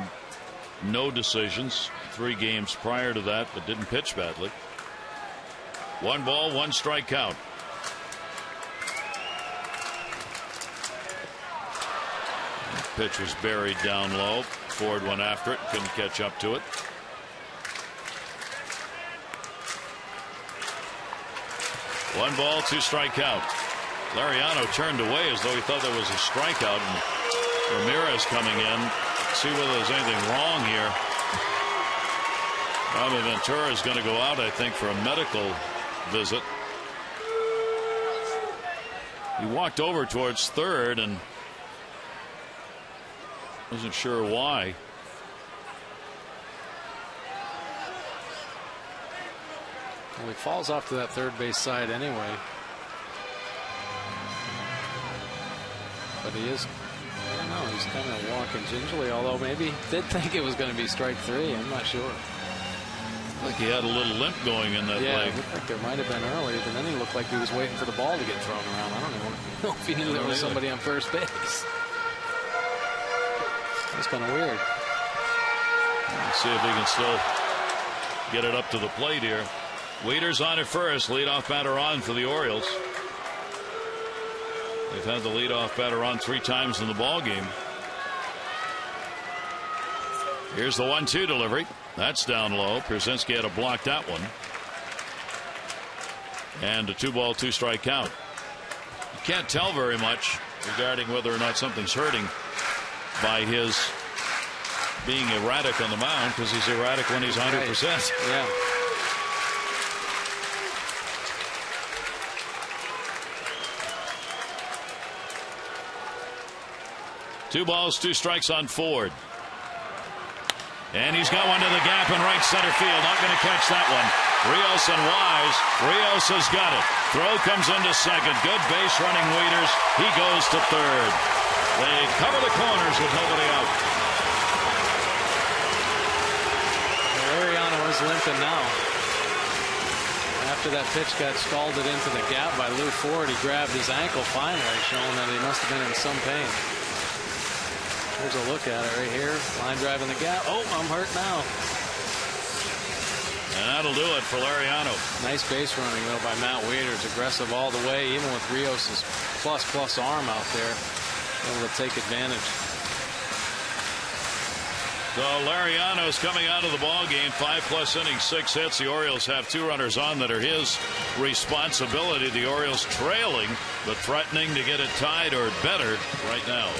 no decisions 3 games prior to that, but didn't pitch badly. 1 ball, 1 strike count. Pitch was buried down low. Ford went after it, couldn't catch up to it. One ball, 2 strike count. Lariano turned away as though he thought there was a strikeout, and Ramirez coming in. See whether there's anything wrong here. Robin Ventura is going to go out, I think, for a medical visit. He walked over towards third and wasn't sure why. Well, he falls off to that third base side anyway. But he is, I don't know, he's kind of walking gingerly, although maybe he did think it was going to be strike 3. I'm not sure. Like he had a little limp going in that leg. It looked like there might have been early, but then he looked like he was waiting for the ball to get thrown around. I don't know if he knew there was somebody on first base. That's kind of weird. Let's see if he can still get it up to the plate here. Wieters on at first, leadoff batter on for the Orioles. They've had the leadoff batter on 3 times in the ball game. Here's the 1-2 delivery. That's down low. Pierzynski had to block that one. And a 2-ball, 2-strike count. You can't tell very much regarding whether or not something's hurting by his being erratic on the mound, because he's erratic when he's 100%. Yeah. Two balls, 2 strikes on Ford. And he's got one to the gap in right center field. Not going to catch that one. Rios and Wise. Rios has got it. Throw comes into second. Good base running Wieters. He goes to third. They cover the corners with nobody out. Lariano is limping now. After that pitch got scalded into the gap by Lou Ford, he grabbed his ankle finally, showing that he must have been in some pain. Here's a look at it right here. Line drive in the gap. Oh, I'm hurt now. And that'll do it for Lariano. Nice base running, though, by Matt Wieters. Aggressive all the way, even with Rios' plus arm out there. Able to take advantage. So Lariano's coming out of the ball game. 5+ innings, 6 hits. The Orioles have 2 runners on that are his responsibility. The Orioles trailing, but threatening to get it tied or better right now.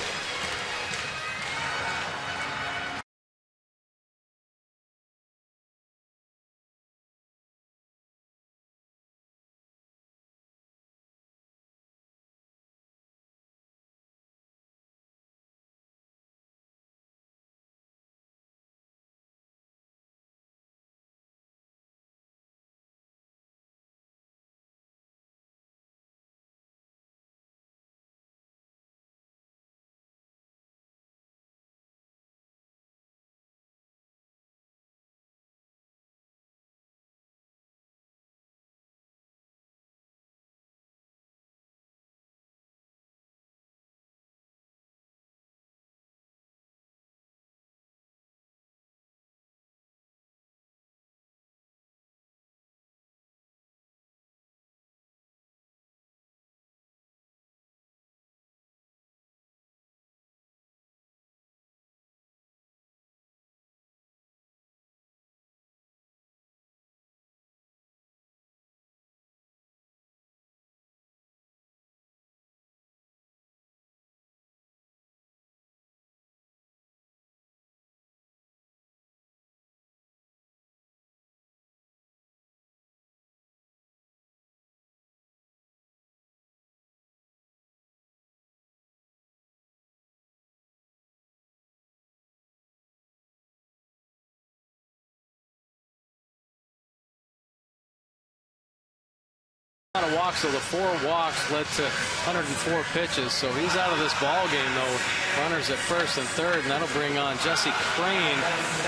of walks, so the 4 walks led to 104 pitches. So he's out of this ball game, though. Runners at first and third, and that'll bring on Jesse Crane.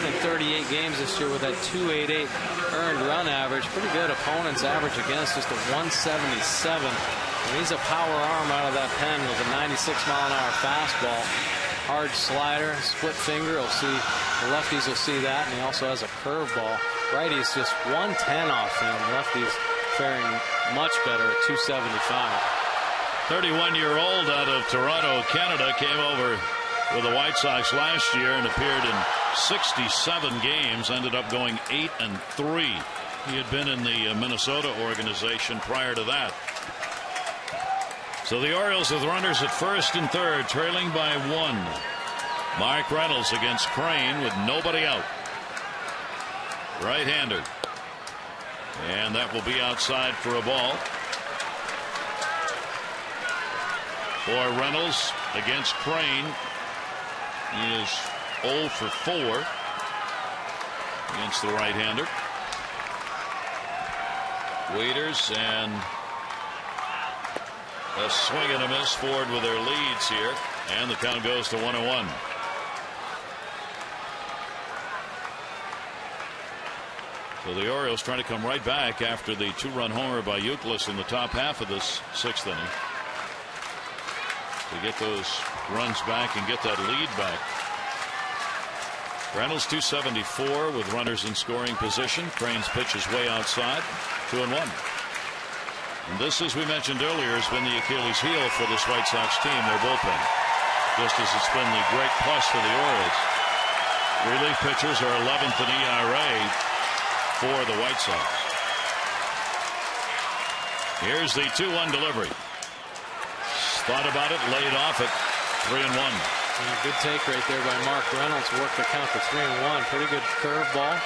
In 38 games this year with that .288 earned run average. Pretty good. Opponents average against just a 177. And he's a power arm out of that pen with a 96-mile-an-hour fastball. Hard slider, split finger. We'll see, the lefties will see that, and he also has a curveball. Righties just 110 off him. Lefties faring much better at 275. 31-year-old out of Toronto, Canada, came over with the White Sox last year and appeared in 67 games, ended up going 8-3. He had been in the Minnesota organization prior to that. So the Orioles with runners at first and third, trailing by 1. Mark Reynolds against Crane with nobody out. Right-hander. And that will be outside for a ball. For Reynolds against Crane. He is 0 for 4 against the right-hander. Waiters and a swing and a miss. Ford with their leads here, and the count goes to 1-1. So the Orioles trying to come right back after the 2-run homer by Youkilis in the top half of this 6th inning to get those runs back and get that lead back. Reynolds 274 with runners in scoring position. Crane's pitch is way outside. 2-1. And this, as we mentioned earlier, has been the Achilles heel for this White Sox team, their bullpen. Just as it's been the great plus for the Orioles. Relief pitchers are 11th in ERA for the White Sox. Here's the 2-1 delivery. Thought about it, laid off it. 3-1. Good take right there by Mark Reynolds. Worked the count to 3-1. Pretty good curveball.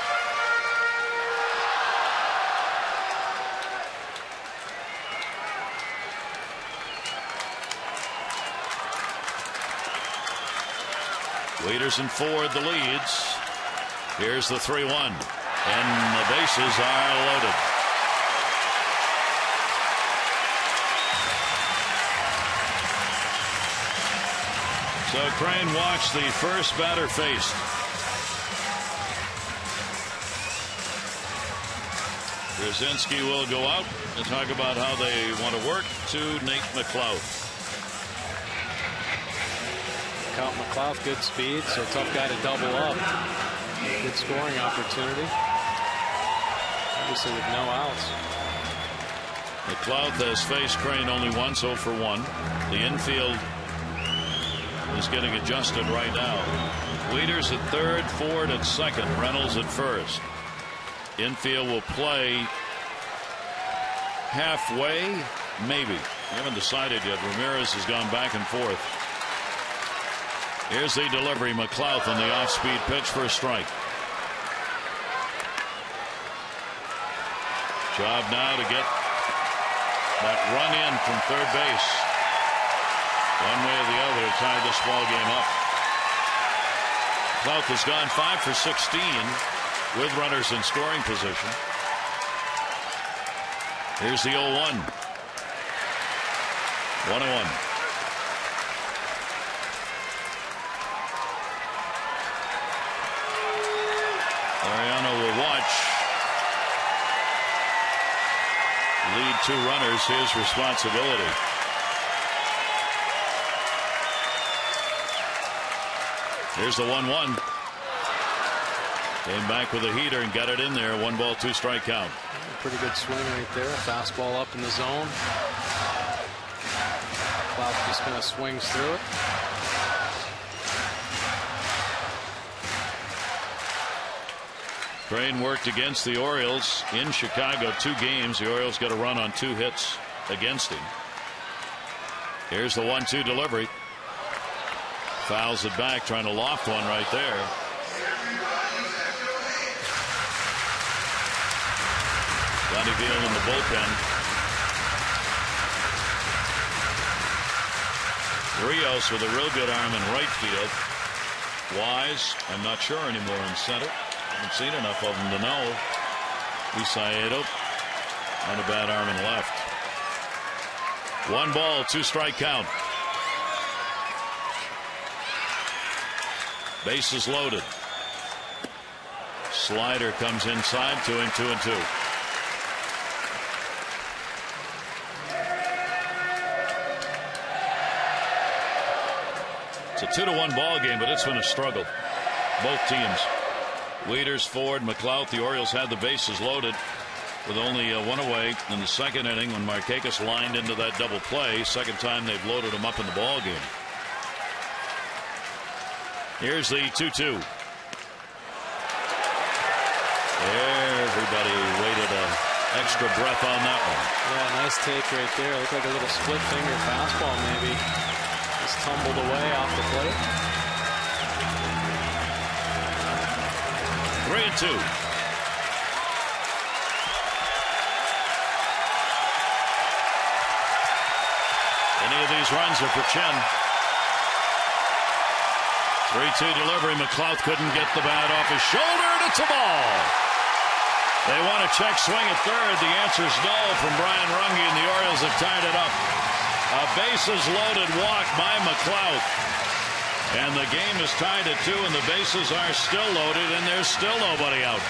Waiters and Ford the leads. Here's the 3-1. And the bases are loaded. So Crane watched the first batter faced. Brzezinski will go out and talk about how they want to work to Nate McLeod. Count McLeod, good speed, so tough guy to double up. Good scoring opportunity. Obviously with no outs. McLeod has faced Crane only once, 0 for 1. The infield is getting adjusted right now. Waiters at third, Ford at second, Reynolds at first. Infield will play halfway, maybe. We haven't decided yet. Ramirez has gone back and forth. Here's the delivery. McLeod on the off-speed pitch for a strike. Job now to get that run in from third base. One way or the other to tie this ball game up. McLeod has gone 5 for 16 with runners in scoring position. Here's the 0-1. 1-1. Ariano will watch. Lead 2 runners, his responsibility. Here's the 1-1. Came back with a heater and got it in there. 1 ball, 2 strike count. Pretty good swing right there. Fastball up in the zone. Cloud just kind of swings through it. Crane worked against the Orioles in Chicago 2 games. The Orioles got a run on 2 hits against him. Here's the 1-2 delivery. Fouls it back, trying to loft one right there. Donnie Veal in the bullpen. Rios with a real good arm in right field. Wise, I'm not sure anymore in center. Haven't seen enough of them to know. Isaido on a bad arm in left. 1 ball, 2 strike count. Bases loaded. Slider comes inside, 2-2. It's a 2-1 ball game, but it's been a struggle. Both teams. Wieters, Ford, McLeod. The Orioles had the bases loaded with only 1 away in the second inning when Markakis lined into that double play. Second time they've loaded him up in the ball game. Here's the 2-2. Everybody waited an extra breath on that one. Yeah, nice take right there. Looked like a little split finger fastball maybe. Just tumbled away off the plate. 3-2. Any of these runs are for Chen. 3-2 delivery. McLeod couldn't get the bat off his shoulder, and it's a ball. They want a check swing at third. The answer is no from Brian Runge, and the Orioles have tied it up. A bases loaded walk by McLeod. And the game is tied at 2, and the bases are still loaded, and there's still nobody out.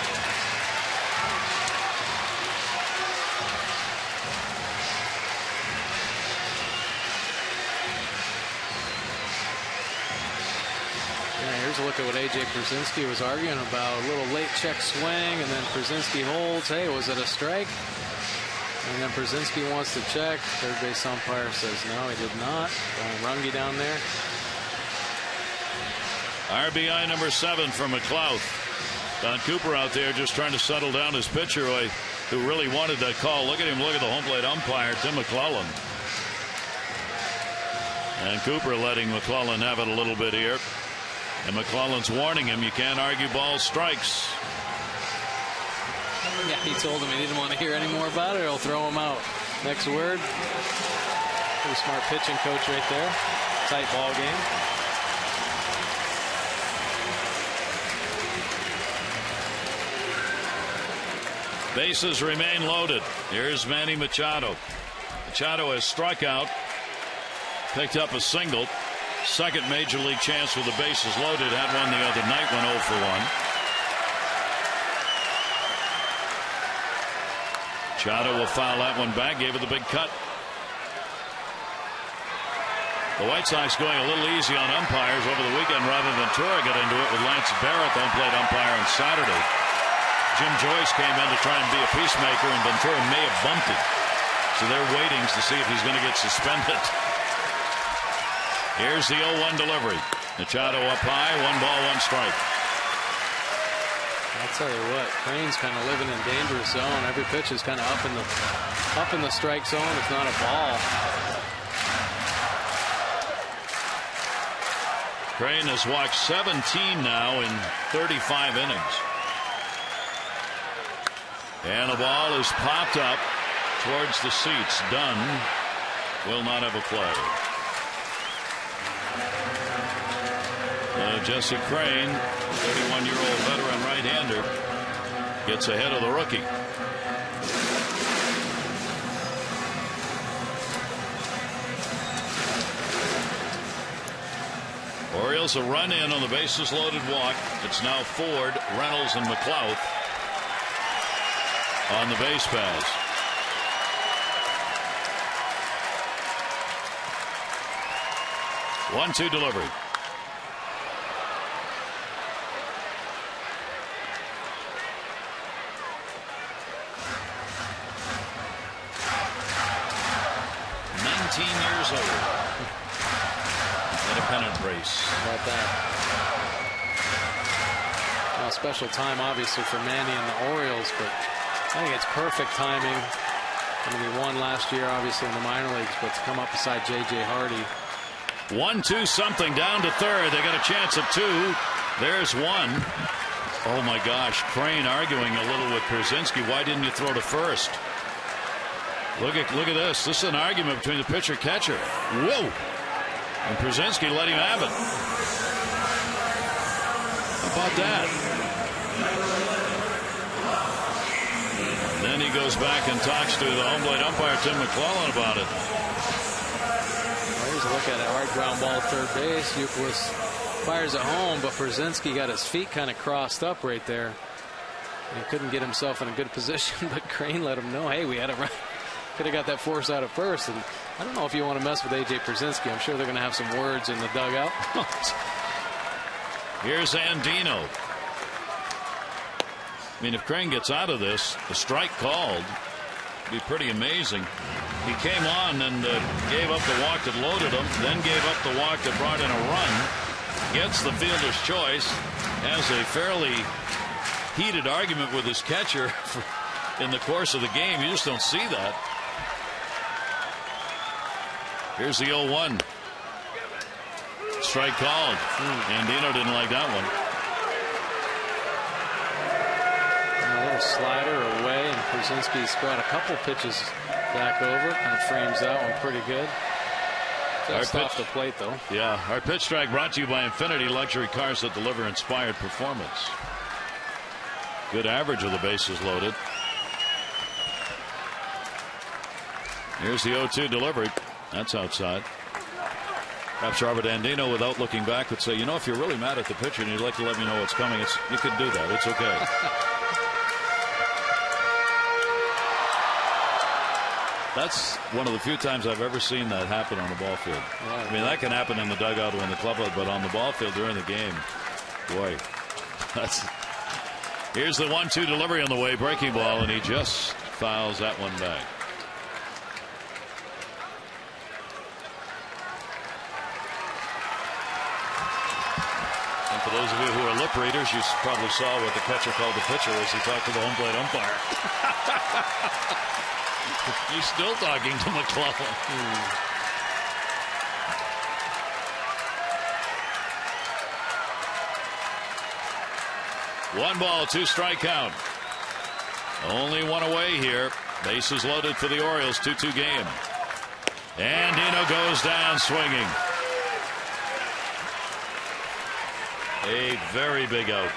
Here's a look at what A.J. Pierzynski was arguing about. A little late check swing, and then Pierzynski holds. Hey, was it a strike? And then Pierzynski wants to check. Third base umpire says no, he did not. Runge down there. RBI number 7 for McLeod. Don Cooper out there just trying to settle down his pitcher who really wanted that call. Look at him. Look at the home plate umpire, Tim McClellan. And Cooper letting McClellan have it a little bit here. And McClellan's warning him, you can't argue balls, strikes. Yeah, he told him he didn't want to hear any more about it. He'll throw him out. Next word. Pretty smart pitching coach right there. Tight ball game. Bases remain loaded. Here's Manny Machado. Machado has struck out. Picked up a single. Second major league chance with the bases loaded. Had one the other night, went 0 for 1. Machado will foul that one back. Gave it the big cut. The White Sox going a little easy on umpires over the weekend. Robin Ventura got into it with Lance Barrett, the home plate umpire, on Saturday. Jim Joyce came in to try and be a peacemaker, and Ventura may have bumped it. So they're waiting to see if he's going to get suspended. Here's the 0-1 delivery. Machado up high, 1 ball, 1 strike. I'll tell you what, Crane's kind of living in dangerous zone. Every pitch is kind of up in the strike zone. It's not a ball. Crane has walked 17 now in 35 innings. And the ball is popped up towards the seats. Dunn will not have a play. Jesse Crane, 31-year-old veteran right-hander, gets ahead of the rookie. Orioles a run in on the bases loaded walk. It's now Ford, Reynolds, and McLeod on the base paths. One-two delivery. Years old. Independent race. How about that? Well, special time obviously for Manny and the Orioles, but I think it's perfect timing. I mean, he won last year obviously in the minor leagues, but to come up beside J.J. Hardy. 1-2 something down to third. They got a chance at 2. There's 1. Oh my gosh, Crane arguing a little with Pierzynski. Why didn't you throw to first? Look at this. This is an argument between the pitcher catcher. Whoa! And Pierzynski let him have it. How about that? Then he goes back and talks to the home plate umpire Tim McClellan about it. Here's a look at it. Hard ground ball third base. Youkilis fires it home, but Brzezinski got his feet kind of crossed up right there. He couldn't get himself in a good position, but Crane let him know, hey, we had a run. Could have got that force out at first. And I don't know if you want to mess with A.J. Brzezinski. I'm sure they're going to have some words in the dugout. Here's Andino. I mean, if Crane gets out of this, the strike called would be pretty amazing. He came on and gave up the walk that loaded him, then gave up the walk that brought in a run, gets the fielder's choice, has a fairly heated argument with his catcher in the course of the game. You just don't see that. Here's the 0-1. Strike called. Andino didn't like that one. A little slider away, and Brzezinski's brought a couple pitches back over. Kind of frames that one pretty good. Just off the plate, though. Yeah, our pitch track brought to you by Infinity Luxury Cars that deliver inspired performance. Good average of the bases loaded. Here's the 0-2 delivery. That's outside. Perhaps Robert Andino, without looking back, would say, you know, if you're really mad at the pitcher and you'd like to let me know what's coming, you could do that. It's okay. That's one of the few times I've ever seen that happen on the ball field. Yeah, I mean, that can happen in the dugout or in the clubhouse, but on the ball field during the game, boy, that's. Here's the 1-2 delivery on the way, breaking ball, and he just fouls that one back. And for those of you who are lip readers, you probably saw what the catcher called the pitcher as he talked to the home plate umpire. He's still talking to McClellan. One ball, 2 strike count. Only one away here. Bases loaded for the Orioles. 2-2 game. And Dino goes down swinging. A very big out.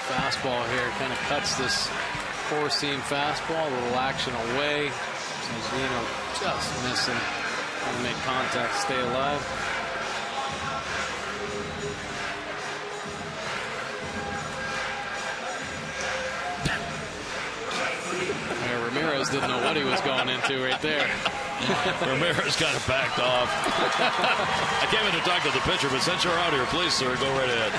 Fastball here kind of cuts this four-seam fastball. A little action away. Dino just missing. Trying to make contact, stay alive. Ramirez didn't know what he was going into right there. Ramirez kind of backed off. I came in to talk to the pitcher, but since you're out here, please, sir, go right ahead.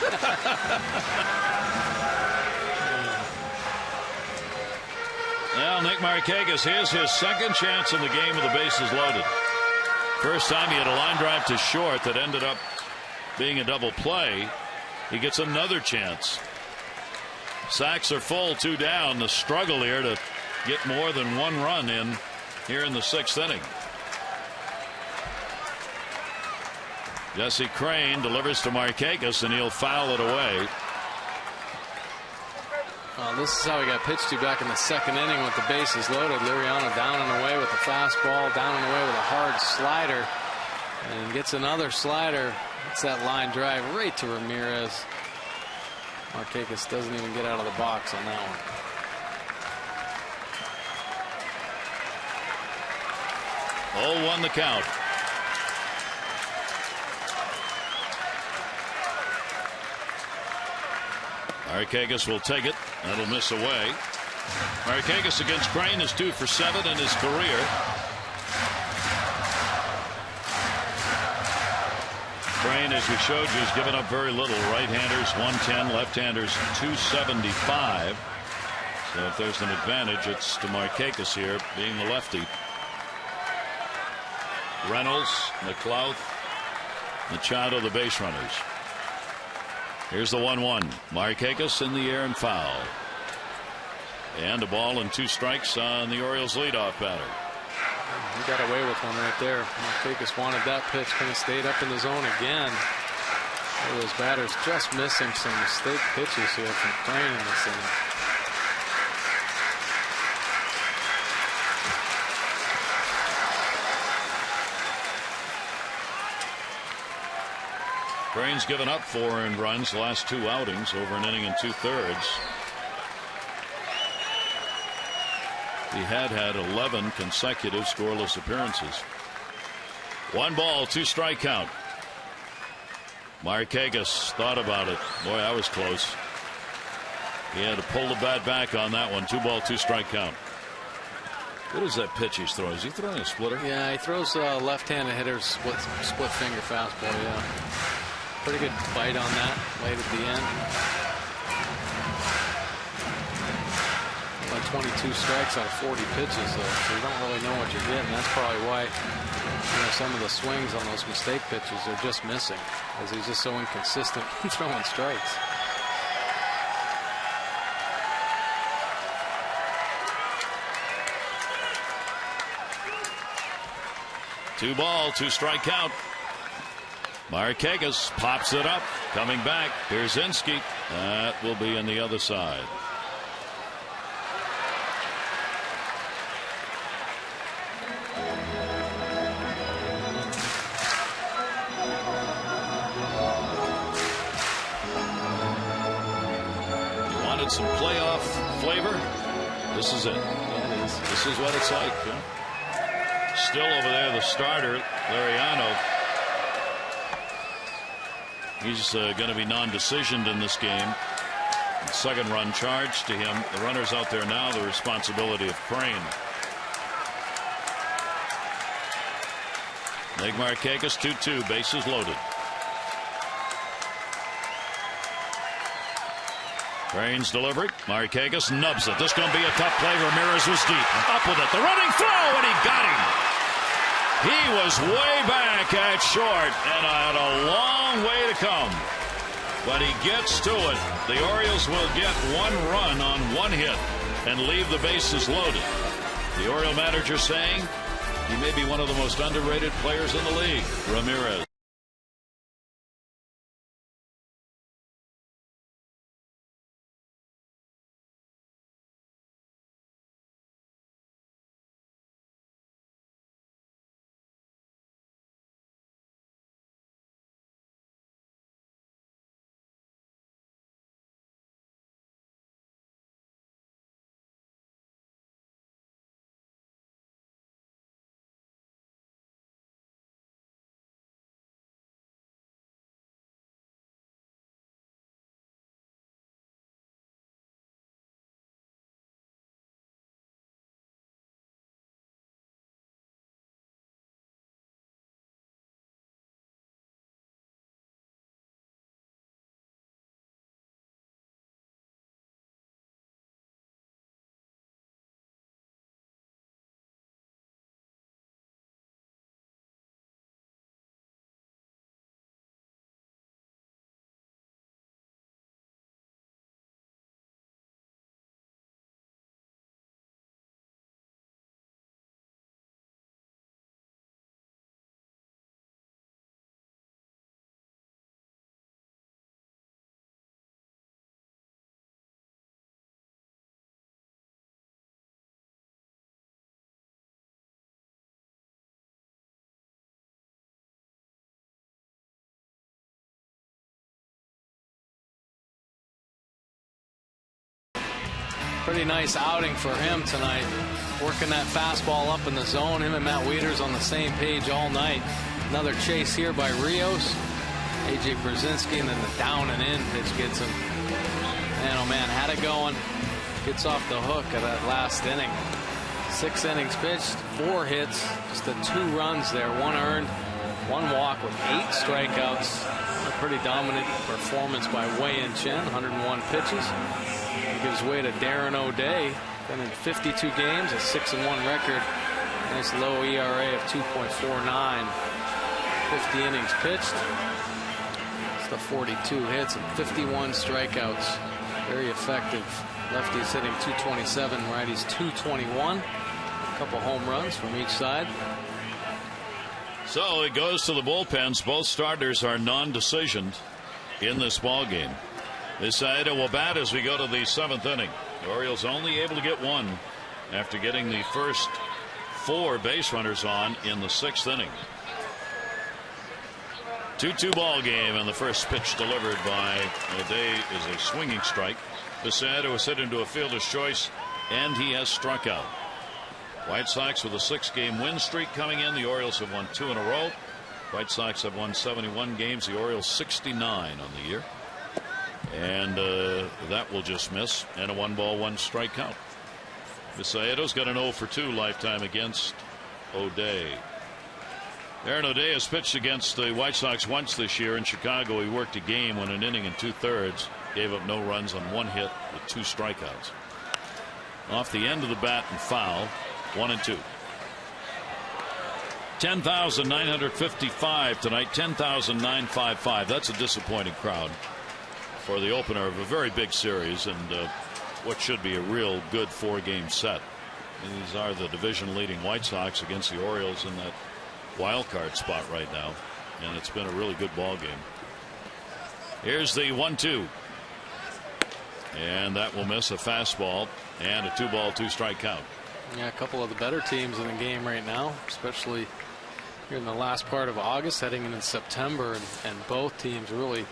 Well, Nick Markakis, here's his second chance in the game with the bases loaded. First time he had a line drive to short that ended up being a double play. He gets another chance. Sacks are full, 2 down. The struggle here to get more than 1 run in here in the 6th inning. Jesse Crane delivers to Markakis, and he'll foul it away. Well, this is how he got pitched to back in the 2nd inning with the bases loaded. Liriano down and away with the fastball, down and away with a hard slider, and gets another slider. It's that line drive right to Ramirez. Markakis doesn't even get out of the box on that one. 0-1 the count. Markakis will take it. That'll miss away. Markakis against Crane is 2 for 7 in his career. Crane, as we showed you, has given up very little. Right-handers 110, left-handers 275. So if there's an advantage, it's to Markakis here, being the lefty. Reynolds, McLeod, Machado, the base runners. Here's the 1-1. Markakis in the air and foul. And a ball and 2 strikes on the Orioles leadoff batter. He got away with one right there. Markakis wanted that pitch, kind of stayed up in the zone again. Those batters just missing some mistake pitches here from Crane in this inning. Crane's given up 4 earned runs the last 2 outings, over an inning and 2/3. He had 11 consecutive scoreless appearances. 1 ball, 2 strike count. Markakis thought about it. Boy, that was close. He had to pull the bat back on that one. 2 ball, 2 strike count. What is that pitch he's throwing? Is he throwing a splitter? Yeah, he throws left-handed hitters split finger fastball. Yeah, pretty good bite on that late at the end. Like 22 strikes out of 40 pitches, though, so you don't really know what you're getting. That's probably why some of the swings on those mistake pitches are just missing, as he's just so inconsistent throwing strikes. Two ball, 2 strike count. Markakis pops it up. Coming back. Here's Inski. That will be on the other side. You wanted some playoff flavor? This is it. Yeah, it is. This is what it's like. Yeah? Still over there, the starter, Lariano. He's going to be non-decisioned in this game. Second run charged to him. The runners out there now, the responsibility of Crane. Nick Markakis, 2-2, bases loaded. Crane's delivery. Markakis nubs it. This going to be a tough play. Ramirez was deep. Up with it. The running throw, and he got him. He was way back at short and had a long way to come. But he gets to it. The Orioles will get 1 run on 1 hit and leave the bases loaded. The Oriole manager saying he may be one of the most underrated players in the league, Ramirez. Pretty nice outing for him tonight. Working that fastball up in the zone. Him and Matt Wieters on the same page all night. Another chase here by Rios. A.J. Brzezinski, and then the down and in pitch gets him. Man, oh man, had it going. Gets off the hook of that last inning. 6 innings pitched, 4 hits, just the 2 runs there. 1 earned, 1 walk with 8 strikeouts. A pretty dominant performance by Wei-Yin Chen. 101 pitches. He gives way to Darren O'Day. Been in 52 games, a 6-1 record. Nice low ERA of 2.49. 50 innings pitched. It's the 42 hits and 51 strikeouts. Very effective. Lefties hitting 227, righties 221. A couple home runs from each side. So it goes to the bullpens. Both starters are non-decisioned in this ball game. This side will bat as we go to the 7th inning. The Orioles only able to get 1 after getting the first 4 base runners on in the 6th inning. 2-2 ball game, and the first pitch delivered by O'Day is a swinging strike. This was hit into a fielder's choice, and he has struck out. White Sox with a 6-game win streak coming in. The Orioles have won 2 in a row. White Sox have won 71 games. The Orioles 69 on the year. And that will just miss. And a 1-ball, 1-strike count. Visaedo's got an 0 for 2 lifetime against O'Day. Aaron O'Day has pitched against the White Sox once this year in Chicago. He worked a game, went an inning and 2/3, gave up no runs on 1 hit with 2 strikeouts. Off the end of the bat and foul, 1-2. 10,955 tonight, 10,955. That's a disappointing crowd for the opener of a very big series and what should be a real good 4-game set. And these are the division leading White Sox against the Orioles in that wild card spot right now, and it's been a really good ball game. Here's the 1-2, and that will miss. A fastball and a 2-ball, 2-strike count. Yeah, a couple of the better teams in the game right now, especially here in the last part of August, heading into September, and both teams really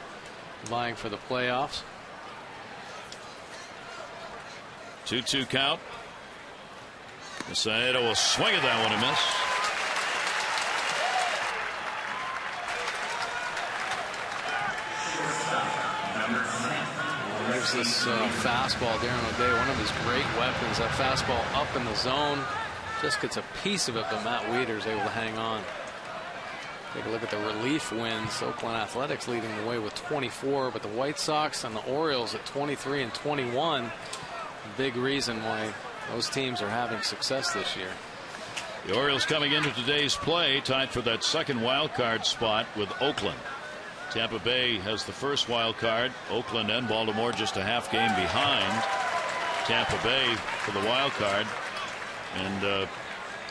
vying for the playoffs. 2-2 count. Visaedo will swing at that one and miss. There's this fastball, Darren O'Day, one of his great weapons. That fastball up in the zone, just gets a piece of it, but Matt Wieters able to hang on. Take a look at the relief wins. Oakland Athletics leading the way with 24, but the White Sox and the Orioles at 23 and 21. Big reason why those teams are having success this year. The Orioles coming into today's play tied for that second wild card spot with Oakland. Tampa Bay has the first wild card. Oakland and Baltimore just a half game behind Tampa Bay for the wild card, and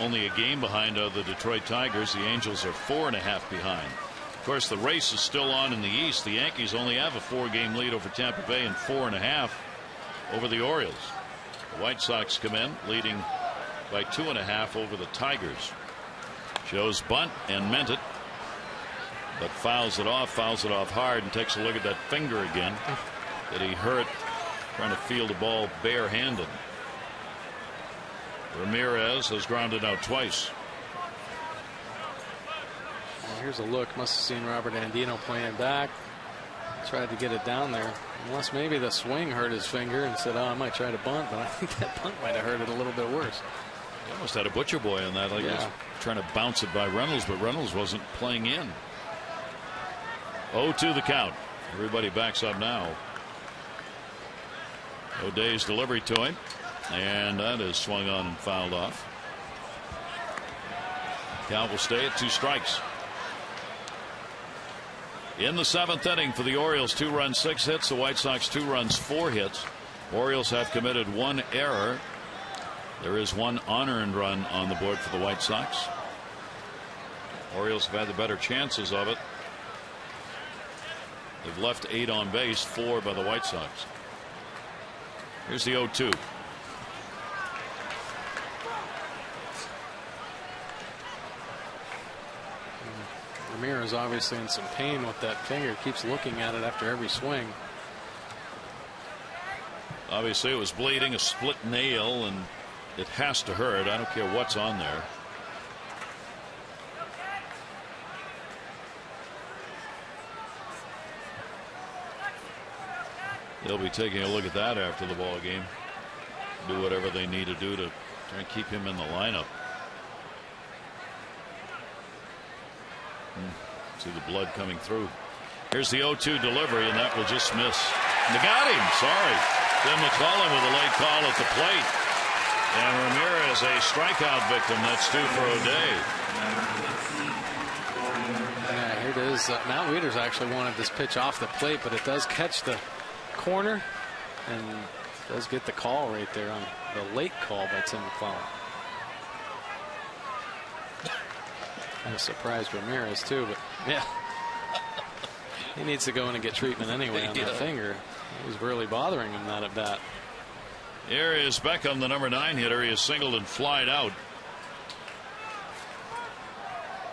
only a game behind the Detroit Tigers. The Angels are 4.5 behind. Of course, the race is still on in the East. The Yankees only have a 4-game lead over Tampa Bay and 4.5 over the Orioles. The White Sox come in leading by 2.5 over the Tigers. Joe's bunt and meant it, but fouls it off hard, and takes a look at that finger again that he hurt trying to field the ball barehanded. Ramirez has grounded out twice. Well, here's a look. Must have seen Robert Andino playing back. Tried to get it down there. Unless maybe the swing hurt his finger and said, oh, I might try to bunt, but I think that bunt might have hurt it a little bit worse. He almost had a butcher boy on that. Like he was trying to bounce it by Reynolds, but Reynolds wasn't playing in. 0-2 the count. Everybody backs up now. O'Day's delivery to him, and that is swung on and fouled off. Count will stay at 2 strikes. In the 7th inning for the Orioles, 2 runs, 6 hits. The White Sox 2 runs, 4 hits. Orioles have committed 1 error. There is 1 unearned run on the board for the White Sox. Orioles have had the better chances of it. They've left 8 on base, 4 by the White Sox. Here's the 0-2. Ramirez obviously in some pain with that finger. Keeps looking at it after every swing. Obviously it was bleeding, a split nail, and it has to hurt. I don't care what's on there. They'll be taking a look at that after the ball game. Do whatever they need to do to try and keep him in the lineup. See the blood coming through. Here's the 0-2 delivery, and that will just miss. They got him. Sorry. Tim McClellan with a late call at the plate. And Ramirez a strikeout victim. That's 2 for O'Day. Yeah, here it is. Matt Wieters actually wanted this pitch off the plate, but it does catch the corner and does get the call right there on the late call by Tim McClellan. Kind of surprised Ramirez too, but yeah, he needs to go in and get treatment anyway on that finger. It was really bothering him, that at bat. Here is Beckham, the number 9 hitter. He is singled and flied out.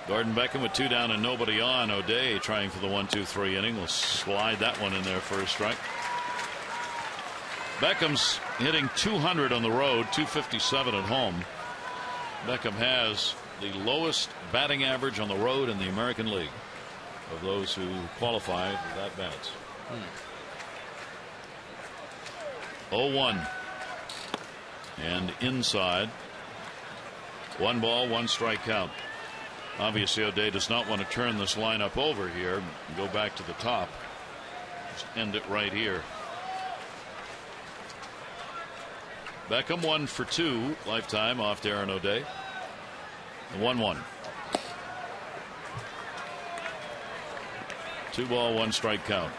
Gordon Beckham with 2 down and nobody on. O'Day trying for the 1-2-3 inning. Will slide that one in there for a strike. Beckham's hitting 200 on the road, 257 at home. Beckham has the lowest batting average on the road in the American League of those who qualify with that bats. 0-1 and inside. 1 ball, 1 strike count. Obviously O'Day does not want to turn this lineup over here and go back to the top. Just end it right here. Beckham 1 for 2 lifetime off Darren O'Day. 1-1. 2 ball, 1 strike count.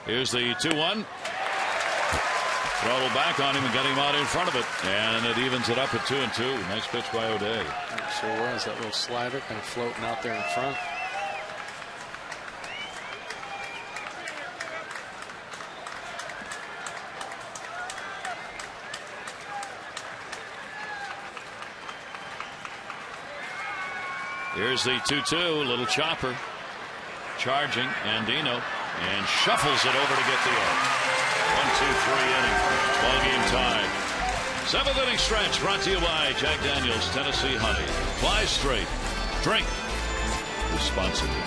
Here's the 2-1. Throttle back on him and get him out in front of it. And it evens it up at 2-2. Nice pitch by O'Day. It sure was. That little slider kind of floating out there in front. Here's the 2-2. Little chopper. Charging Andino. And shuffles it over to get the out. 1-2-3 inning. Ball game tied. 7th inning stretch brought to you by Jack Daniels Tennessee Honey. Fly straight. Drink responsibly.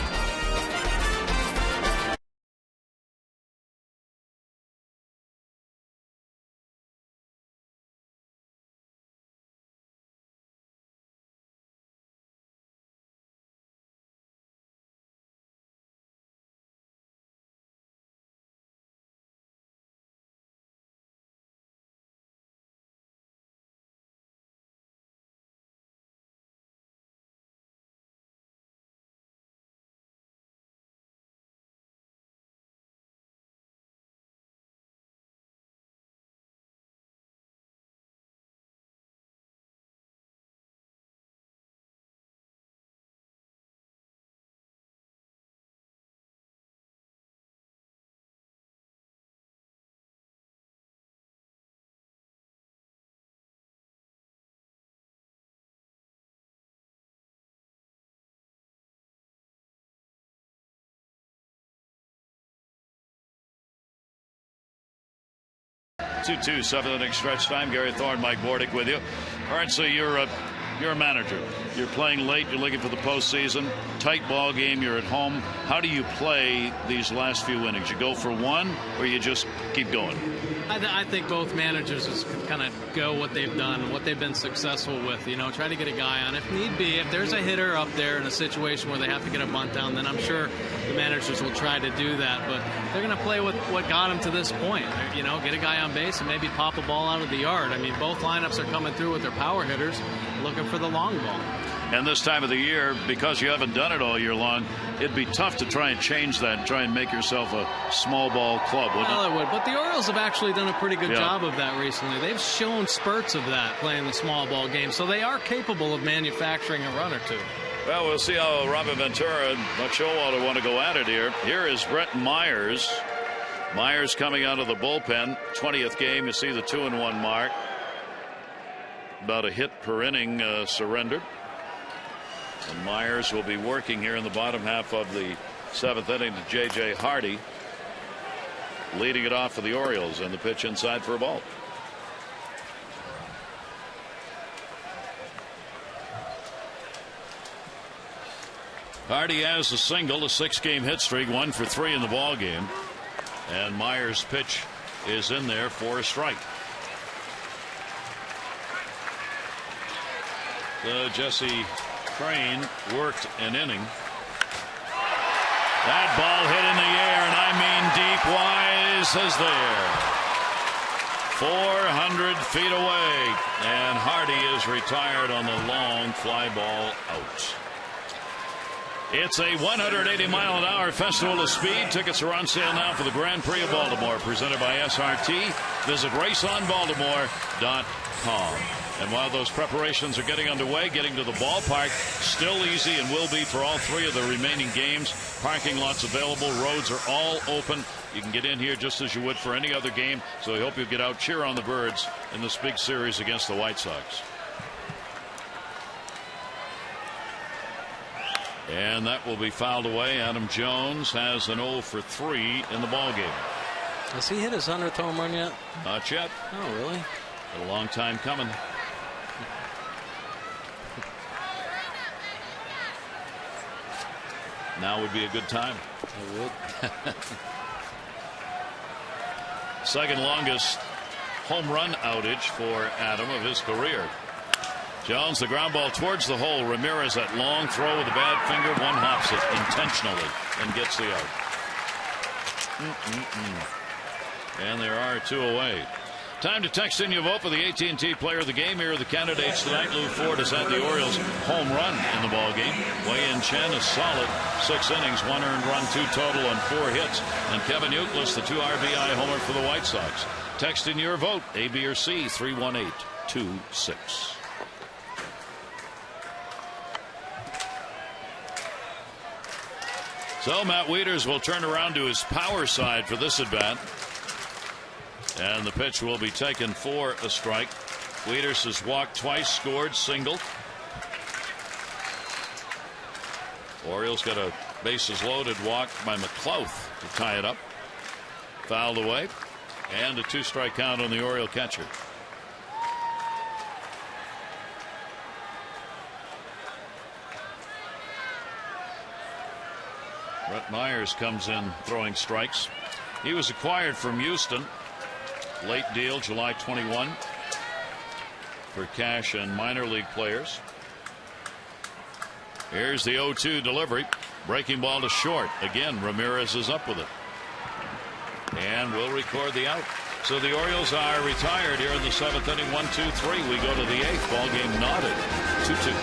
Two 7th inning stretch time. Gary Thorne, Mike Bordick with you. All right, so you're a manager. You're playing late. You're looking for the postseason. Tight ball game. You're at home. How do you play these last few innings? You go for one, or you just keep going? I think both managers just kind of go what they've done, what they've been successful with. You know, try to get a guy on. If need be, if there's a hitter up there in a situation where they have to get a bunt down, then I'm sure the managers will try to do that. But they're going to play with what got them to this point. You know, get a guy on base and maybe pop a ball out of the yard. I mean, both lineups are coming through with their power hitters, looking for the long ball. And this time of the year, because you haven't done it all year long, it'd be tough to try and change that and try and make yourself a small ball club, wouldn't it? Well, it would. But the Orioles have actually done a pretty good job of that recently. They've shown spurts of that playing the small ball game, so they are capable of manufacturing a run or two. Well, we'll see how Robin Ventura and Buck Showalter want to go at it here. Here is Brett Myers. Myers coming out of the bullpen. 20th game. You see the 2-1 mark. About a hit per inning surrendered. And Myers will be working here in the bottom half of the 7th inning to J.J. Hardy, leading it off for the Orioles, and the pitch inside for a ball. Hardy has a single, a 6-game hit streak, 1 for 3 in the ball game, and Myers' pitch is in there for a strike. Jesse Crane worked an inning. That ball hit in the air, and I mean deep. Wise is there. 400 feet away, and Hardy is retired on the long fly ball out. It's a 180-mile-an-hour festival of speed. Tickets are on sale now for the Grand Prix of Baltimore, presented by SRT. Visit raceonbaltimore.com. And while those preparations are getting underway, getting to the ballpark still easy and will be for all 3 of the remaining games. Parking lots available. Roads are all open. You can get in here just as you would for any other game. So I hope you'll get out, cheer on the Birds in this big series against the White Sox. And that will be fouled away. Adam Jones has an 0 for 3 in the ball game. Has he hit his 100th home run yet? Not yet. Oh, really? Been a long time coming. Now would be a good time. It would. Second longest home run outage for Adam of his career. Jones, the ground ball towards the hole. Ramirez, that long throw with a bad finger. One hops it intentionally and gets the out. And there are 2 away. Time to text in your vote for the AT&T Player of the Game. Here are the candidates tonight. Lou Ford has had the Orioles home run in the ball game. Wei-Yin Chen is solid. 6 innings, 1 earned run, 2 total on 4 hits. And Kevin Youkilis, the 2 RBI homer for the White Sox. Text in your vote, A, B, or C, 318-26. So Matt Wieters will turn around to his power side for this at bat. And the pitch will be taken for a strike. Wieters has walked twice, scored, singled. Orioles got a bases loaded walk by McLouth to tie it up. Fouled away. And a 2-strike count on the Oriole catcher. Brett Myers comes in throwing strikes. He was acquired from Houston. Late deal, July 21, for cash and minor league players. Here's the 0-2 delivery. Breaking ball to short. Again, Ramirez is up with it. And we'll record the out. So the Orioles are retired here in the 7th inning. 1-2-3. We go to the 8th. Ball game knotted. 2-2.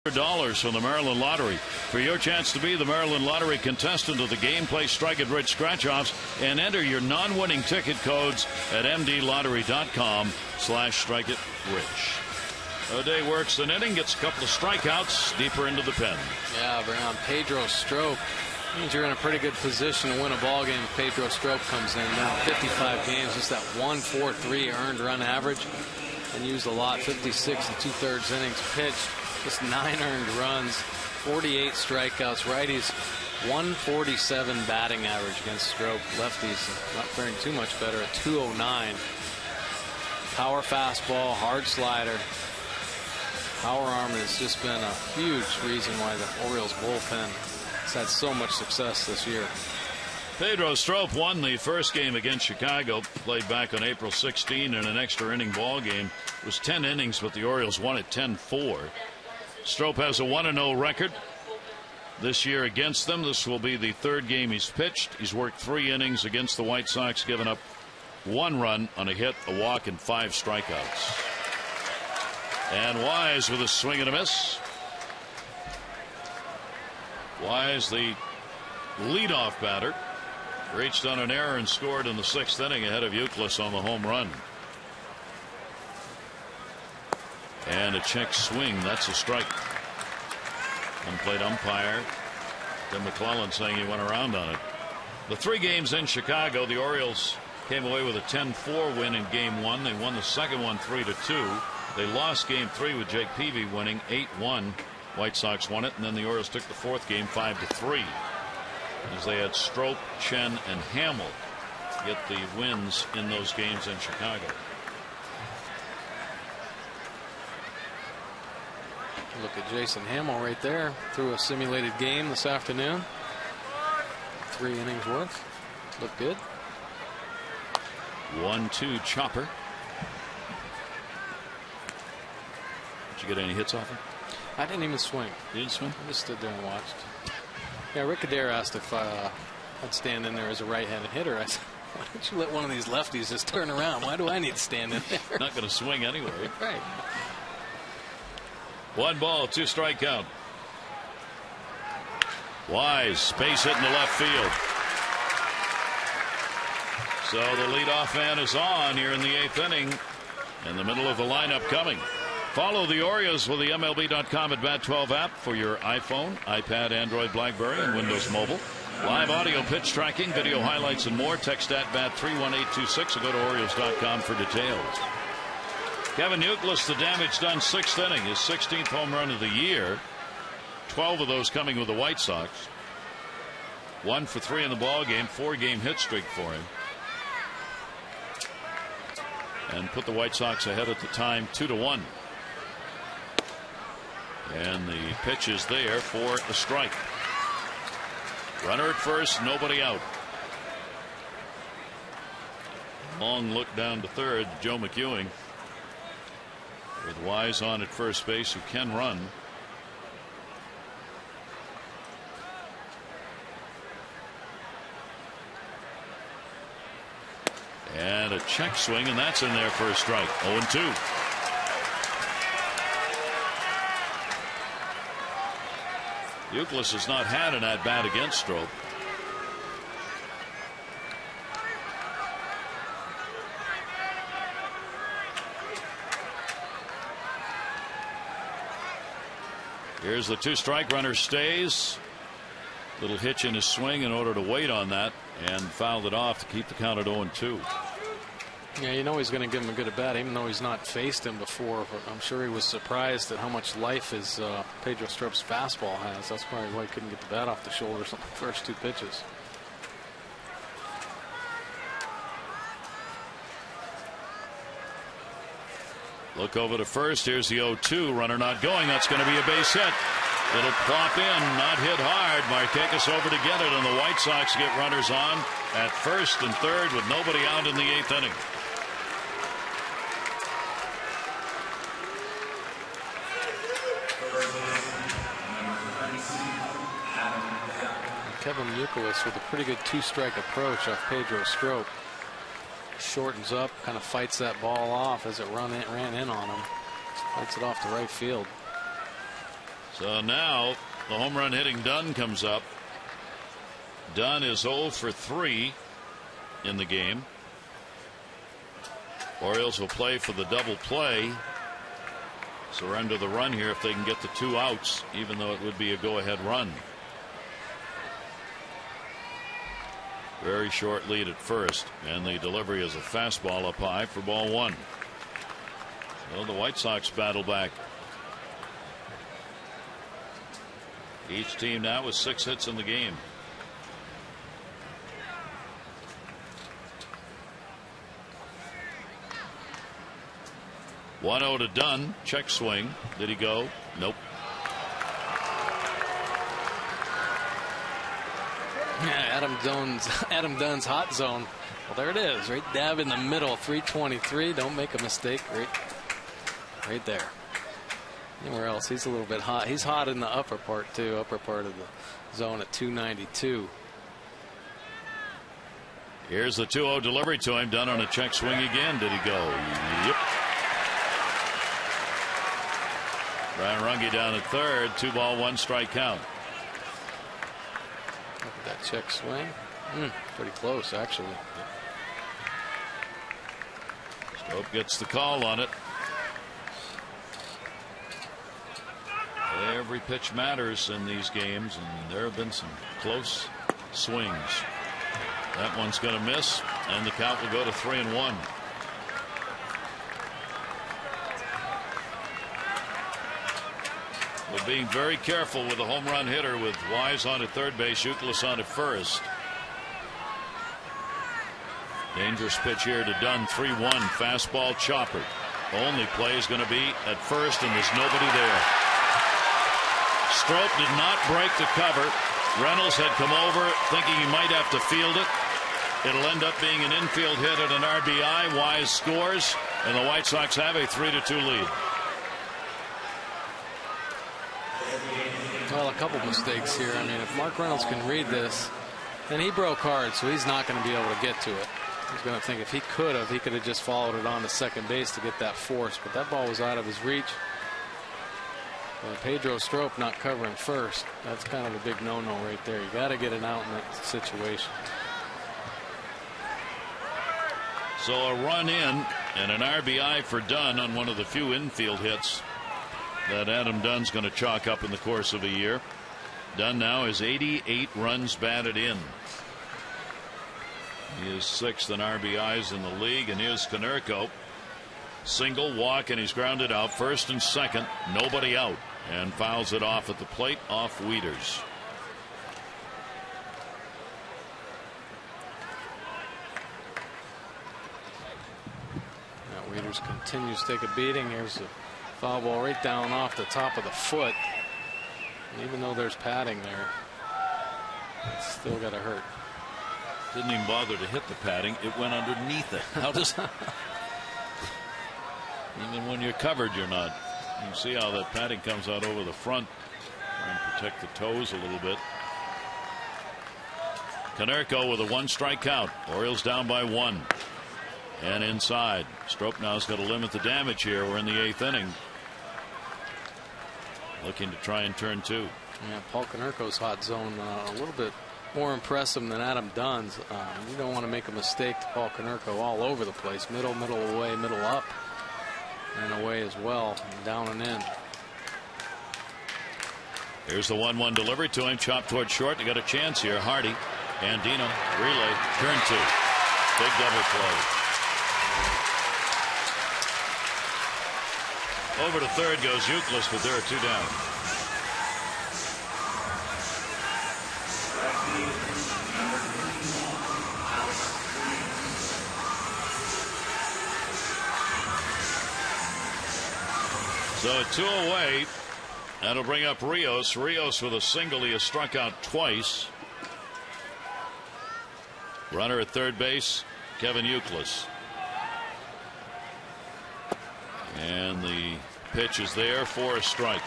$100 from the Maryland Lottery. For your chance to be the Maryland Lottery contestant of the game, play Strike It Rich scratch-offs and enter your non-winning ticket codes at mdlottery.com/strikeitrich. O'Day works an inning, gets a couple of strikeouts deeper into the pen. Yeah, bring on Pedro Strop. Means you're in a pretty good position to win a ball game if Pedro Strop comes in. Now 55 games, just that 1.43 earned run average, and used a lot. 56 and 2/3 innings pitched. Just 9 earned runs, 48 strikeouts. Righties, 147 batting average against Strop. Lefties not faring too much better at 209. Power fastball, hard slider. Power arm has just been a huge reason why the Orioles bullpen has had so much success this year. Pedro Strop won the first game against Chicago, played back on April 16 in an extra inning ball game. It was 10 innings, but the Orioles won it 10-4. Strop has a 1-0 record this year against them. This will be the 3rd game he's pitched. He's worked 3 innings against the White Sox, given up 1 run on a hit, a walk, and 5 strikeouts. And Wise with a swing and a miss. Wise, the leadoff batter Reached on an error and scored in the 6th inning ahead of Youkilis on the home run. And a check swing. That's a strike. Unplayed umpire Tim McClellan saying he went around on it. The 3 games in Chicago, the Orioles came away with a 10-4 win in game 1. They won the second one 3-2. They lost game 3 with Jake Peavy winning 8-1. White Sox won it, and then the Orioles took the 4th game 5-3 as they had Strop, Chen, and Hamill get the wins in those games in Chicago. Look at Jason Hamill right there. Threw a simulated game this afternoon. 3 innings worth. Looked good. 1-2 chopper. Did you get any hits off him? I didn't even swing. You didn't swing? I just stood there and watched. Yeah, Rick Adair asked if I'd stand in there as a right-handed hitter. I said, why don't you let one of these lefties just turn around? Why do I need to stand in there? Not going to swing anyway. Right. 1 ball, 2 strike count. Wise, space hit in the left field. So the leadoff man is on here in the 8th inning. In the middle of the lineup coming. Follow the Orioles with the MLB.com at Bat 12 app for your iPhone, iPad, Android, BlackBerry, and Windows Mobile. Live audio pitch tracking, video highlights, and more. Text at Bat 31826 or go to Orioles.com for details. Kevin Youkilis, the damage done 6th inning, his 16th home run of the year. 12 of those coming with the White Sox. 1 for 3 in the ball game, 4-game hit streak for him. And put the White Sox ahead at the time 2-1. And the pitch is there for the strike. Runner at first, nobody out. Long look down to third, Joe McEwing. With Wise on at first base, who can run. And a check swing, and that's in there for a strike. 0-2. Youkilis has not had an at-bat against Strop. Here's the 2-strike. Runner stays. Little hitch in his swing in order to wait on that, and fouled it off to keep the count at 0-2. Yeah, you know he's going to give him a good at bat, even though he's not faced him before. But I'm sure he was surprised at how much life his Pedro Strop's fastball has. That's probably why he couldn't get the bat off the shoulders on the first 2 pitches. Look over to first. Here's the 0-2. Runner not going. That's going to be a base hit. It'll plop in, not hit hard. Markakis over to get it, and the White Sox get runners on at first and third with nobody out in the 8th inning. Kevin Youkilis with a pretty good 2-strike approach off Pedro Strop. Shortens up, kind of fights that ball off as it ran in on him. Fights it off to right field. So now the home run hitting Dunn comes up. Dunn is 0 for 3 in the game. Orioles will play for the double play. Surrender the run here if they can get the 2 outs, even though it would be a go-ahead run. Very short lead at first, and the delivery is a fastball up high for ball 1. So the White Sox battle back. Each team now with 6 hits in the game. One 0 to Dunn. Check swing. Did he go? Nope. Yeah, Adam Dunn's hot zone. Well, there it is, right dab in the middle. 323. Don't make a mistake. Right there. Anywhere else, he's a little bit hot. He's hot in the upper part too. Upper part of the zone at 292. Here's the 2-0 delivery to him. Dunn on a check swing again. Did he go? Yep. Brian Runge down at third. 2 ball, 1 strike count. Look at that check swing. Pretty close, actually. Strop gets the call on it. Every pitch matters in these games, and there have been some close swings. That one's going to miss, and the count will go to 3-1. We're being very careful with the home run hitter, with Wise on at third base, Youkilis on at first. Dangerous pitch here to Dunn. 3-1 fastball chopper. Only play is going to be at first, and there's nobody there. Strop did not break the cover. Reynolds had come over thinking he might have to field it. It'll end up being an infield hit and an RBI. Wise scores, and the White Sox have a 3-2 lead. Well, a couple mistakes here. I mean, if Mark Reynolds can read this, and he broke hard, so he's not going to be able to get to it. He's going to think if he could have just followed it on to second base to get that force, but that ball was out of his reach. Pedro Strop not covering first. That's kind of a big no-no right there. You got to get it out in that situation. So a run in and an RBI for Dunn on one of the few infield hits that Adam Dunn's going to chalk up in the course of a year. Dunn now is 88 runs batted in. He is 6th in RBIs in the league, and here's Konerko. Single, walk, and he's grounded out. First and second, nobody out, and fouls it off at the plate, off Wieters. Now Wieters continues to take a beating. Here's a foul ball right down off the top of the foot. And even though there's padding there, it's still got to hurt. Didn't even bother to hit the padding. It went underneath it. How does even when you're covered, you're not. You can see how that padding comes out over the front and protect the toes a little bit. Konerko with a 1-strike count. Orioles down by 1. And inside. Strop now's got to limit the damage here. We're in the 8th inning. Looking to try and turn 2. Yeah, Paul Konerko's hot zone a little bit more impressive than Adam Dunn's. You don't want to make a mistake to Paul Konerko all over the place. Middle away, middle up, and away as well, and down and in. Here's the 1-1 delivery to him. Chopped towards short. They got a chance here. Hardy. Andino. Relay. Turn 2. Big double play. Over to third goes Youkilis, but there are 2 down. So at 2 away, that'll bring up Rios. Rios with a single. He has struck out twice. Runner at third base, Kevin Youkilis. And the pitch is there for a strike.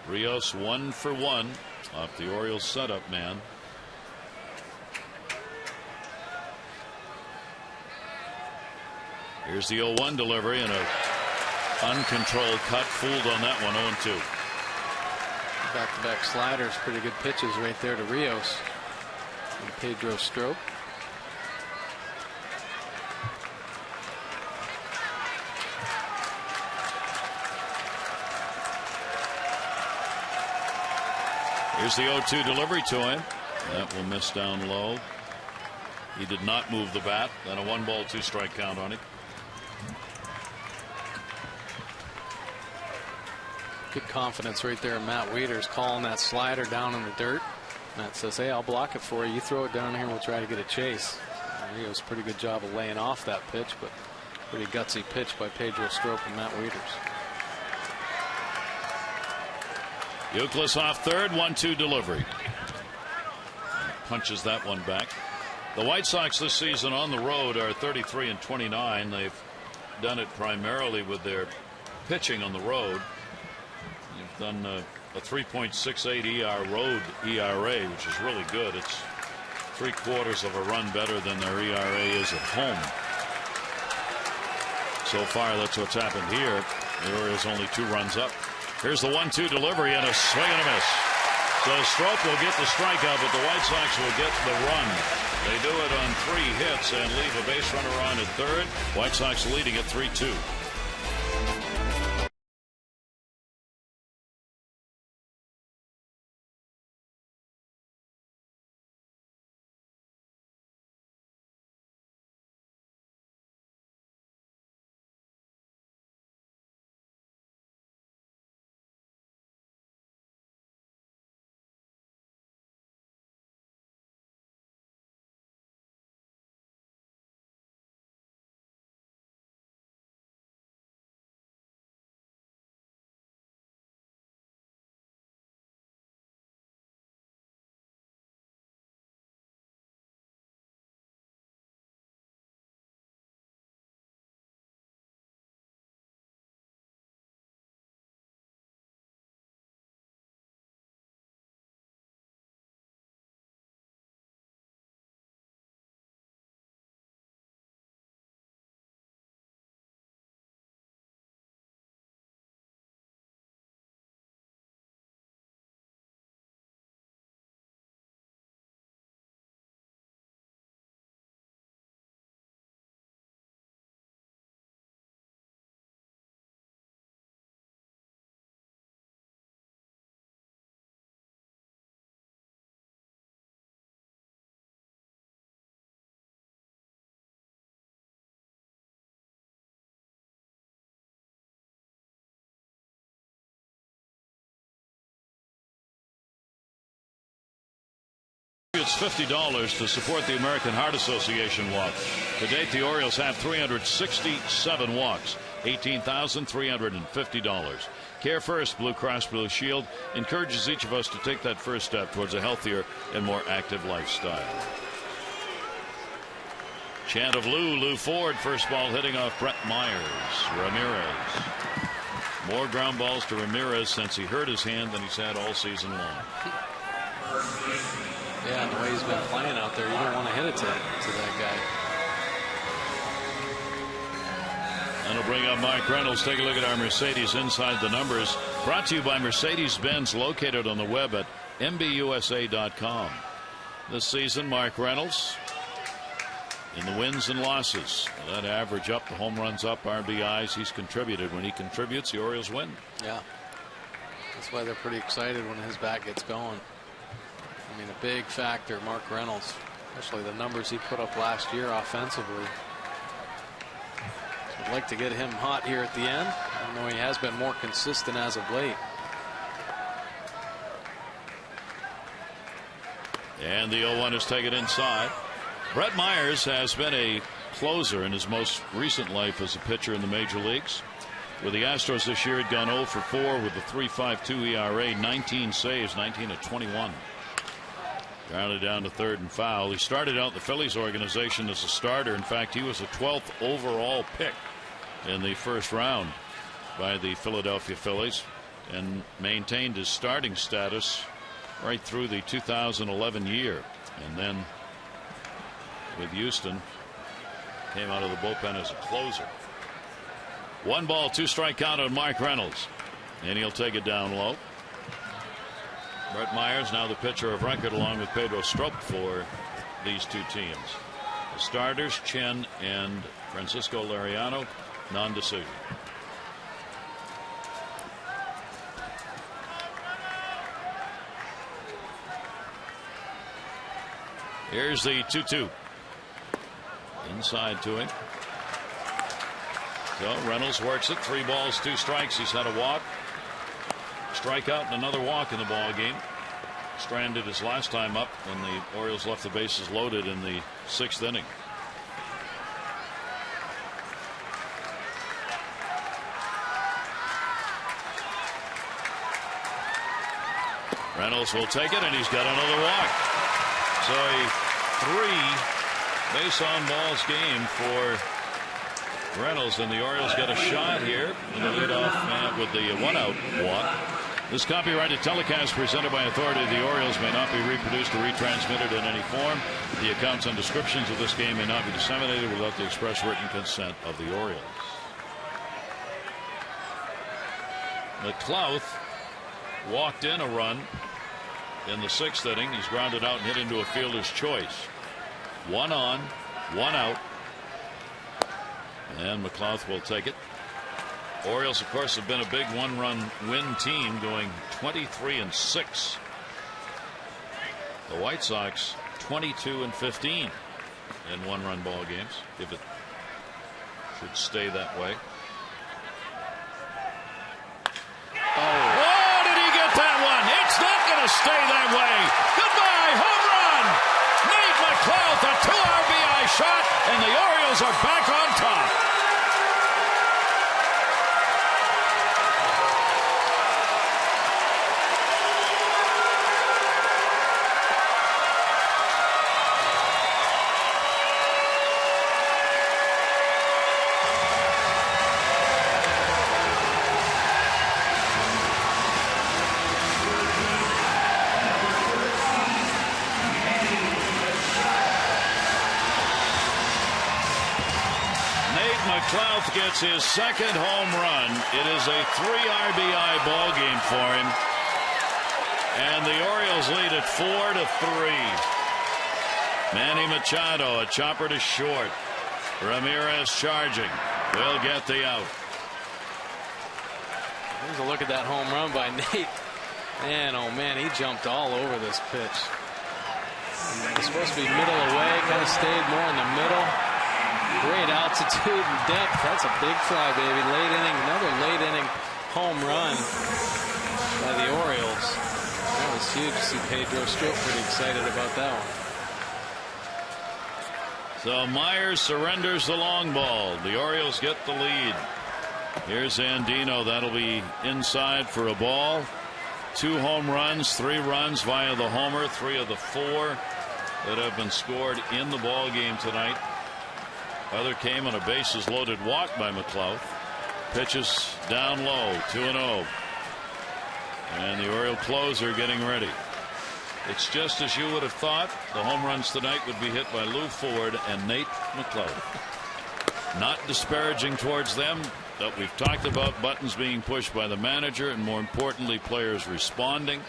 Rios 1 for 1 off the Orioles setup man. Here's the 0-1 delivery and a uncontrolled cut. Fooled on that one. 0-2. Back-to-back sliders. Pretty good pitches right there to Rios and Pedro Strop. Here's the 0-2 delivery to him. That will miss down low. He did not move the bat. Then a 1-ball 2-strike count on it. Good confidence right there. Matt Wieters calling that slider down in the dirt. Matt says, hey, I'll block it for you. You throw it down here and we'll try to get a chase. Rios a pretty good job of laying off that pitch, but pretty gutsy pitch by Pedro Strop and Matt Wieters. Youkilis off third. 1-2 delivery. Punches that one back. The White Sox this season on the road are 33-29. They've done it primarily with their pitching on the road. They've done a 3.68 road ERA, which is really good. It's 3/4 of a run better than their ERA is at home. So far, that's what's happened here. The Orioles only 2 runs up. Here's the 1-2 delivery and a swing and a miss. So Strop will get the strikeout, but the White Sox will get the run. They do it on 3 hits and leave a base runner on at third. White Sox leading at 3-2. It's $50 to support the American Heart Association walk. To date, the Orioles have 367 walks, $18,350. Care First Blue Cross Blue Shield encourages each of us to take that first step towards a healthier and more active lifestyle. Chant of Lou Ford, first ball hitting off Brett Myers. Ramirez. More ground balls to Ramirez since he hurt his hand than he's had all season long. Yeah, the way he's been playing out there, you don't want to hit it to that guy. And we'll bring up Mike Reynolds. Take a look at our Mercedes Inside the Numbers. Brought to you by Mercedes-Benz, located on the web at mbusa.com. This season, Mike Reynolds in the wins and losses. That average up, the home runs up, RBIs. He's contributed. When he contributes, the Orioles win. Yeah. That's why they're pretty excited when his bat gets going. I mean, a big factor, Mark Reynolds, especially the numbers he put up last year offensively. So I'd like to get him hot here at the end. I know he has been more consistent as of late. And the 0-1 is taken inside. Brett Myers has been a closer in his most recent life as a pitcher in the major leagues. With the Astros this year, he'd gone 0 for 4 with a 3.52 ERA, 19 saves, 19 of 21. Grounded down to third and foul. He started out in the Phillies organization as a starter. In fact, he was a 12th overall pick in the first round by the Philadelphia Phillies and maintained his starting status right through the 2011 year. And then with Houston, came out of the bullpen as a closer. 1 ball, 2 strike count on Mike Reynolds. And he'll take it down low. Brett Myers now the pitcher of record along with Pedro Strop for these two teams. The starters, Chen and Francisco Liriano, non-decision. Here's the 2-2. Inside to him. So Reynolds works it. 3 balls, 2 strikes. He's had a walk, strikeout, and another walk in the ball game. Stranded his last time up when the Orioles left the bases loaded in the 6th inning. Reynolds will take it, and he's got another walk. So a 3 base on balls game for Reynolds, and the Orioles get a shot here in the leadoff man with the 1-out walk. This copyrighted telecast presented by authority of the Orioles may not be reproduced or retransmitted in any form. The accounts and descriptions of this game may not be disseminated without the express written consent of the Orioles. McLouth walked in a run in the 6th inning. He's grounded out and hit into a fielder's choice. 1 on, 1 out. And McLouth will take it. Orioles, of course, have been a big 1-run win team, going 23-6. The White Sox 22-15 in 1-run ball games, if it should stay that way. Oh, did he get that one? It's not going to stay that way. Goodbye, home run. Nate McLouth, a 2 RBI shot, and the Orioles are back on top. McLouth gets his 2nd home run. It is a 3 RBI ball game for him, and the Orioles lead it 4-3. Manny Machado, a chopper to short. Ramirez charging, will get the out. Here's a look at that home run by Nate. Man, oh man, he jumped all over this pitch. It's supposed to be middle away, kind of stayed more in the middle. Great altitude and depth. That's a big fly, baby. Late inning, another late inning home run by the Orioles. That was huge to see Pedro Strip pretty excited about that one. So Myers surrenders the long ball. The Orioles get the lead. Here's Andino. That'll be inside for a ball. 2 home runs, 3 runs via the homer, 3 of the 4 that have been scored in the ball game tonight. Other came on a bases loaded walk by McLouth. Pitches down low, 2-0. And the Oriole closer getting ready. It's just as you would have thought. The home runs tonight would be hit by Lou Ford and Nate McLouth. Not disparaging towards them, but we've talked about buttons being pushed by the manager, and more importantly, players responding,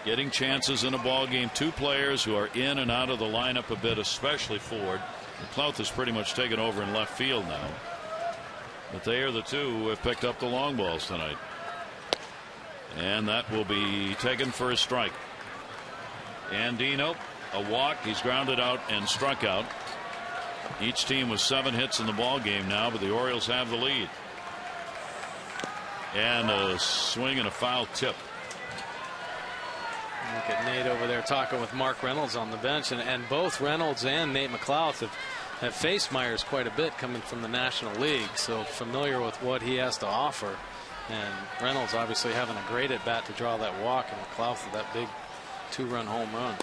getting chances in a ball game. 2 players who are in and out of the lineup a bit, especially Ford. McLouth has pretty much taken over in left field now, but they are the 2 who have picked up the long balls tonight, and that will be taken for a strike. Andino, a walk. He's grounded out and struck out. Each team with 7 hits in the ball game now, but the Orioles have the lead. And a swing and a foul tip. Look at Nate over there talking with Mark Reynolds on the bench, and both Reynolds and Nate McLouth have faced Myers quite a bit coming from the National League, so familiar with what he has to offer. And Reynolds obviously having a great at bat to draw that walk, and McLouth with that big 2-run home run.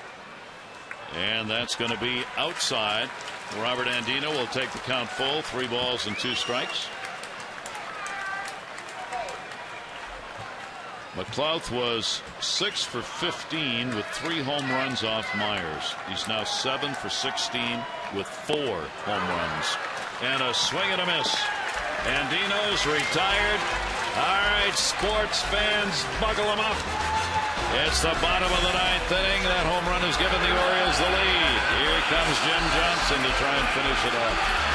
And that's going to be outside. Robert Andino will take the count full. 3 balls and 2 strikes. McLouth was 6 for 15 with 3 home runs off Myers. He's now 7 for 16 with 4 home runs. And a swing and a miss. Andino's retired. All right, sports fans, buckle them up. It's the bottom of the 9th inning. That home run has given the Orioles the lead. Here comes Jim Johnson to try and finish it off.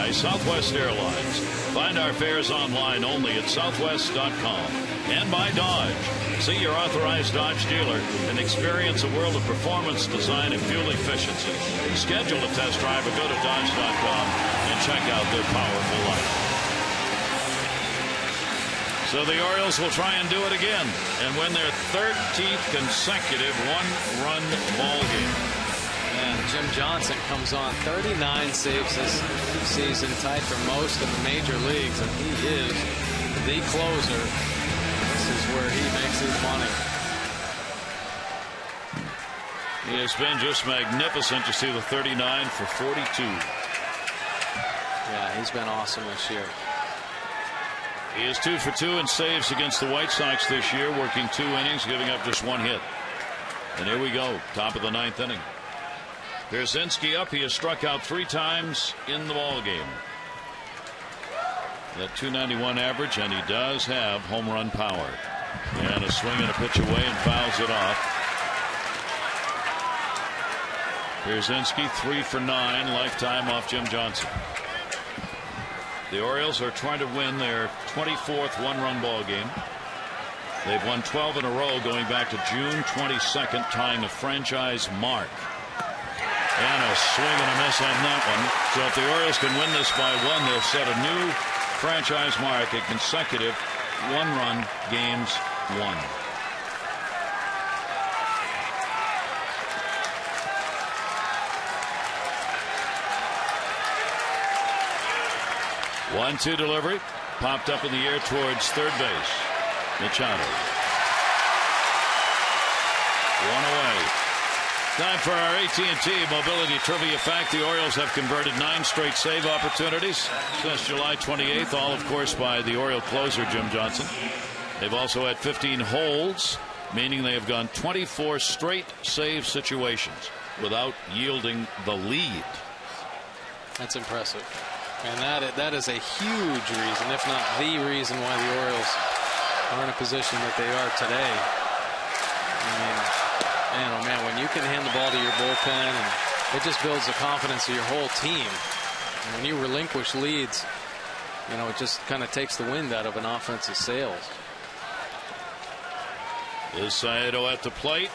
by Southwest Airlines. Find our fares online only at southwest.com. And by Dodge. See your authorized Dodge dealer and experience a world of performance, design, and fuel efficiency. Schedule a test drive or go to Dodge.com and check out their powerful light. So the Orioles will try and do it again and win their 13th consecutive one-run ball game. And Jim Johnson comes on 39 saves this season, tied for most in the major leagues, and he is the closer. This is where he makes his money. He has been just magnificent. You see the 39 for 42. Yeah, he's been awesome this year. He is 2 for 2 in saves against the White Sox this year, working 2 innings, giving up just 1 hit. And here we go, top of the 9th inning. Pierzynski up. He has struck out 3 times in the ball game. That .291 average, and he does have home run power. And a swing and a pitch away, and fouls it off. Pierzynski 3 for 9 lifetime off Jim Johnson. The Orioles are trying to win their 24th one-run ball game. They've won 12 in a row going back to June 22nd, tying a franchise mark. And a swing and a miss on that one. So if the Orioles can win this by 1, they'll set a new franchise mark at consecutive one-run games won. One-two delivery, popped up in the air towards third base. Machado. 1 away. Time for our AT&T Mobility Trivia Fact. The Orioles have converted 9 straight save opportunities since July 28th, all of course by the Oriole closer Jim Johnson. They've also had 15 holds, meaning they have gone 24 straight save situations without yielding the lead. That's impressive. And that is a huge reason, if not the reason, why the Orioles are in a position that they are today. I mean, man, oh man, when you can hand the ball to your bullpen, and it just builds the confidence of your whole team. And when you relinquish leads, you know, it just kind of takes the wind out of an offense's sails. Is Saedo at the plate?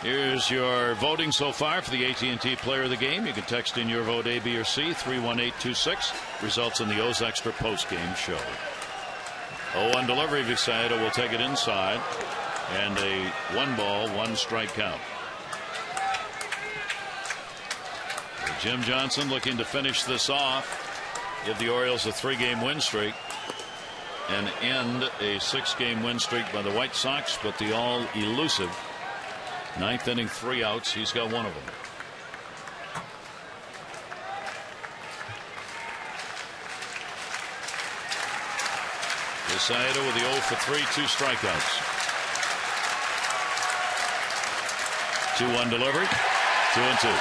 Here's your voting so far for the AT&T Player of the Game. You can text in your vote A, B, or C, 31826. Results in the O's Extra postgame show. 0-1 delivery. Saedo will take it inside. And a 1-ball, 1-strike count. Jim Johnson looking to finish this off. Give the Orioles a 3-game win streak. And end a 6-game win streak by the White Sox, but the all elusive 9th inning, 3 outs. He's got 1 of them. Saedo with the 0 for 3, 2 strikeouts. 2-1 delivery. 2-2.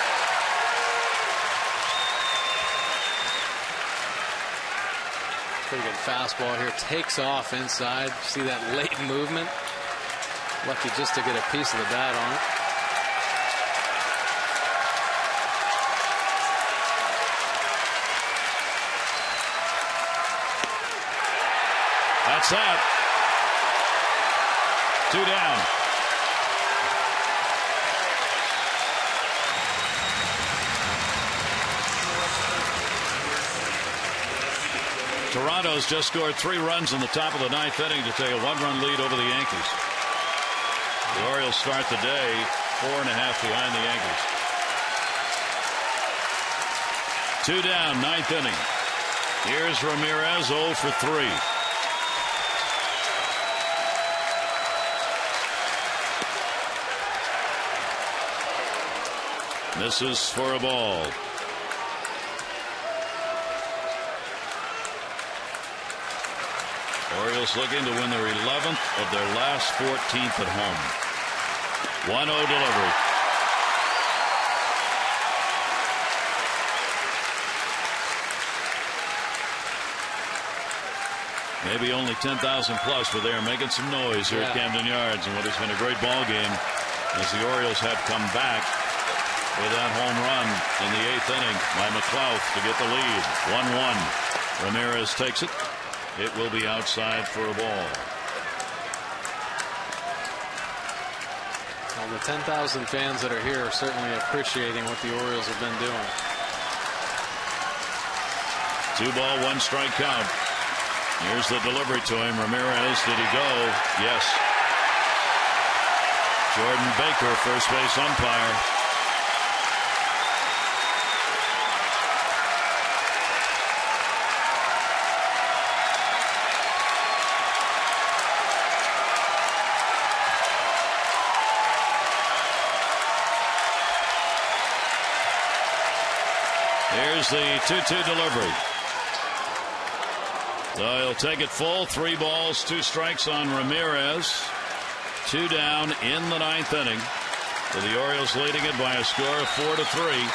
Pretty good fastball here. Takes off inside. See that late movement? Lucky just to get a piece of the bat on it. That's that. 2 down. Toronto's just scored 3 runs in the top of the 9th inning to take a 1-run lead over the Yankees. The Orioles start the day 4.5 behind the Yankees. 2 down, 9th inning. Here's Ramirez, 0 for 3. Misses for a ball. Orioles looking to win their 11th of their last 14th at home. 1-0 delivery. Maybe only 10,000 plus, but they are making some noise here at Camden Yards in what has been a great ball game as the Orioles have come back with that home run in the 8th inning by McLouth to get the lead. 1-1. Ramirez takes it. It will be outside for a ball. Well, the 10,000 fans that are here are certainly appreciating what the Orioles have been doing. 2 ball, 1 strike count. Here's the delivery to him. Ramirez, did he go? Yes. Jordan Baker, first base umpire. Here's the 2-2 delivery. So he'll take it full. 3 balls, 2 strikes on Ramirez. 2 down in the 9th inning. With the Orioles leading it by a score of 4-3.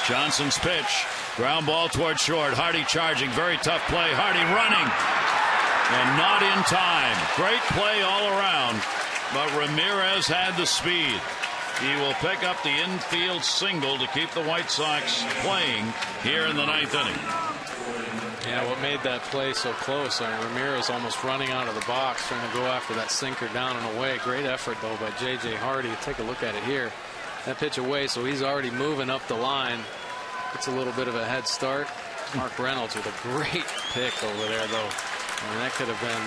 Johnson's pitch. Ground ball toward short. Hardy charging. Very tough play. Hardy running. And not in time. Great play all around. But Ramirez had the speed. He will pick up the infield single to keep the White Sox playing here in the 9th inning. Yeah, what made that play so close? Ramirez almost running out of the box, trying to go after that sinker down and away. Great effort, though, by J.J. Hardy. Take a look at it here. That pitch away, so he's already moving up the line. It's a little bit of a head start. Mark Reynolds with a great pick over there, though. And that could have been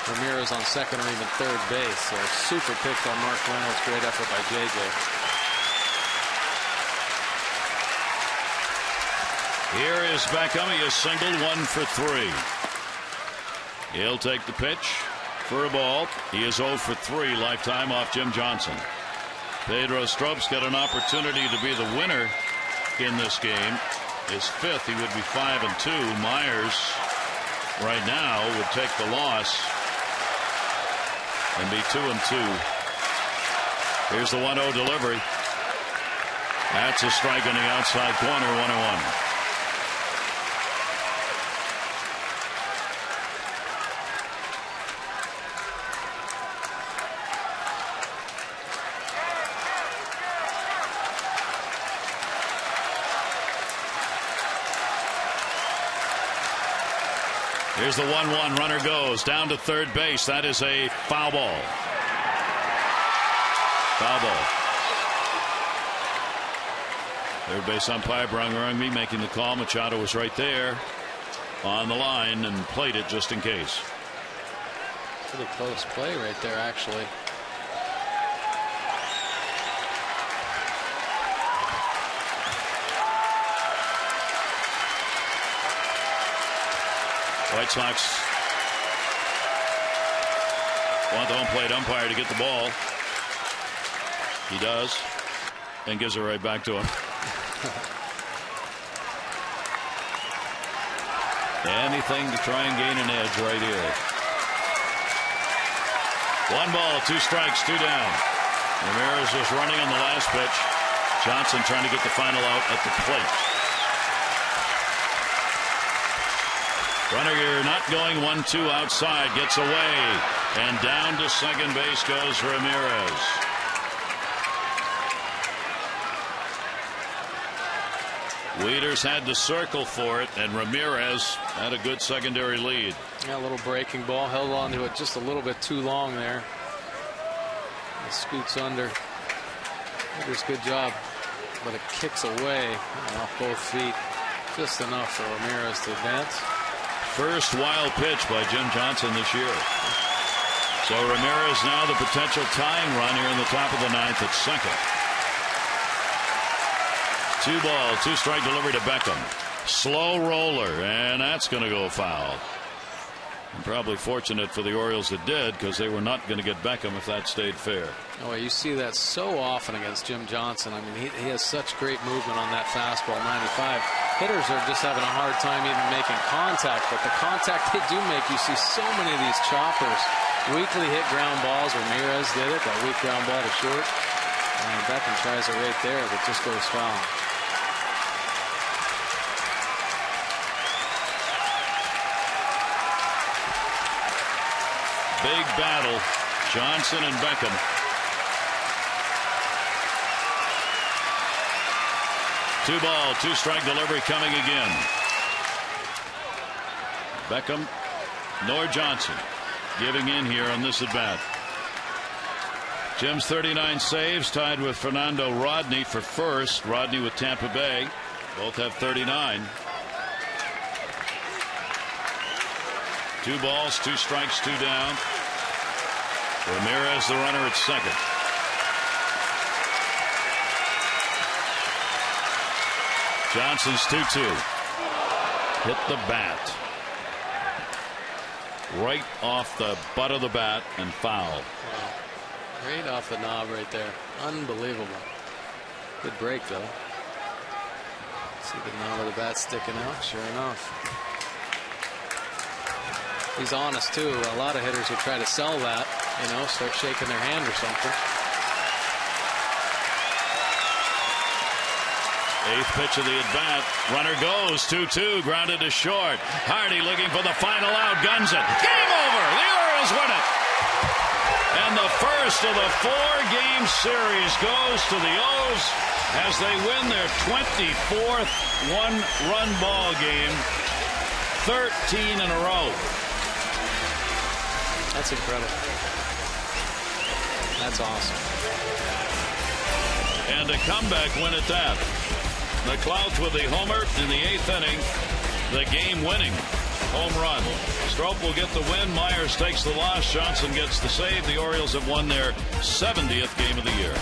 Ramirez on second or even third base. So super pick by Mark Reynolds. Great effort by J.J. Here is Beckham. He has singled 1 for 3. He'll take the pitch for a ball. He is 0 for 3 lifetime off Jim Johnson. Pedro Strob's got an opportunity to be the winner in this game. His 5th, he would be 5-2. Myers right now would take the loss and be 2-2. Here's the 1-0 delivery. That's a strike on the outside corner. 1-1. Here's the 1-1. Runner goes down to third base. That is a foul ball. Foul ball. Third base umpire Brung Rungby making the call. Machado was right there on the line and played it just in case. Pretty close play right there, actually. White Sox want the home plate umpire to get the ball. He does, and gives it right back to him. Anything to try and gain an edge right here. 1 ball, 2 strikes, 2 down. Ramirez was running on the last pitch. Johnson trying to get the final out at the plate. Runner, you're not going 1-2 outside. Gets away. And down to second base goes Ramirez. Wieters had to circle for it, and Ramirez had a good secondary lead. Yeah, a little breaking ball. Held on to it just a little bit too long there. It scoots under. Wieters, good job. But it kicks away off both feet. Just enough for Ramirez to advance. First wild pitch by Jim Johnson this year. So Ramirez now the potential tying run here in the top of the 9th at second. 2 ball, 2 strike delivery to Beckham. Slow roller, and that's going to go foul. And probably fortunate for the Orioles it did, because they were not going to get Beckham if that stayed fair. Oh, you see that so often against Jim Johnson. I mean, he has such great movement on that fastball 95. Hitters are just having a hard time even making contact, but the contact they do make, you see so many of these choppers. Weakly hit ground balls. Ramirez did it, that weak ground ball to short. And Beckham tries it right there, but just goes foul. big battle. Johnson and Beckham. Two ball, two strike delivery coming again. Beckham nor Johnson giving in here on this at bat. Jim's 39 saves, tied with Fernando Rodney for first. Rodney with Tampa Bay. Both have 39. Two balls, two strikes, two down. Ramirez the runner at second. Johnson's 2-2. Hit the bat. Right off the butt of the bat and foul. Wow. Right off the knob right there. Unbelievable. Good break though. See the knob of the bat sticking out. Sure enough. He's honest too. A lot of hitters would try to sell that, you know, start shaking their hand or something. Eighth pitch of the at bat. Runner goes 2-2, grounded to short. Hardy looking for the final out, guns it. Game over. The Orioles win it. And the first of the 4-game series goes to the O's as they win their 24th one-run ball game, 13 in a row. That's incredible. That's awesome. And a comeback win at that. McLouth with the homer in the 8th inning. The game-winning home run. Strop will get the win. Myers takes the loss. Johnson gets the save. The Orioles have won their 70th game of the year.